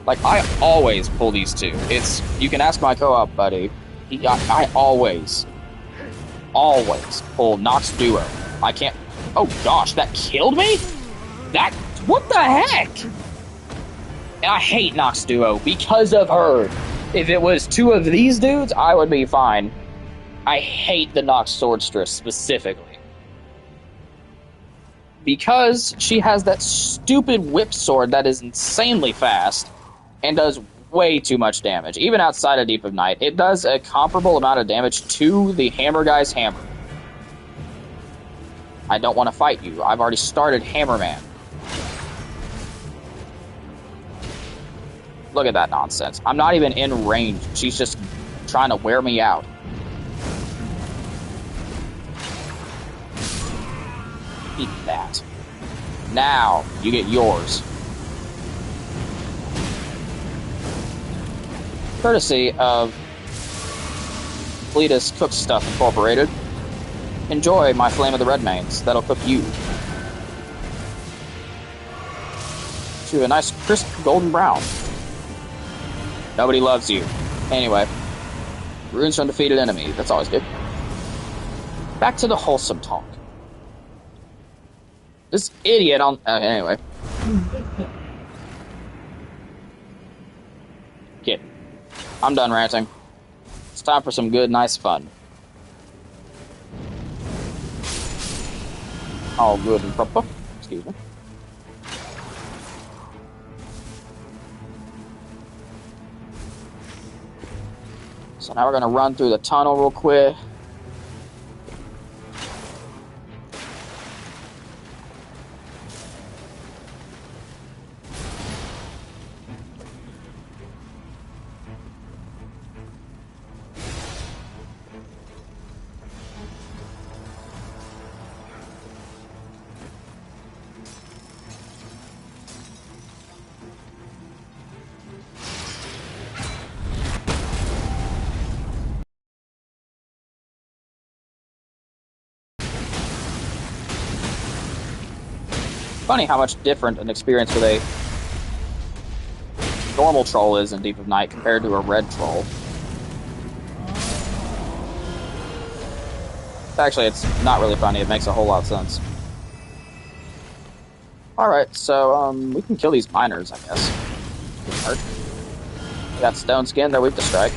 Like, I always pull these two. You can ask my co-op buddy. I always pull Nox Duo. I can't... Oh gosh, that killed me? What the heck? And I hate Nox Duo because of her. If it was two of these dudes, I would be fine. I hate the Nox Swordstress specifically. Because she has that stupid whip sword that is insanely fast and does way too much damage. Even outside of Deep of Night, it does a comparable amount of damage to the Hammer Guy's hammer. I don't want to fight you. I've already started Hammerman. Look at that nonsense. I'm not even in range. She's just trying to wear me out. Eat that. Now, you get yours. Courtesy of Cletus Cook Stuff Incorporated. Enjoy my Flame of the Red Mains. That'll cook you to a nice crisp golden brown. Nobody loves you. Anyway, runes from defeated enemy. That's always good. Back to the wholesome talk. This idiot on... anyway. Kid. I'm done ranting. It's time for some good, nice fun. All good and proper. Excuse me. So now we're going to run through the tunnel real quick. Funny how much different an experience with a normal troll is in Deep of Night compared to a red troll. Actually, it's not really funny. It makes a whole lot of sense. Alright, so, we can kill these miners, I guess. Hurt. We got stone skin, they're weak to strike.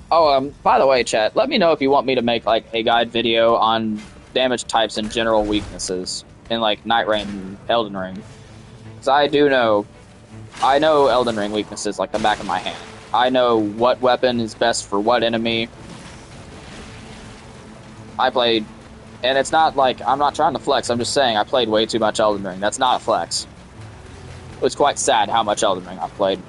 Oh, by the way, chat, let me know if you want me to make, like, a guide video on damage types and general weaknesses in, like, Nightreign and Elden Ring. Because I know Elden Ring weaknesses like the back of my hand. I know what weapon is best for what enemy. I played, and it's not like, I'm not trying to flex, I'm just saying I played way too much Elden Ring. That's not a flex. It was quite sad how much Elden Ring I've played.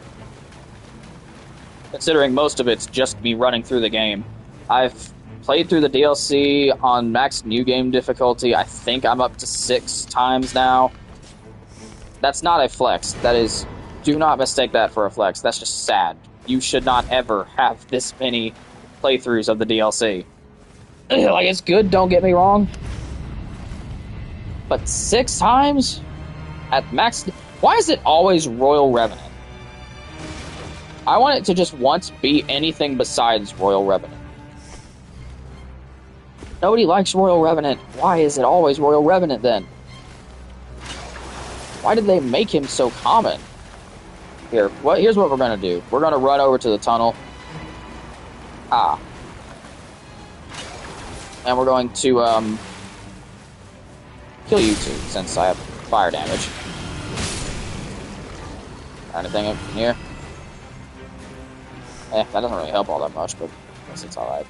considering most of it's just me running through the game. I've played through the DLC on max new game difficulty. I think I'm up to 6 times now. That's not a flex. That is, do not mistake that for a flex. That's just sad. You should not ever have this many playthroughs of the DLC. Like, it's good, don't get me wrong. But 6 times? At max... Why is it always Royal Revenant? I want it to just once be anything besides Royal Revenant. Nobody likes Royal Revenant. Why is it always Royal Revenant then? Why did they make him so common? Here's what we're gonna do. We're gonna run over to the tunnel. And we're going to, kill you two, since I have fire damage. Anything in here? That doesn't really help all that much, but I guess it's alright.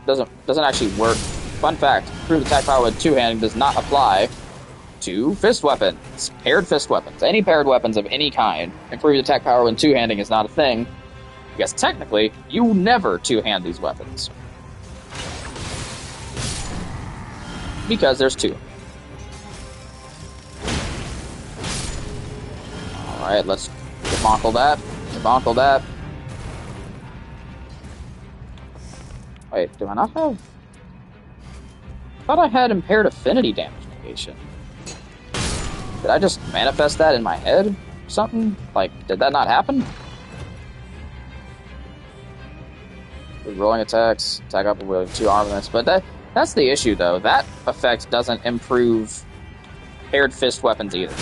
Doesn't actually work. Fun fact, improved attack power with two-handing does not apply to fist weapons. Paired fist weapons. Any paired weapons of any kind. Improved attack power when two-handing is not a thing. Because technically, you never two-hand these weapons. Because there's two. Alright, let's demonkle that. Demonkle that. Wait, do I not have... I thought I had impaired affinity damage negation. Did I just manifest that in my head? Or something? Like, did that not happen? With rolling attacks, attack up with 2 armaments, but that's the issue though. That effect doesn't improve paired fist weapons either.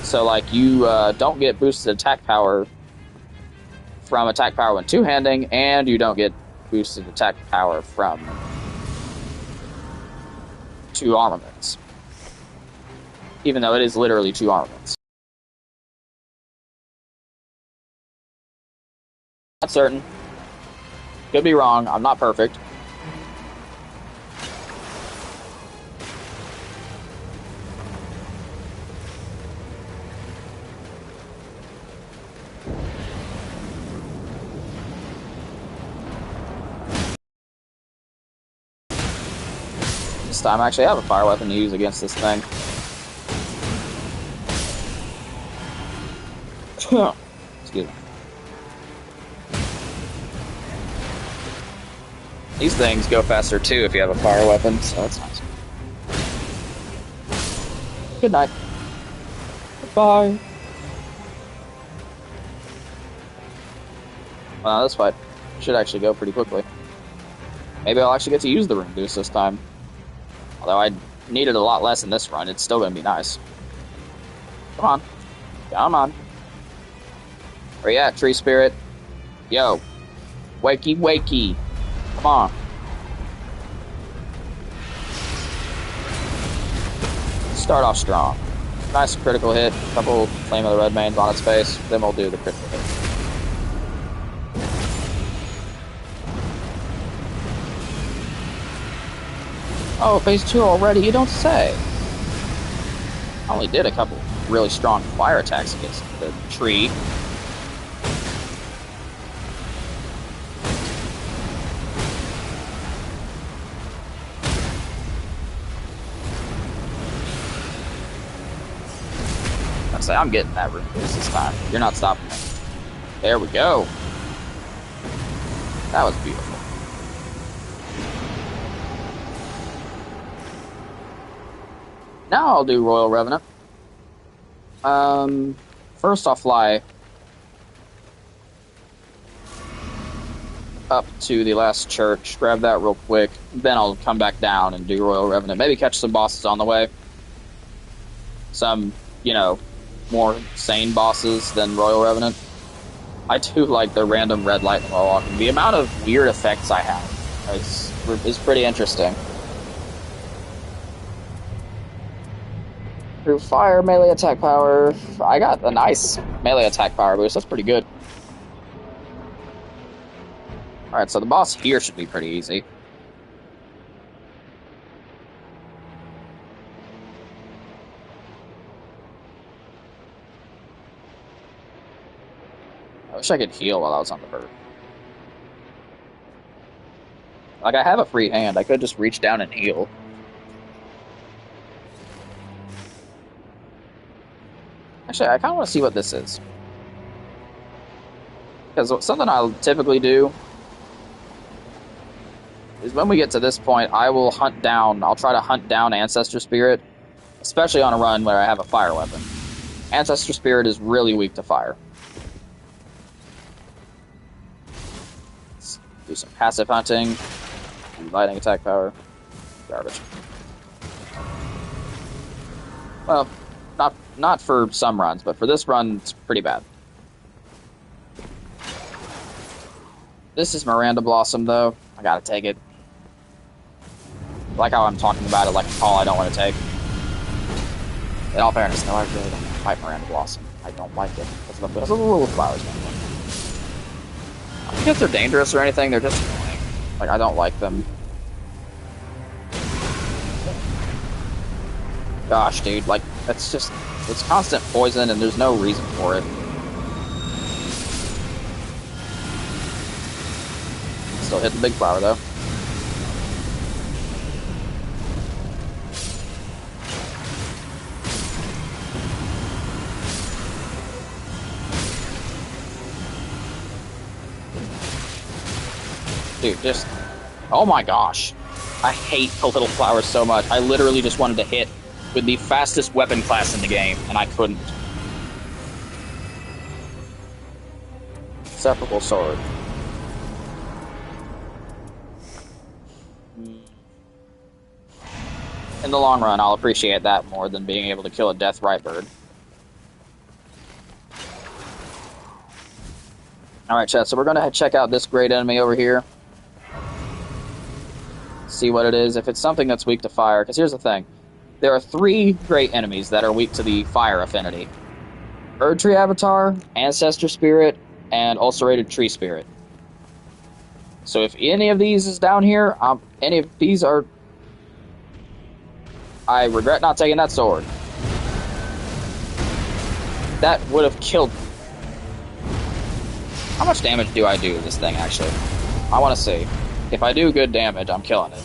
So like you don't get boosted attack power from attack power when two-handing, and you don't get boosted attack power from 2 armaments. Even though it is literally 2 armaments. Not certain. Could be wrong. I'm not perfect. This time I actually have a fire weapon to use against this thing. Excuse me. These things go faster too if you have a fire weapon, so that's nice. Good night. Goodbye. Well, this fight should actually go pretty quickly. Maybe I'll actually get to use the room boost this time. Although I needed a lot less in this run, it's still going to be nice. Come on. Come on. Where you at, tree spirit? Yo. Wakey, wakey. Come on. Start off strong. Nice critical hit. Couple Flame of the Red Mains on its face. Then we'll do the critical hit. Oh, phase 2 already? You don't say. I only did a couple really strong fire attacks against the tree. I'm getting that room boost this time. You're not stopping me. There we go. That was beautiful. Now I'll do Royal Revenant. First I'll fly up to the last church, grab that real quick, then I'll come back down and do Royal Revenant. Maybe catch some bosses on the way. Some, you know, more sane bosses than Royal Revenant. I do like the random red lightning while walking. The amount of weird effects I have is pretty interesting. Through fire, melee attack power. I got a nice melee attack power boost. That's pretty good. Alright, so the boss here should be pretty easy. wish I could heal while I was on the bird. Like, I have a free hand. I could just reach down and heal. Actually, I kind of want to see what this is. Because something I'll typically do is when we get to this point, I'll try to hunt down Ancestor Spirit, especially on a run where I have a fire weapon. Ancestor Spirit is really weak to fire. Let's do some passive hunting. Lightning attack power. Garbage. Well, not for some runs, but for this run, it's pretty bad. This is Miranda Blossom, though. I gotta take it. I like how I'm talking about it like a call I don't want to take. In all fairness, no, I really don't fight Miranda Blossom. I don't like it. Because of the little flowers. I don't think they're dangerous or anything, they're just annoying. Like, I don't like them. Gosh, dude, like, it's constant poison and there's no reason for it. Still hit the big flower, though. Dude, just... Oh my gosh. I hate the little flowers so much. I literally just wanted to hit with the fastest weapon class in the game, and I couldn't. Separable sword. In the long run, I'll appreciate that more than being able to kill a death right bird. Alright, chat, so we're going to check out this great enemy over here. See what it is. If it's something that's weak to fire, because here's the thing. There are 3 great enemies that are weak to the fire affinity. Erdtree Avatar, Ancestor Spirit, and Ulcerated Tree Spirit. So if any of these is down here, any of these are... I regret not taking that sword. That would have killed... How much damage do I do to this thing, actually? I want to see. If I do good damage, I'm killing it.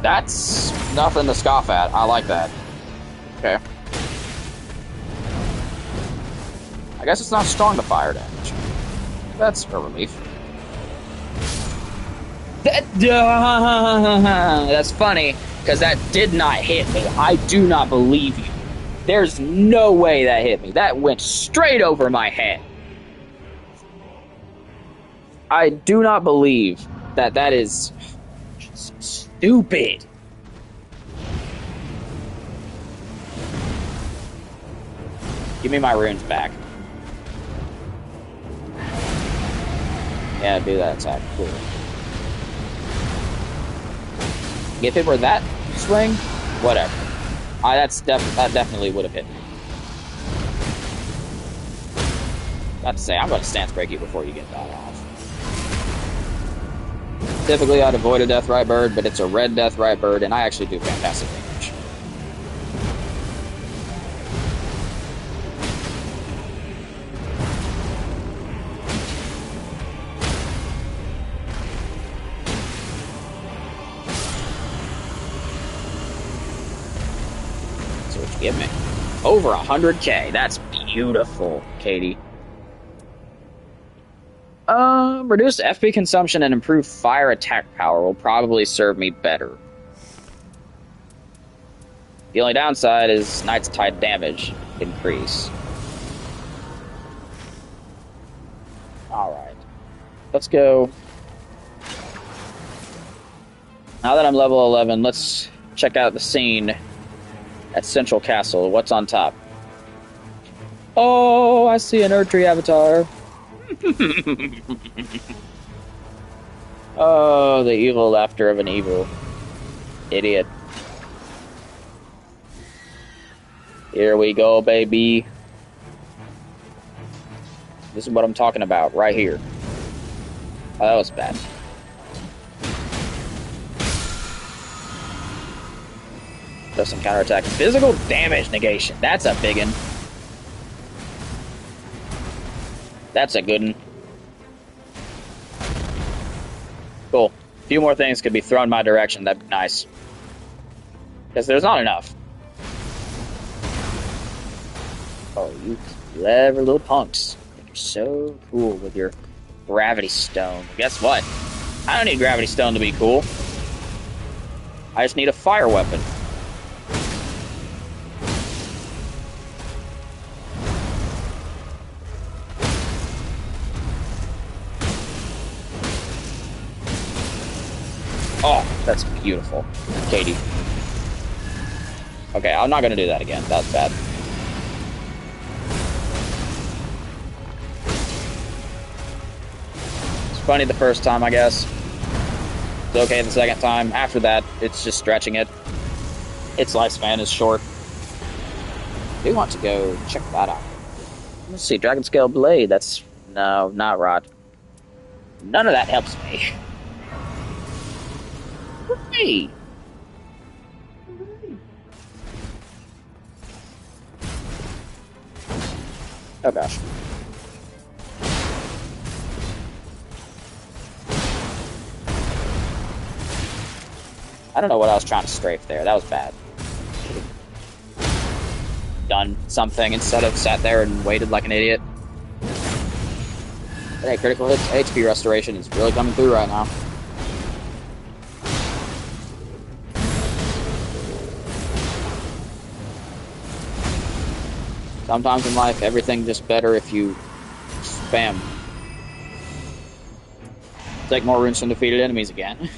That's nothing to scoff at. I like that. Okay. I guess it's not strong to fire damage. That's a relief. That's funny, because that did not hit me. I do not believe you. There's no way that hit me. That went straight over my head. I do not believe that is stupid. Give me my runes back. Yeah, do that attack. Cool. If it were that swing, whatever. That definitely would have hit me. About to say, I'm going to stance break you before you get that off. Typically, I'd avoid a death right bird, but it's a red death right bird, and I actually do fantastic damage. So what you give me? Over 100k. That's beautiful, Katie. Reduced FP consumption and improved fire attack power will probably serve me better. The only downside is Knight's Tide damage increase. Alright. Let's go. Now that I'm level 11, let's check out the scene at Central Castle. What's on top? Oh, I see an Erdtree Avatar. Oh, the evil laughter of an evil idiot. Here we go, baby. This is what I'm talking about, right here. Oh, that was bad. Does some counterattack. Physical damage negation. That's a big one. That's a good one. Cool. A few more things could be thrown my direction. That'd be nice. Because there's not enough. Oh, you clever little punks. You're so cool with your gravity stone. Guess what? I don't need gravity stone to be cool. I just need a fire weapon. Oh, that's beautiful. Katie. Okay, I'm not gonna do that again. That's bad. It's funny the first time, I guess. It's okay the second time. After that, it's just stretching it. Its lifespan is short. I do want to go check that out. Let's see, Dragon Scale Blade. That's... no, not rod. None of that helps me. Hey! Oh gosh. I don't know what I was trying to strafe there. That was bad. Done something instead of sat there and waited like an idiot. But hey, critical hits, HP restoration is really coming through right now. Sometimes in life, everything's just better if you spam. Take more runes from defeated enemies again.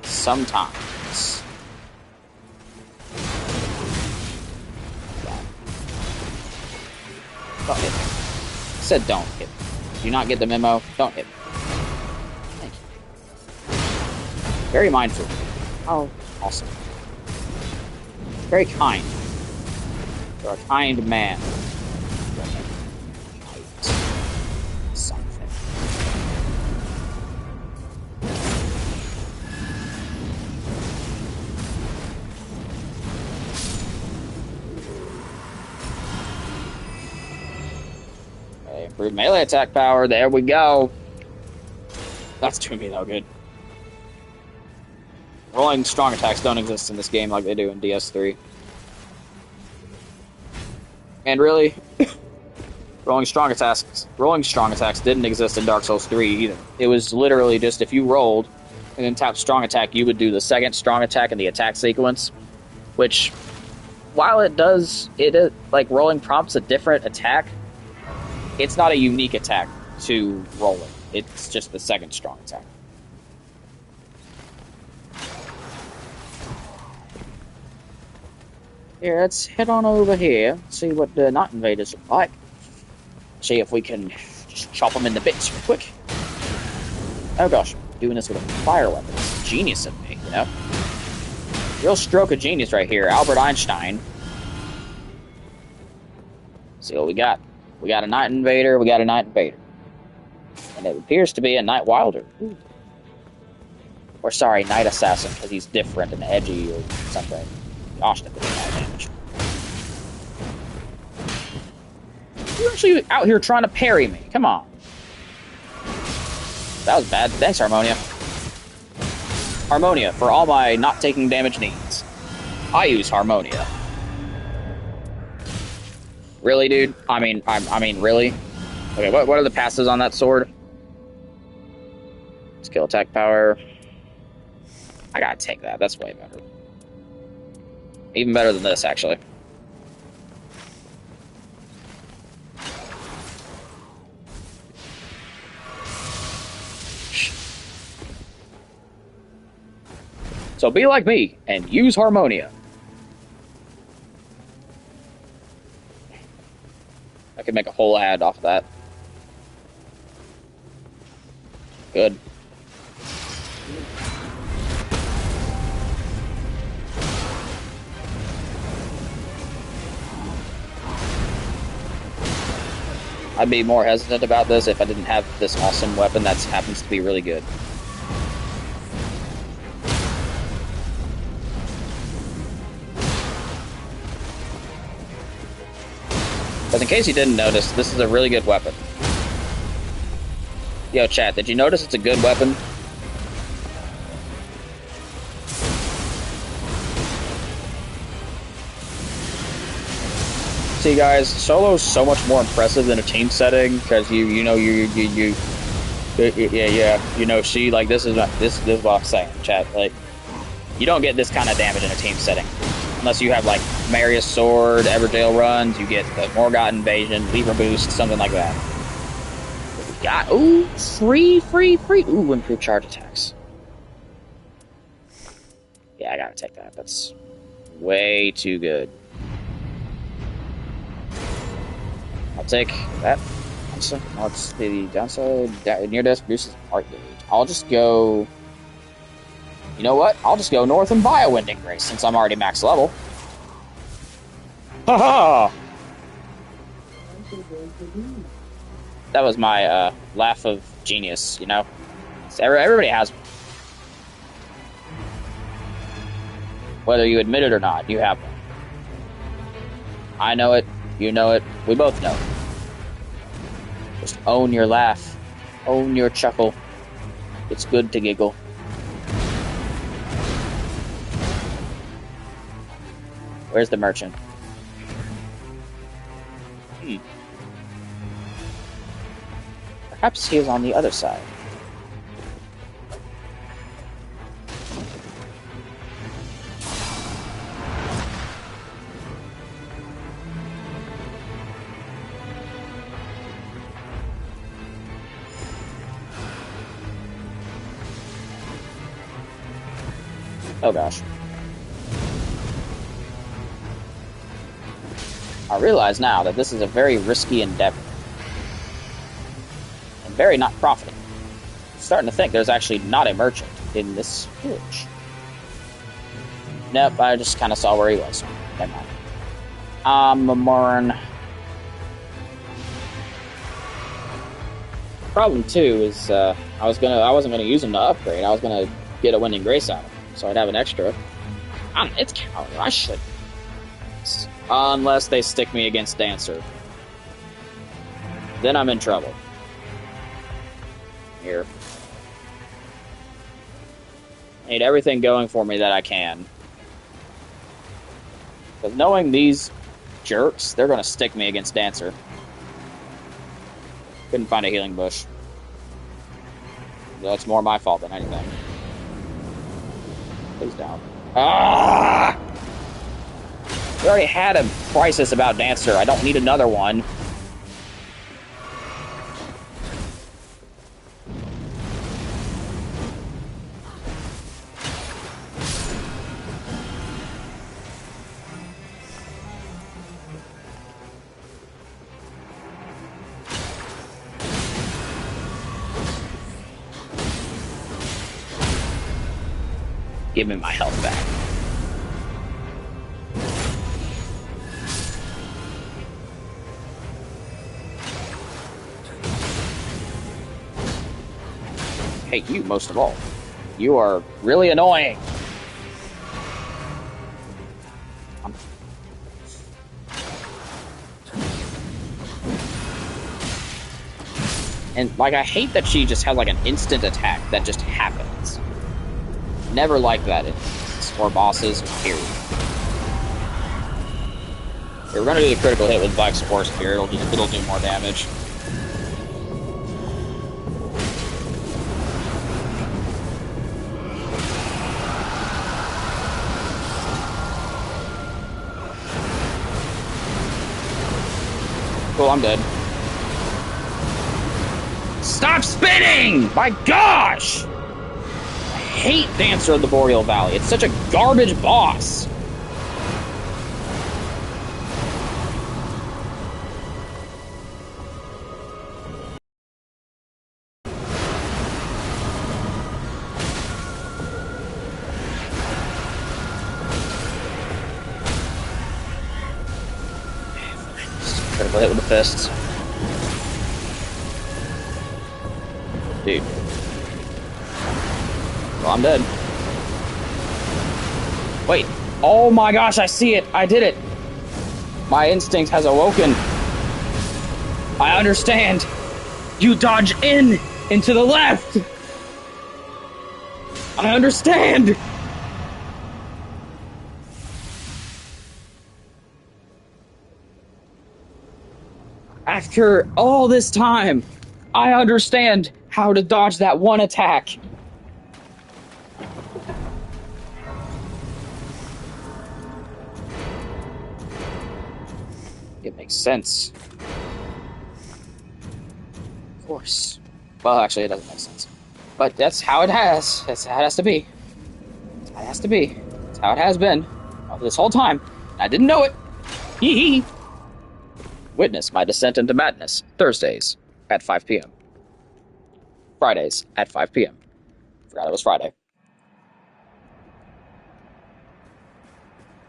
Sometimes. Don't hit me. I said don't hit me. Do you not get the memo? Don't hit me. Thank you. Very mindful. Oh, awesome. Very kind. You're a kind man. Something. Okay, improved melee attack power. There we go. That's doing me though good. Rolling strong attacks don't exist in this game like they do in DS3. And really, rolling strong attacks didn't exist in Dark Souls 3 either. It was literally just if you rolled and then tapped strong attack, you would do the second strong attack in the attack sequence, which, while it does, like rolling prompts a different attack, it's not a unique attack to rolling. It's just the second strong attack. Here, let's head on over here, see what the Night Invaders are like. See if we can just chop them into bits real quick. Oh gosh, doing this with a fire weapon. It's genius of me, you know? Real stroke of genius right here, Albert Einstein. See what we got. We got a Night Invader, we got a Night Invader. And it appears to be a Night Wilder. Ooh. Or sorry, Night Assassin, because he's different and edgy or something. Gosh, that did a lot of damage. You're actually out here trying to parry me. Come on. That was bad. Thanks, Harmonia. Harmonia, for all my not taking damage needs. I use Harmonia. Really, dude? I mean, really? Okay, what are the passes on that sword? Skill attack power. I gotta take that. That's way better. Even better than this, actually. So be like me and use Harmonia. I could make a whole ad off of that. Good. I'd be more hesitant about this if I didn't have this awesome weapon that happens to be really good. Because in case you didn't notice, this is a really good weapon. Yo, chat, did you notice it's a good weapon? See, guys, solo's so much more impressive than a team setting because you know see, like, this is what I'm saying, chat. Like, you don't get this kind of damage in a team setting unless you have like Marius Sword, Everdale runs. You get the Morgott Invasion, Lever Boost, something like that. What we got? Ooh, free. Ooh, improved charge attacks. Yeah, I gotta take that. That's way too good. I'll take that. Let's the downside. Near death reduces heart gauge. I'll just go. You know what? I'll just go north and buy a Winding Grace since I'm already max level. Haha! That was my laugh of genius, you know? So everybody has one. Whether you admit it or not, you have one. I know it, you know it, we both know it. Just own your laugh. Own your chuckle. It's good to giggle. Where's the merchant? Perhaps he is on the other side. Oh gosh. I realize now that this is a very risky endeavor. And very not profitable. I'm starting to think there's actually not a merchant in this village. Nope, I just kind of saw where he was. Never mind. Moran. Problem too is I wasn't gonna use him to upgrade. I was gonna get a Winding Grace out of him, so I'd have an extra. It's counter. I should. Unless they stick me against Dancer. Then I'm in trouble. Here. I need everything going for me that I can. Because knowing these jerks, they're going to stick me against Dancer. Couldn't find a healing bush. That's more my fault than anything. Please don't. Ah! We already had a crisis about Dancer. I don't need another one. Give me my health back. Hate you most of all. You are really annoying. And like, I hate that she just has like an instant attack that just happens. Never like that in or bosses, period. We're gonna do the critical hit with Black Spore Spear. It'll do more damage. Cool, I'm dead. Stop spinning! My gosh! I hate Dancer of the Boreal Valley. It's such a garbage boss. Critical hit with the fists. Dude. Well, I'm dead. Wait. Oh my gosh, I see it. I did it. My instinct has awoken. I understand. You dodge into the left. I understand. After all this time, I understand how to dodge that one attack. It makes sense. Of course. Well, actually, it doesn't make sense. But that's how it has. That's how it has to be. That's how it has to be. That's how it has been. This whole time. I didn't know it. Hee hee. Witness my descent into madness. Thursdays at 5 p.m. Fridays at 5 p.m. Forgot it was Friday.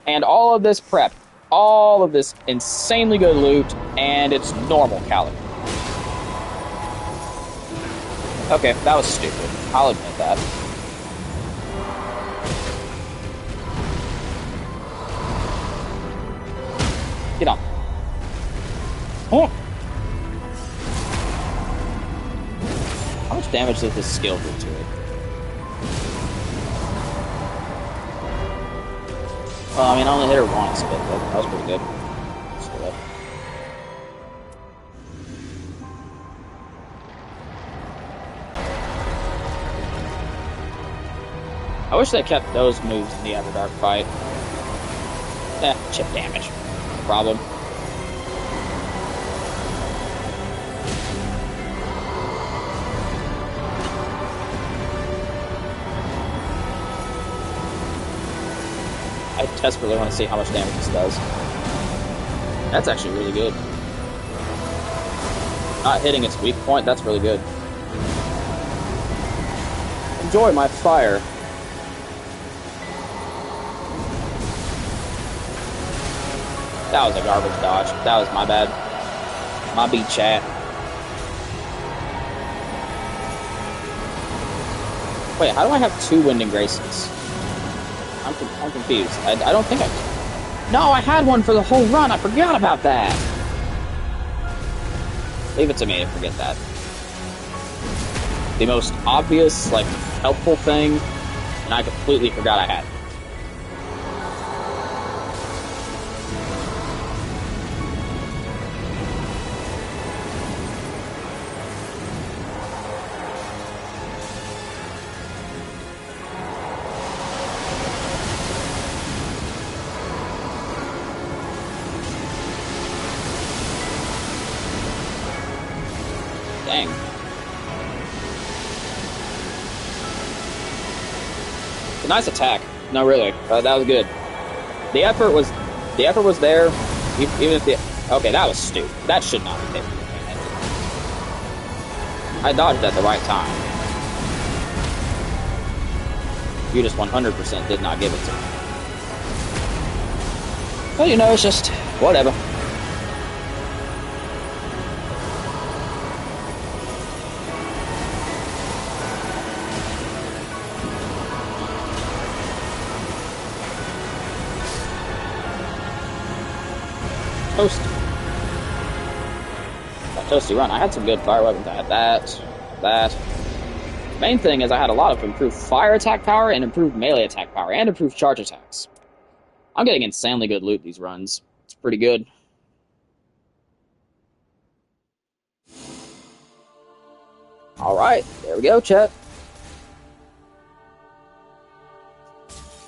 And all of this prep, all of this insanely good loot, and it's normal caliber. Okay, that was stupid. I'll admit that. Get on. Oh. How much damage does this skill do to it? Well, I mean, I only hit her once, but that was pretty good. Let's do that. I wish they kept those moves in the Everdark fight. Chip damage. No problem. I desperately want to see how much damage this does. That's actually really good. Not hitting its weak point, that's really good. Enjoy my fire. That was a garbage dodge. That was my bad. My beat chat. Wait, how do I have 2 Winding Graces? I'm confused. I don't think I... No, I had one for the whole run. I forgot about that. Leave it to me to forget that. The most obvious, like, helpful thing, and I completely forgot I had it. Dang. It's a nice attack. No, really, that was good. The effort was there. Even if the okay, that was stupid. That should not have hit me. I dodged at the right time. You just 100% did not give it to me. Well, you know, it's just whatever. Toasty. That toasty run. I had some good fire weapons. I had that. Main thing is I had a lot of improved fire attack power and improved melee attack power and improved charge attacks. I'm getting insanely good loot these runs. It's pretty good. Alright, there we go, chat.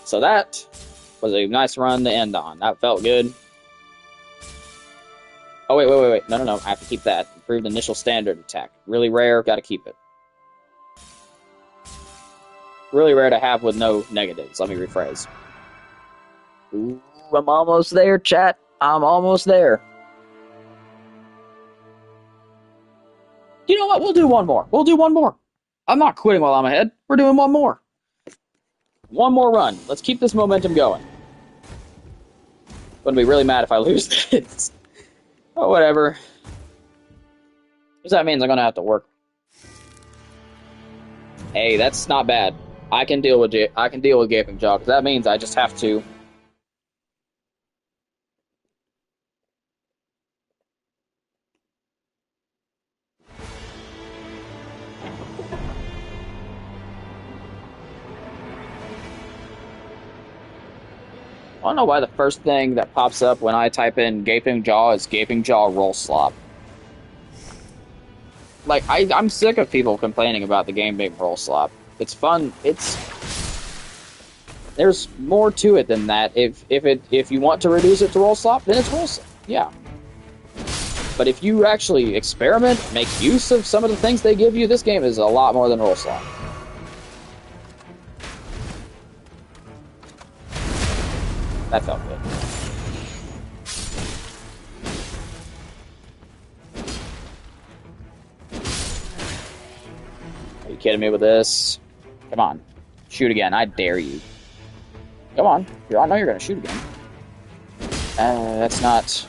So that was a nice run to end on. That felt good. Oh, wait. No. I have to keep that. Improved initial standard attack. Really rare, gotta keep it. Really rare to have with no negatives. Let me rephrase. Ooh, I'm almost there, chat. I'm almost there. You know what? We'll do one more. I'm not quitting while I'm ahead. We're doing one more. One more run. Let's keep this momentum going. I'm gonna be really mad if I lose this. Oh, whatever. Because that means I'm gonna have to work. Hey, that's not bad. I can deal with Gaping Jaw, because that means I just have to... I don't know why the first thing that pops up when I type in Gaping Jaw is Gaping Jaw Roll Slop. Like, I'm sick of people complaining about the game being Roll Slop. It's fun. There's more to it than that. If you want to reduce it to Roll Slop, then it's Roll Slop. Yeah. But if you actually experiment, make use of some of the things they give you, this game is a lot more than Roll Slop. That felt good. Are you kidding me with this? Come on. Shoot again. I dare you. Come on. I know you're going to shoot again. That's not...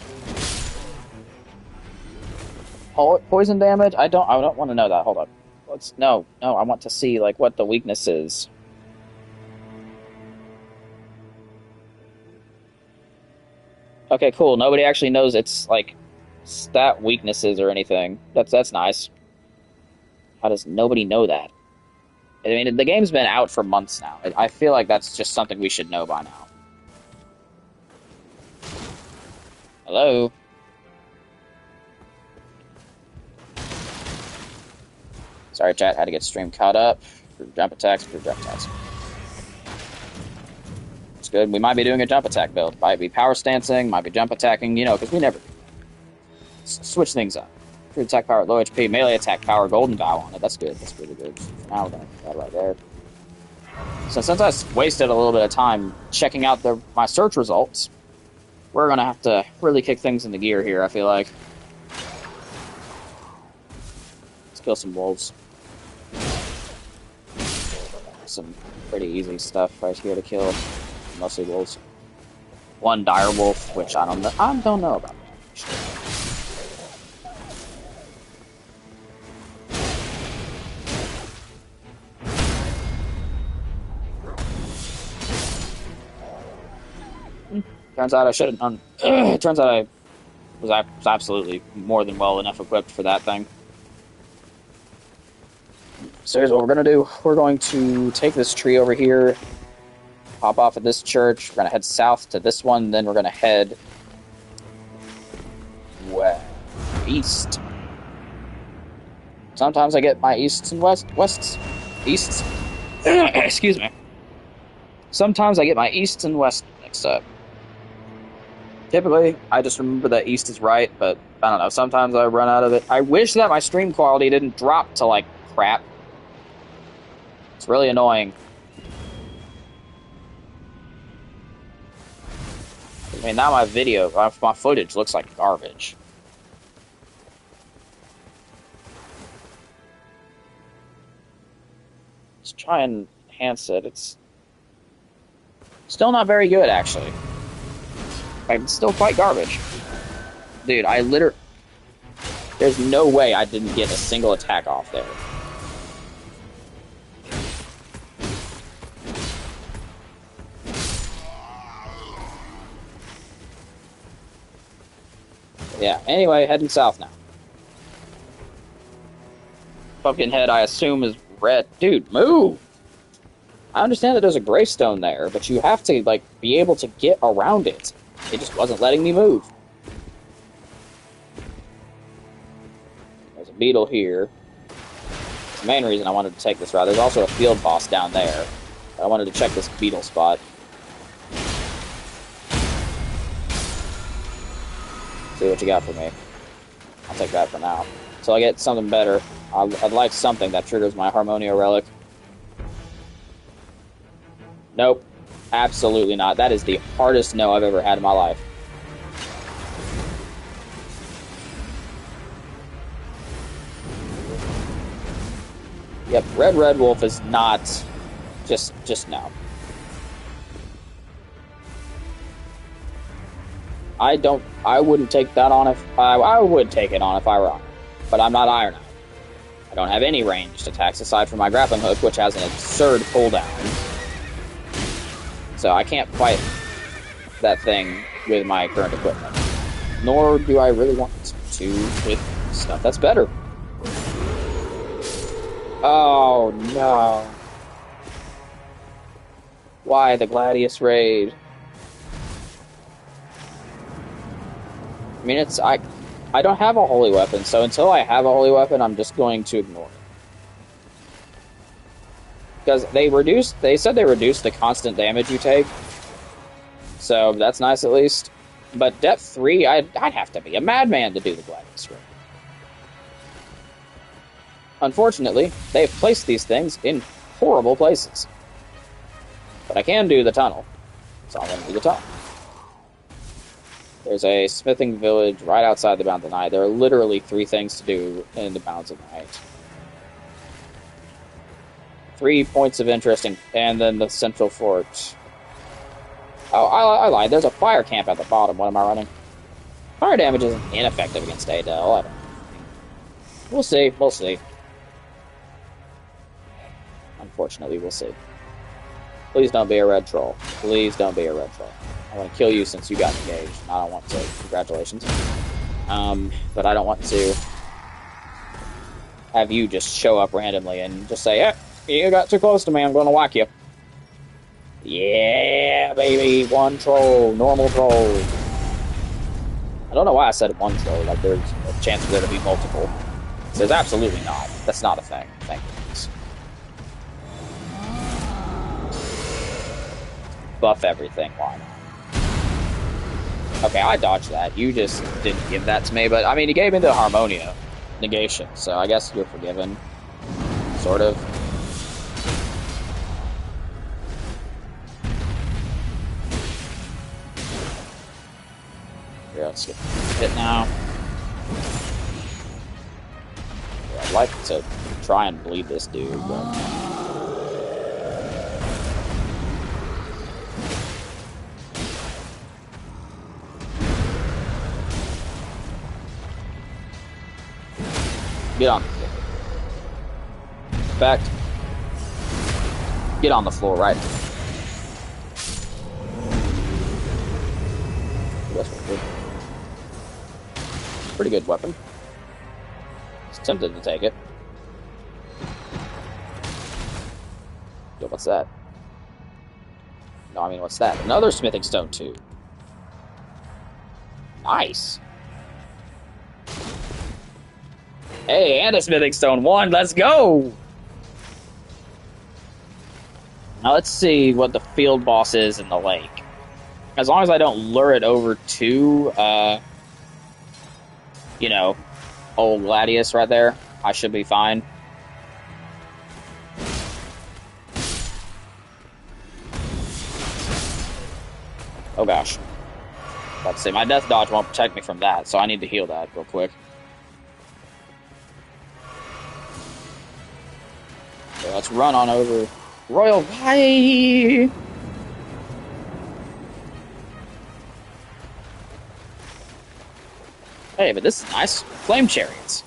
Poison damage? I don't want to know that. Hold on. No, I want to see, like, what the weakness is. Okay, cool. Nobody actually knows it's, like, stat weaknesses or anything. That's nice. How does nobody know that? I mean, the game's been out for months now. I feel like that's just something we should know by now. Hello? Sorry, chat. Had to get stream caught up. Jump attacks. It's good. We might be doing a jump attack build. Might be power stancing. Might be jump attacking. You know, because we never switch things up. Crit attack power at low HP. Melee attack power. Golden Vow on it. That's good. That's really good. Now we're going to put that right there. So since I wasted a little bit of time checking out my search results, we're going to have to really kick things into gear here, I feel like. Let's kill some wolves. Some pretty easy stuff right here to kill. Mostly wolves. One dire wolf, which I don't know about that. Turns out I should have done. Turns out I was absolutely more than well enough equipped for that thing. So here's what we're going to do. We're going to take this tree over here, pop off at this church. We're going to head south to this one, then we're going to head east. Sometimes I get my easts and wests. Easts. Excuse me. Sometimes I get my east and west mixed up. Typically, I just remember that east is right, but I don't know. Sometimes I run out of it. I wish that my stream quality didn't drop to, like, crap. It's really annoying. I mean, now my footage looks like garbage. Let's try and enhance it. It's still not very good, actually. It's still quite garbage. Dude, there's no way I didn't get a single attack off there. Yeah, anyway, heading south now. Pumpkinhead, I assume, is red. Dude, move! I understand that there's a gravestone there, but you have to, like, be able to get around it. It just wasn't letting me move. There's a beetle here. That's the main reason I wanted to take this route. There's also a field boss down there. I wanted to check this beetle spot. See what you got for me. I'll take that for now. Until I get something better. I'd like something that triggers my Harmonia Relic. Nope. Absolutely not. That is the hardest no I've ever had in my life. Yep, Red Wolf is not just no. I wouldn't take that on if I would take it on if I were on it. But I'm not Iron Eye. I don't have any ranged attacks aside from my grappling hook, which has an absurd cooldown. So I can't fight that thing with my current equipment. Nor do I really want to with stuff that's better. Oh no. Why the Gladius raid? I mean, I don't have a holy weapon, so until I have a holy weapon, I'm just going to ignore it. Because they said they reduced the constant damage you take, so that's nice at least. But depth 3, I'd have to be a madman to do the Gladius Ring. Unfortunately, they've placed these things in horrible places. But I can do the tunnel, so I'm going to do the tunnel. There's a smithing village right outside the Bounds of Night. There are literally 3 things to do in the Bounds of Night. 3 points of interest, and then the central fort. Oh, I lied. There's a fire camp at the bottom. What am I running? Fire damage is ineffective against Adele. I don't know. We'll see. We'll see. Unfortunately, we'll see. Please don't be a red troll. Please don't be a red troll. I want to kill you since you got engaged. I don't want to. Congratulations. But I don't want to have you just show up randomly and just say, "Yeah, you got too close to me. I'm going to whack you." Yeah, baby. 1 troll. Normal troll. I don't know why I said 1 troll. Like, there's a chance for there to be multiple. There's absolutely not. That's not a thing. Thank goodness. Buff everything. Why not? Okay, I dodged that. You just didn't give that to me, but I mean, you gave me the Harmonia negation, so I guess you're forgiven. Sort of. Here, let's get hit now. Yeah, I'd like to try and bleed this dude, but... Get on the floor. In fact, get on the floor right now. That's good. Pretty good weapon. I was tempted to take it. Yo, what's that? No, I mean, what's that? Another smithing stone, too. Nice. Hey, and a smithing stone 1. Let's go! Now let's see what the field boss is in the lake. As long as I don't lure it over to, you know, old Gladius right there, I should be fine. Oh gosh. Let's see, my death dodge won't protect me from that, so I need to heal that real quick. So let's run on over Royal Valley. Hey, but this is nice. Flame chariots.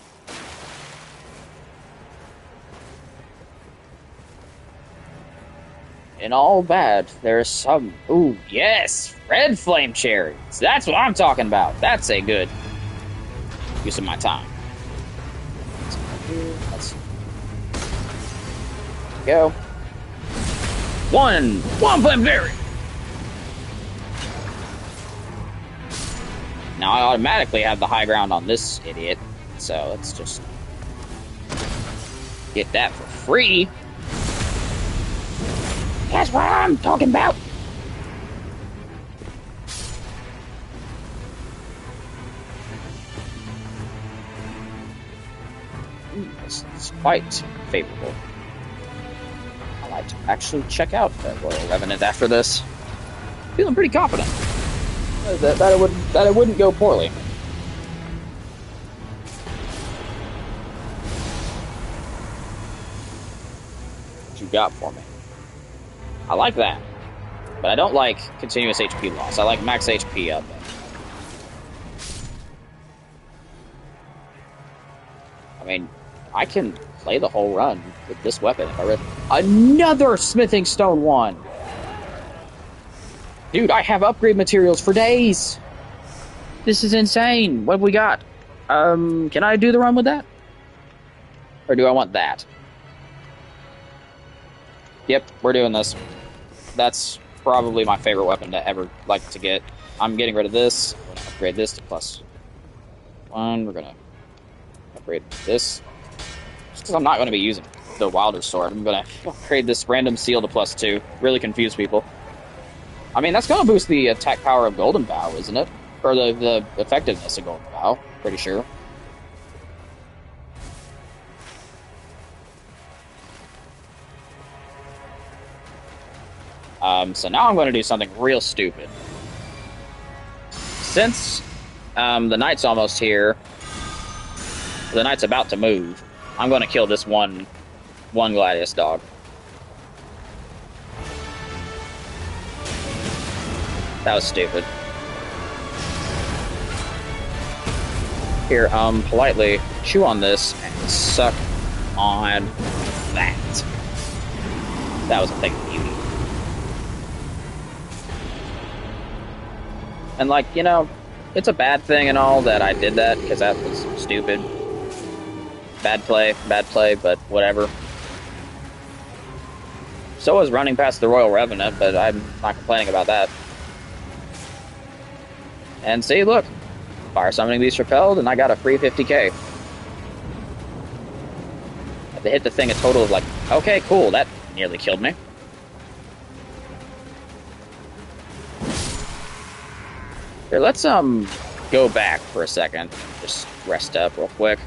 In all bad, there's some... Ooh, yes! Red flame chariots. That's what I'm talking about. That's a good use of my time. Let's go. One flame chariot! Now I automatically have the high ground on this idiot, so let's just get that for free. That's what I'm talking about. This is quite favorable. I like to actually check out the Royal Revenant after this. Feeling pretty confident that it wouldn't go poorly. What you got for me? I like that, but I don't like continuous HP loss. I like max HP up. I mean, I can play the whole run with this weapon if I really... Another smithing stone 1! Dude, I have upgrade materials for days! This is insane! What have we got? Can I do the run with that? Or do I want that? Yep, we're doing this. That's probably my favorite weapon to ever like to get. I'm getting rid of this. I'm going to upgrade this to plus one. We're gonna upgrade this. Just because I'm not going to be using the Wilder Sword, I'm going to upgrade this random seal to +2. Really confuse people. I mean, that's going to boost the attack power of Golden Bow, isn't it? Or the effectiveness of Golden Bow, pretty sure. So now I'm going to do something real stupid. Since the knight's almost here, the knight's about to move, I'm going to kill this one Gladius dog. That was stupid. Here, politely chew on this and suck on that. That was a thing of beauty. And, like, you know, it's a bad thing and all that I did that, because that was stupid. Bad play, but whatever. So was running past the Royal Revenant, but I'm not complaining about that. And see, look, fire summoning beast repelled, and I got a free 50k. I had to hit the thing a total of like, okay, cool, that nearly killed me. Here, let's go back for a second. Just rest up real quick.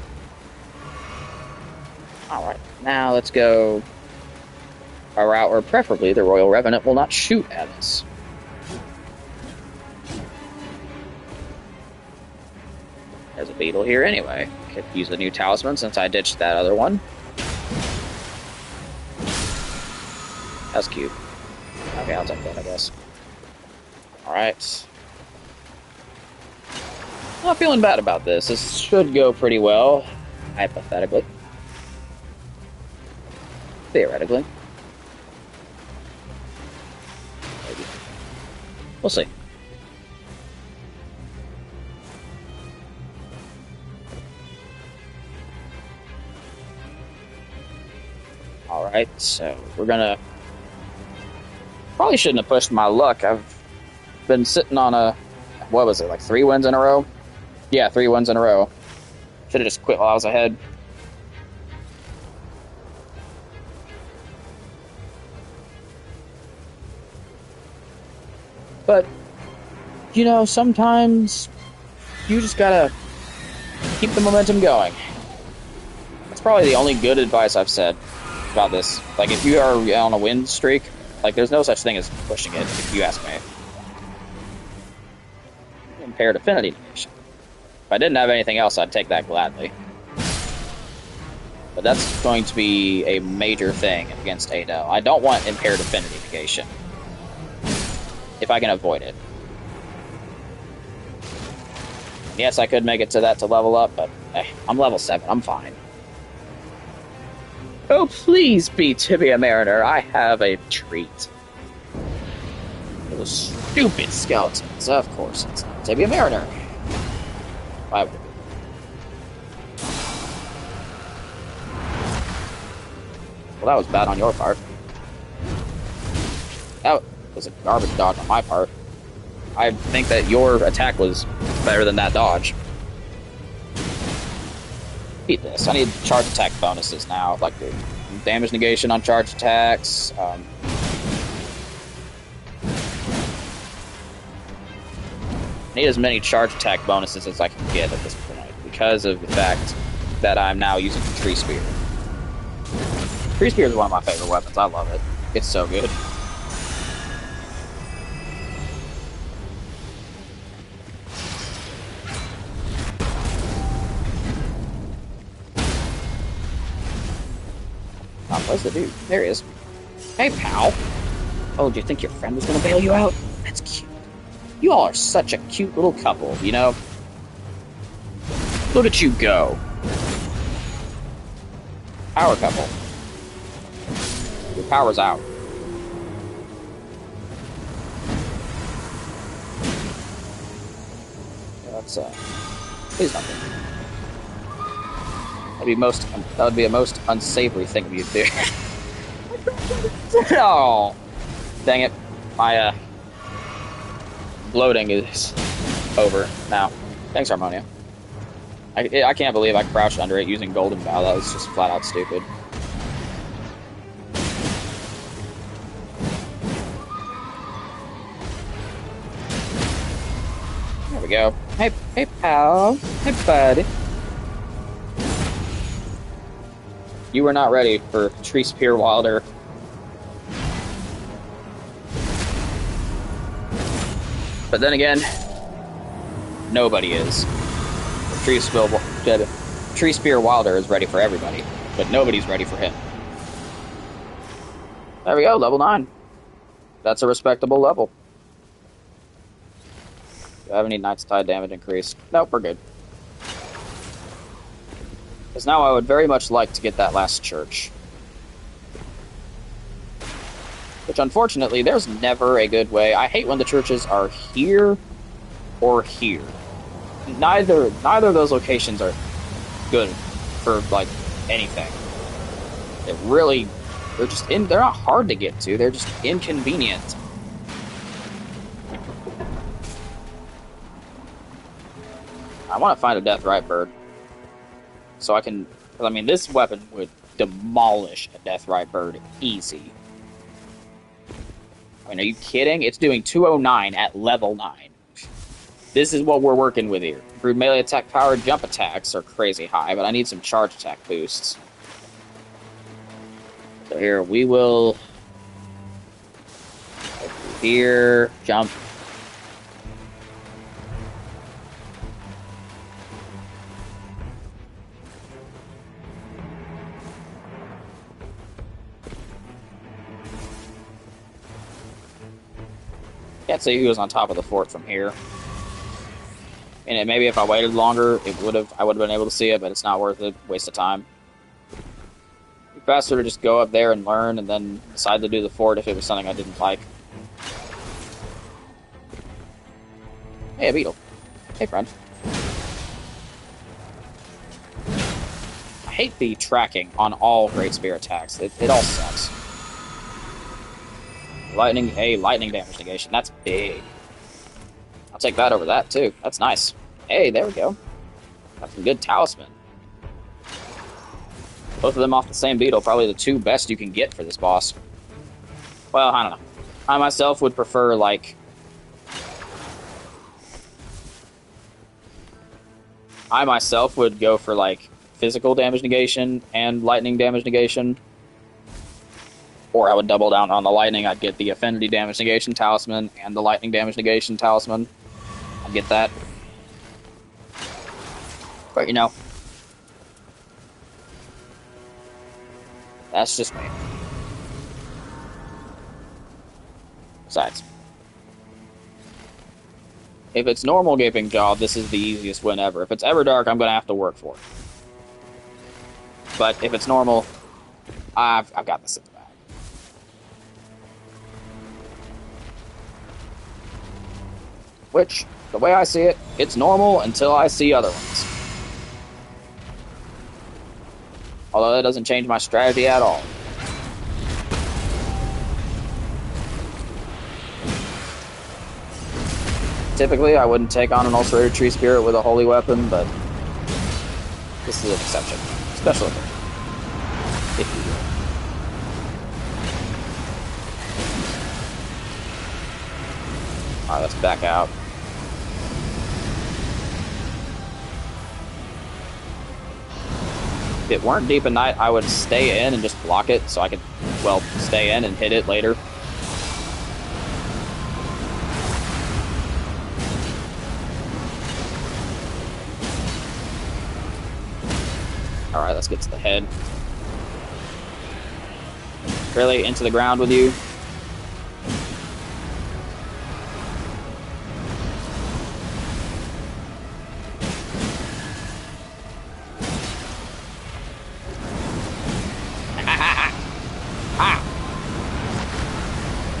Alright, now let's go a route where preferably the Royal Revenant will not shoot at us. There's a beetle here anyway. Could use the new talisman since I ditched that other one. That's cute. Okay, I'll take that, I guess. Alright. Not feeling bad about this. This should go pretty well, hypothetically. Theoretically. Maybe. We'll see. Alright, so we're gonna... Probably shouldn't have pushed my luck. I've been sitting on a... What was it, like 3 wins in a row? Yeah, 3 wins in a row. Should have just quit while I was ahead. But, you know, sometimes you just gotta keep the momentum going. That's probably the only good advice I've said about this. Like, if you are on a win streak, like, there's no such thing as pushing it, if you ask me. Impaired affinity negation. If I didn't have anything else, I'd take that gladly. But that's going to be a major thing against Adel. I don't want impaired affinity negation. If I can avoid it. Yes, I could make it to that to level up, but I'm level 7. I'm fine. Oh, please be Tibia Mariner. I have a treat. Those stupid skeletons. Of course, it's not Tibia Mariner. Why would it be? Well, that was bad on your part. That was a garbage dodge on my part. I think that your attack was better than that dodge. Beat this. I need charge attack bonuses now, like the damage negation on charge attacks. Need as many charge attack bonuses as I can get at this point, because of the fact that I'm now using the Tree Spear. Tree Spear is one of my favorite weapons. I love it. It's so good. Oh, where's the dude? There he is. Hey, pal. Oh, do you think your friend was gonna bail you out? That's cute. You all are such a cute little couple, you know? Look at you go. Power couple. Your power's out. That's, please don't. That would be a most unsavory thing of you to do. Oh, dang it! My bloating is over now. Thanks, Harmonia. I can't believe I crouched under it using Golden Bow. That was just flat out stupid. There we go. Hey, pal. Hey, buddy. You were not ready for Tree Spear Wilder. But then again, nobody is. Tree Spear Wilder is ready for everybody, but nobody's ready for him. There we go, level 9. That's a respectable level. Do I have any Knight's Tide damage increased? Nope, we're good. Because now I would very much like to get that last church. Which, unfortunately, there's never a good way. I hate when the churches are here or here. Neither of those locations are good for, like, anything. They're not hard to get to, they're just inconvenient. I want to find a Deathrite bird. So I can... I mean, this weapon would demolish a Deathrite bird easy. I mean, are you kidding? It's doing 209 at level 9. This is what we're working with here. Brute melee attack power jump attacks are crazy high, but I need some charge attack boosts. So here, we will... Here, jump. Can't see who was on top of the fort from here. And maybe if I waited longer, I would have been able to see it, but it's not worth it. Waste of time. It'd be faster to just go up there and learn, and then decide to do the fort if it was something I didn't like. Hey, a beetle. Hey, friend. I hate the tracking on all Great Spear attacks. It all sucks. Lightning damage negation. That's big. I'll take that over that, too. That's nice. Hey, there we go. Got some good talisman. Both of them off the same beetle. Probably the 2 best you can get for this boss. Well, I don't know. I myself would prefer, like... I myself would go for, like, physical damage negation and lightning damage negation. Or I would double down on the lightning. I'd get the affinity damage negation talisman and the lightning damage negation talisman. I'd get that. But, you know. That's just me. Besides. If it's normal Gaping Jaw, this is the easiest win ever. If it's Everdark, I'm going to have to work for it. But if it's normal, I've got this in the bag. Which, the way I see it, it's normal until I see other ones. Although that doesn't change my strategy at all. Typically, I wouldn't take on an Ulcerated Tree Spirit with a holy weapon, but this is an exception. Special event. If you will. Alright, let's back out. If it weren't Deep in Night, I would stay in and just block it so I could, well, stay in and hit it later. Alright, let's get to the head. Really, into the ground with you.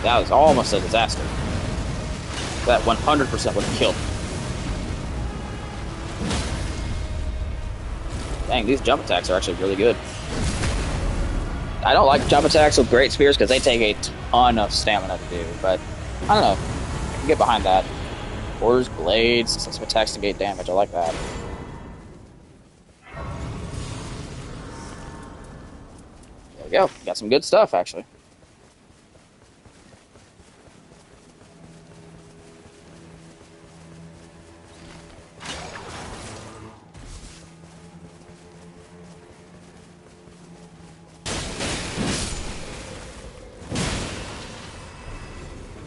That was almost a disaster. That 100% would have killed me. Dang, these jump attacks are actually really good. I don't like jump attacks with Great Spears because they take a ton of stamina to do, but I don't know. I can get behind that. Orders, blades, sensitive attacks to gate damage. I like that. we go. Got some good stuff, actually.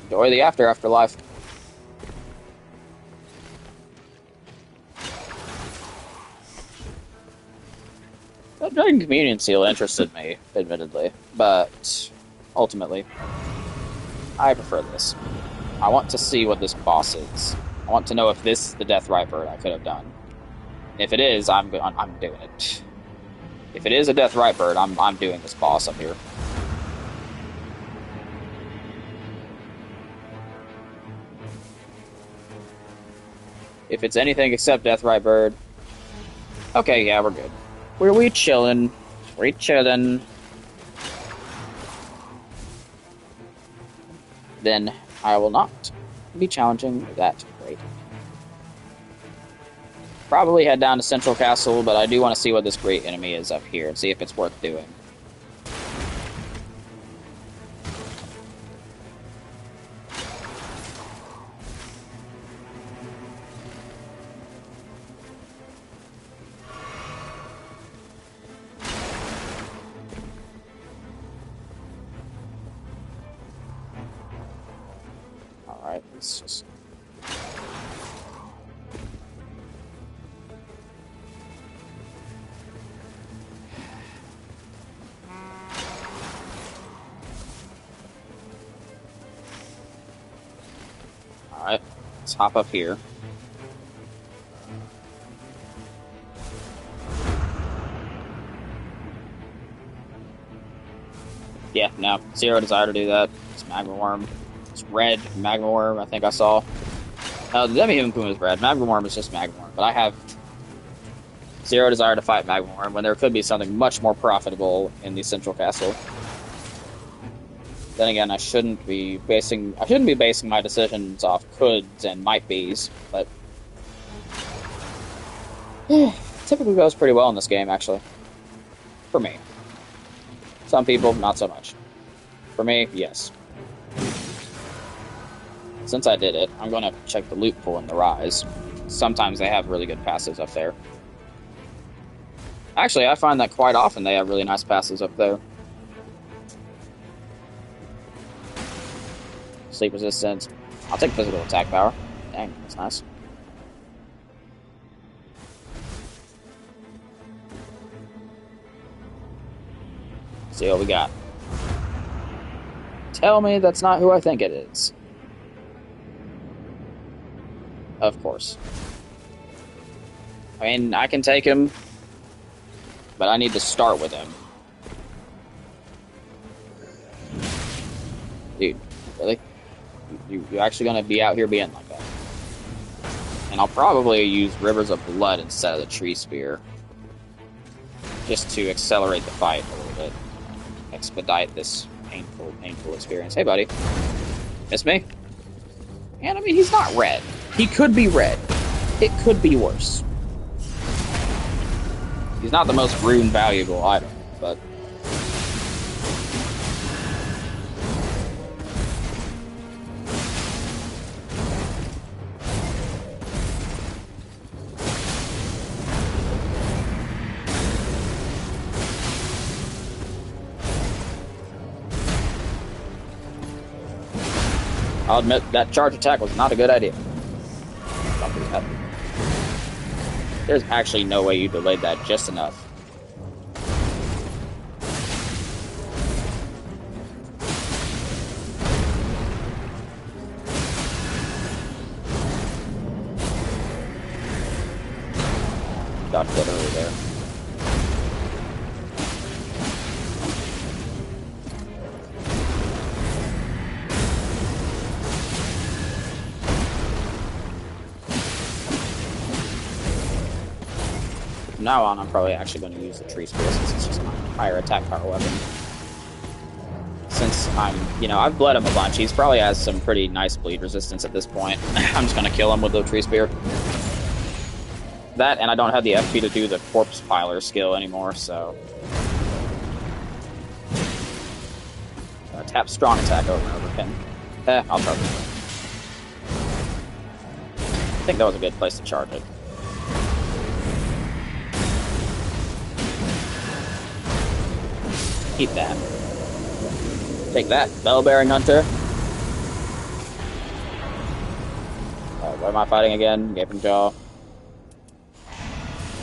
Enjoy the afterlife. That Dragon Communion Seal interested me, admittedly, but ultimately, I prefer this. I want to see what this boss is. I want to know if this is the Death Ripebird I could have done. If it is, I'm doing it. If it is a Death Ripebird, I'm doing this boss up here. If it's anything except Death Ripebird, okay, yeah, we're good. We chillin'. We chillin'. Then I will not be challenging that great. Probably head down to Central Castle, but I do want to see what this great enemy is up here and see if it's worth doing. Alright, let's just... Alright, let's hop up here. Yeah, no, zero desire to do that. It's Magma Worm. It's red Magma Worm, I think I saw. The Demi-Human Puma is red. Magma Worm is just Magma Worm. But I have zero desire to fight Magma Worm when there could be something much more profitable in the Central Castle. Then again, I shouldn't be basing my decisions off coulds and might be's, but typically goes pretty well in this game, actually. For me. Some people, not so much. For me, yes. Since I did it, I'm going to check the loot pool in the Rise. Sometimes they have really good passives up there. Actually, I find that quite often they have really nice passives up there. Sleep resistance. I'll take physical attack power. Dang, that's nice. See what we got. Tell me that's not who I think it is. Of course. I mean, I can take him, but I need to start with him. Dude, really? You're actually going to be out here being like that? And I'll probably use Rivers of Blood instead of the Tree Spear. Just to accelerate the fight a little bit. Expedite this painful experience. Hey, buddy. Miss me? And, I mean, he's not red. He could be red. It could be worse. He's not the most rune valuable item, but... I'll admit, that charge attack was not a good idea. Don't do that. There's actually no way you delayed that just enough. Dodged that early there. From now on, I'm probably actually going to use the Tree Spear since it's just my higher attack power weapon. Since I've bled him a bunch, he's probably has some pretty nice bleed resistance at this point. I'm just going to kill him with the Tree Spear. That, and I don't have the FP to do the Corpse Piler skill anymore, so... tap strong attack over and over again. I'll charge it. I think that was a good place to charge it. Keep that. Take that, Bell-bearing Hunter. What am I fighting again? Gaping Jaw.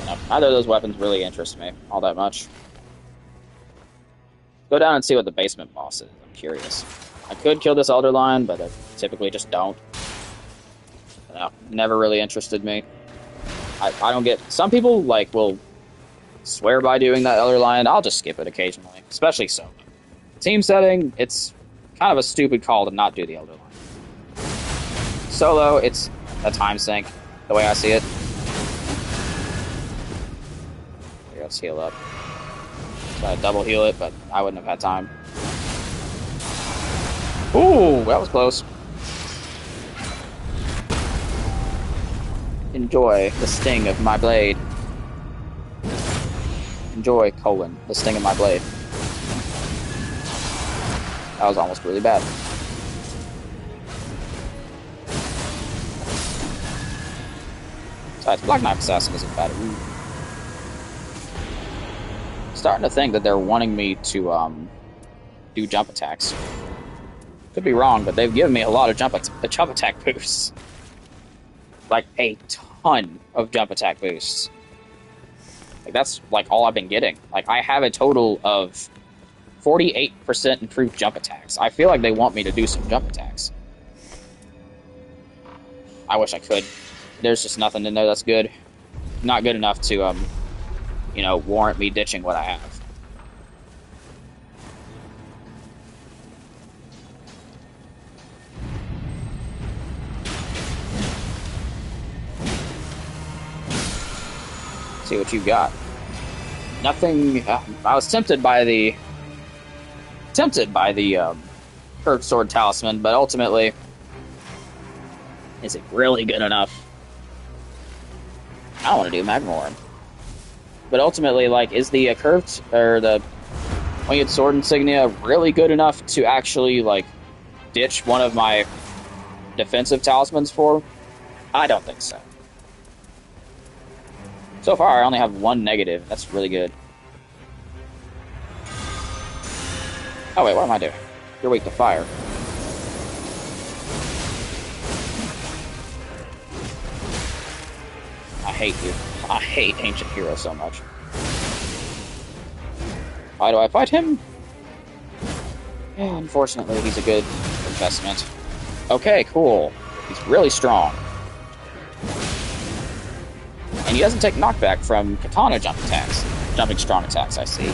No, neither of those weapons really interest me all that much. Go down and see what the basement boss is. I'm curious. I could kill this Elder Lion, but I typically just don't. No, never really interested me. I don't get... Some people, like, will swear by doing that Elder Lion. I'll just skip it occasionally, especially solo. Team setting, it's kind of a stupid call to not do the Elder Lion. Solo, it's a time sink, the way I see it. Here, let's heal up. Try to double heal it, but I wouldn't have had time. Ooh, that was close. Enjoy the sting of my blade. Enjoy, the sting of my blade. That was almost really bad. Besides, Black Knife Assassin isn't bad. Starting to think that they're wanting me to do jump attacks. Could be wrong, but they've given me a lot of jump attack boosts. Like a ton of jump attack boosts. Like that's like all I've been getting. Like I have a total of 48% improved jump attacks. I feel like they want me to do some jump attacks. I wish I could. There's just nothing in there that's good. Not good enough to, you know, warrant me ditching what I have. See what you got. Nothing. I was tempted by the curved sword talisman, but ultimately, is it really good enough? I don't want to do Magma. But ultimately, like, is the curved or the winged sword insignia really good enough to actually like ditch one of my defensive talismans for? I don't think so. So far, I only have one negative. That's really good. Oh wait, what am I doing? You're weak to fire. I hate you. I hate Ancient Hero so much. Why do I fight him? Yeah, unfortunately, he's a good investment. Okay, cool. He's really strong. And he doesn't take knockback from katana jump attacks. Jumping strong attacks, I see.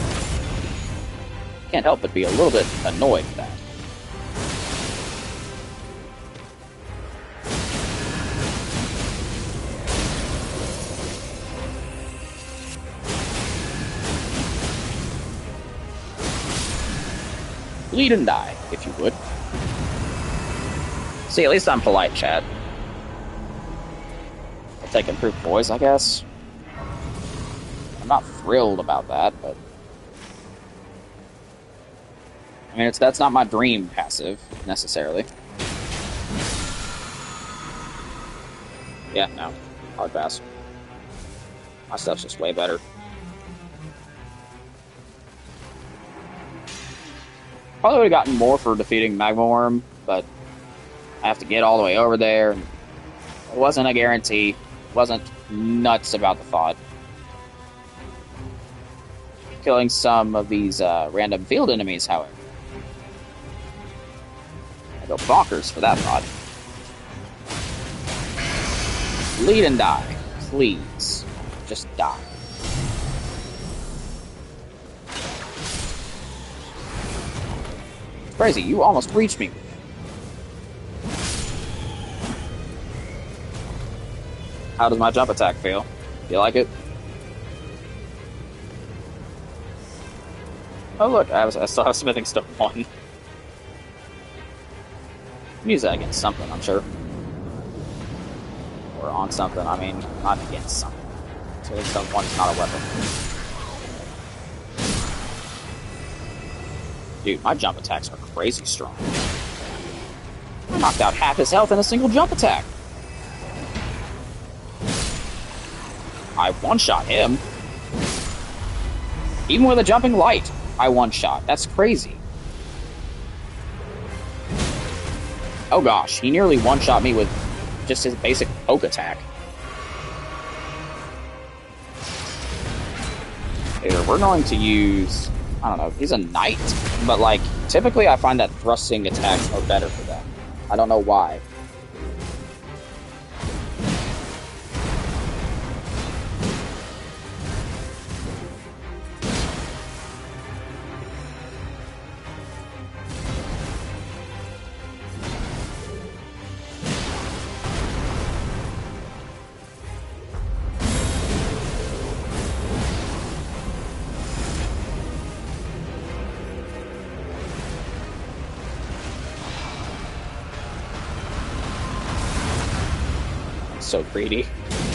Can't help but be a little bit annoyed with that. Bleed and die, if you would. See, at least I'm polite, chat. I'll take improved boys, I guess. I'm not thrilled about that, but... I mean, that's not my dream passive, necessarily. Yeah, no. Hard pass. My stuff's just way better. Probably would have gotten more for defeating Magma Worm, but I have to get all the way over there. It wasn't a guarantee. Wasn't nuts about the thought. Killing some of these random field enemies, however. I go bonkers for that thought. Bleed and die. Please. Just die. It's crazy, you almost reached me. How does my jump attack feel? You like it? Oh look, I still have Smithing Stone 1. Use that against something, I'm sure. Or on something, I mean, not against something. Smithing Stone 1 is not a weapon. Dude, my jump attacks are crazy strong. I knocked out half his health in a single jump attack. I one-shot him. Even with a jumping light, I one-shot. That's crazy. Oh gosh, he nearly one-shot me with just his basic poke attack. Here, we're going to use... I don't know, he's a knight, but like, typically I find that thrusting attacks are better for them. I don't know why. So greedy.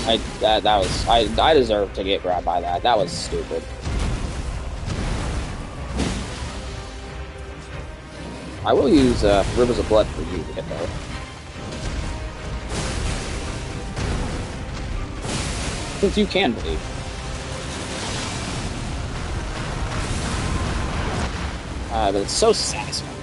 I deserved to get grabbed by that. That was stupid. I will use Rivers of Blood for you to get there. Since you can bleed. But it's so satisfying.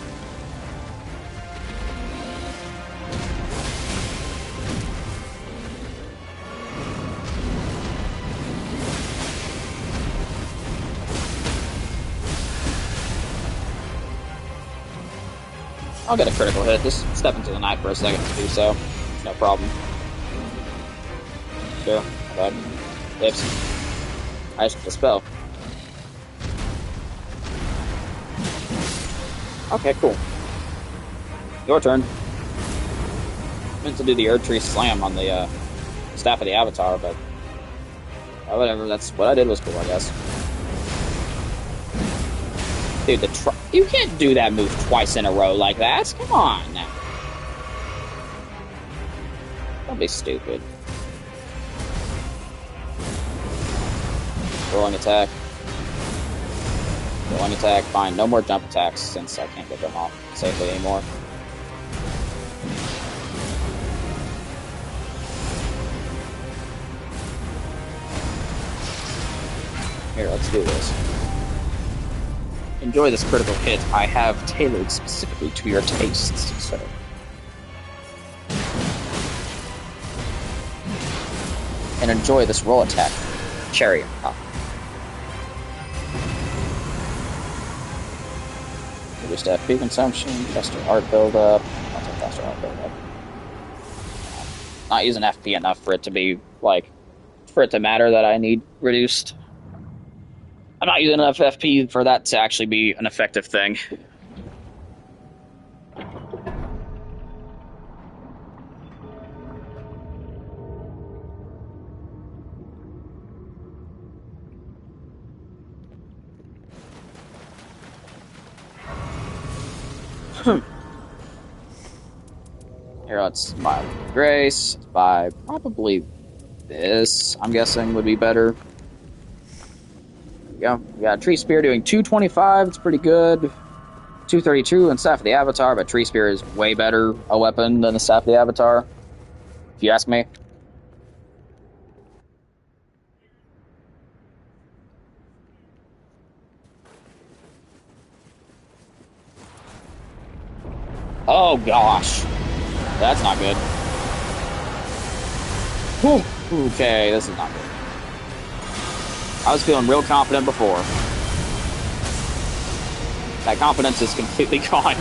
I'll get a critical hit. Just step into the knife for a second to do so. No problem. Sure. Bad. Dips. I just dispel. Okay, cool. Your turn. I meant to do the Earth Tree Slam on the Staff of the Avatar, but whatever. That's what I did was cool, I guess. Dude, you can't do that move twice in a row like that. Come on now. Don't be stupid. Rolling attack. Rolling attack. Fine. No more jump attacks since I can't get them off safely anymore. Here, let's do this. Enjoy this critical hit I have tailored specifically to your tastes, sir. And enjoy this roll attack. Cherry on top. Reduced FP consumption, faster art buildup. I'll take faster art buildup. Not using FP enough for it to be, like, for it to matter that I need reduced. I'm not using enough FP for that to actually be an effective thing. Here, let's buy Grace. Let's buy probably this, I'm guessing, would be better. Yeah, we got Tree Spear doing 225, it's pretty good. 232 and Staff of the Avatar, but Tree Spear is way better a weapon than the Staff of the Avatar, if you ask me. Oh gosh, that's not good. Whew. Okay, this is not good. I was feeling real confident before. That confidence is completely gone.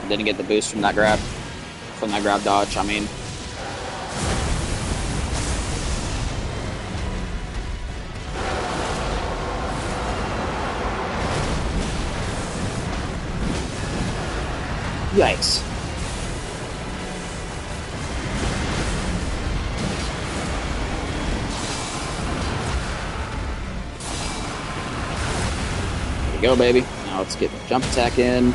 Didn't get the boost from that grab. From that grab dodge, I mean. Yikes. go, baby. Now let's get the jump attack in.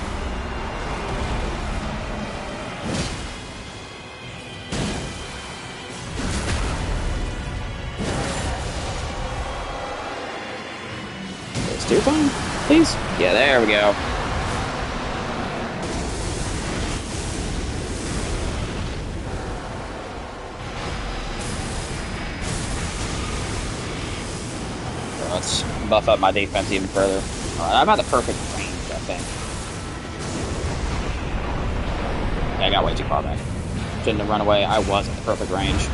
Steer climb, please? Yeah, there we go. Let's buff up my defense even further. I'm at the perfect range, I think. Yeah, I got way too far back. Shouldn't have run away. I was at the perfect range.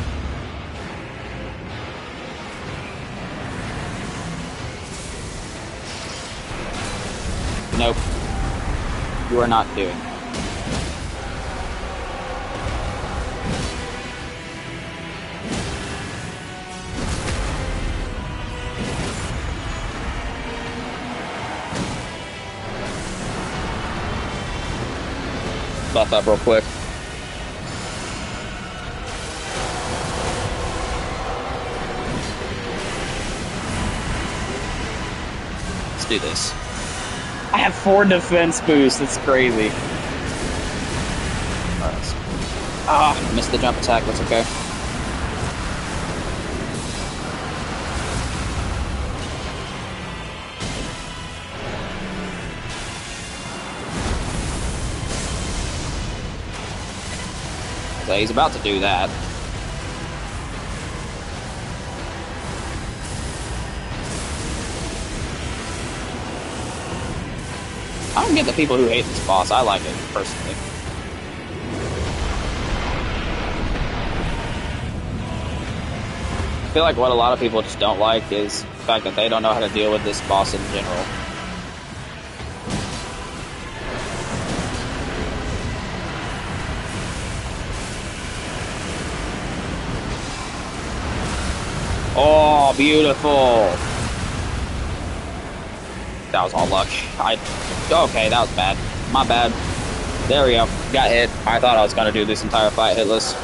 Nope. You are not doing that. Buff up real quick. Let's do this. I have 4 defense boosts. That's crazy. Ah, missed the jump attack. That's okay. So he's about to do that. I don't get the people who hate this boss. I like it, personally. I feel like what a lot of people just don't like is the fact that they don't know how to deal with this boss in general. Oh, beautiful! That was all luck. Okay, that was bad. My bad. There we go. Got hit. I thought I was gonna do this entire fight hitless.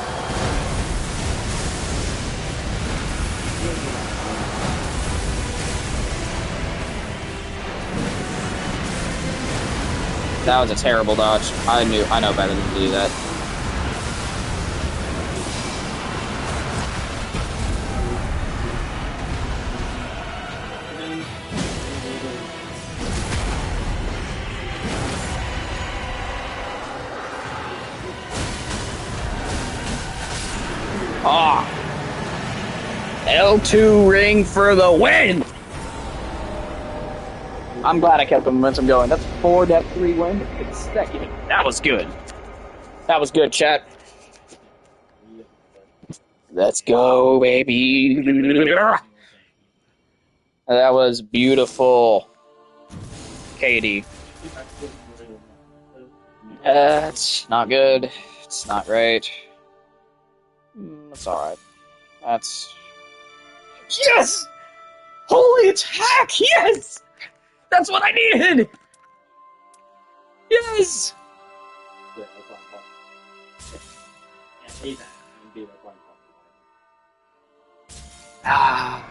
That was a terrible dodge. I know better than to do that. Ah! L2 ring for the win! I'm glad I kept the momentum going. That's 4 depth 3 wins consecutive. That was good. That was good, chat. Let's go, baby. That was beautiful, Katie. It's not good. It's not great. It's alright. That's... Yes! Holy attack! Yes! That's what I needed! Yes! Ah.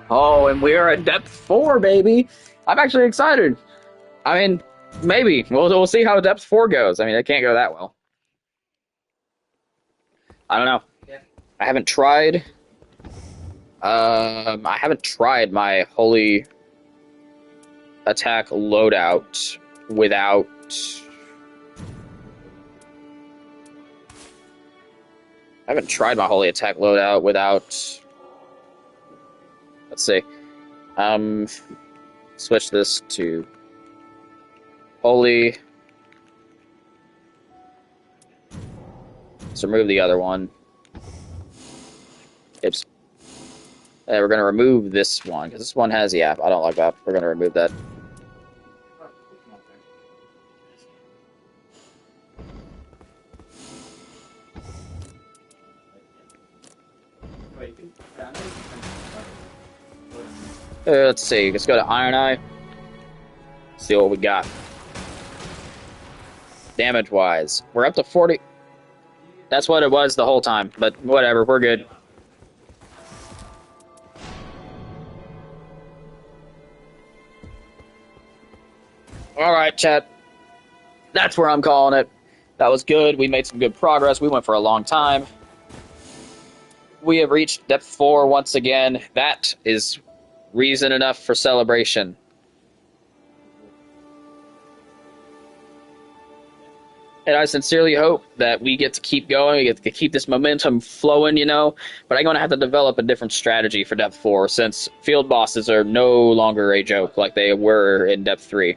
Oh, and we're at depth 4, baby! I'm actually excited. I mean, maybe. We'll see how depth 4 goes. I mean, it can't go that well. I don't know. I haven't tried. I haven't tried my holy attack loadout without. I haven't tried my holy attack loadout without. Let's see. Switch this to holy. Let's remove the other one. Oops. We're going to remove this one, because this one has, yeah, I don't like that. We're going to remove that. Let's see, let's go to Iron Eye. See what we got. Damage-wise, we're up to 40. That's what it was the whole time, but whatever, we're good. All right, chat. That's where I'm calling it. That was good. We made some good progress. We went for a long time. We have reached depth 4 once again. That is reason enough for celebration. And I sincerely hope that we get to keep going, we get to keep this momentum flowing, you know. But I'm going to have to develop a different strategy for depth 4 since field bosses are no longer a joke like they were in depth 3.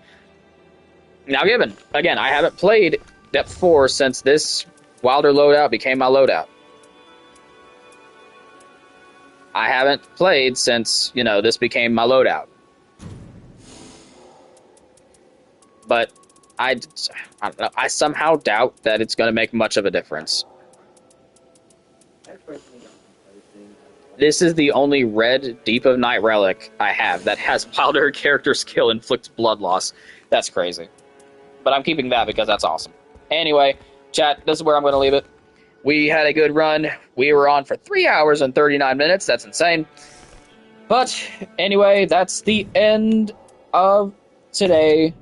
Now, given, again, I haven't played depth 4 since this Wilder loadout became my loadout. I haven't played since, you know, this became my loadout. But I don't know, I somehow doubt that it's going to make much of a difference. This is the only red Deep of Night relic I have that has Wilder character skill inflicts blood loss. That's crazy. But I'm keeping that because that's awesome. Anyway, chat, this is where I'm going to leave it. We had a good run. We were on for 3 hours and 39 minutes. That's insane. But anyway, that's the end of today.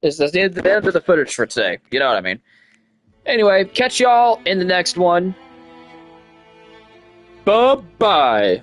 This is the end of the footage for today. You know what I mean. Anyway, catch y'all in the next one. Bye-bye.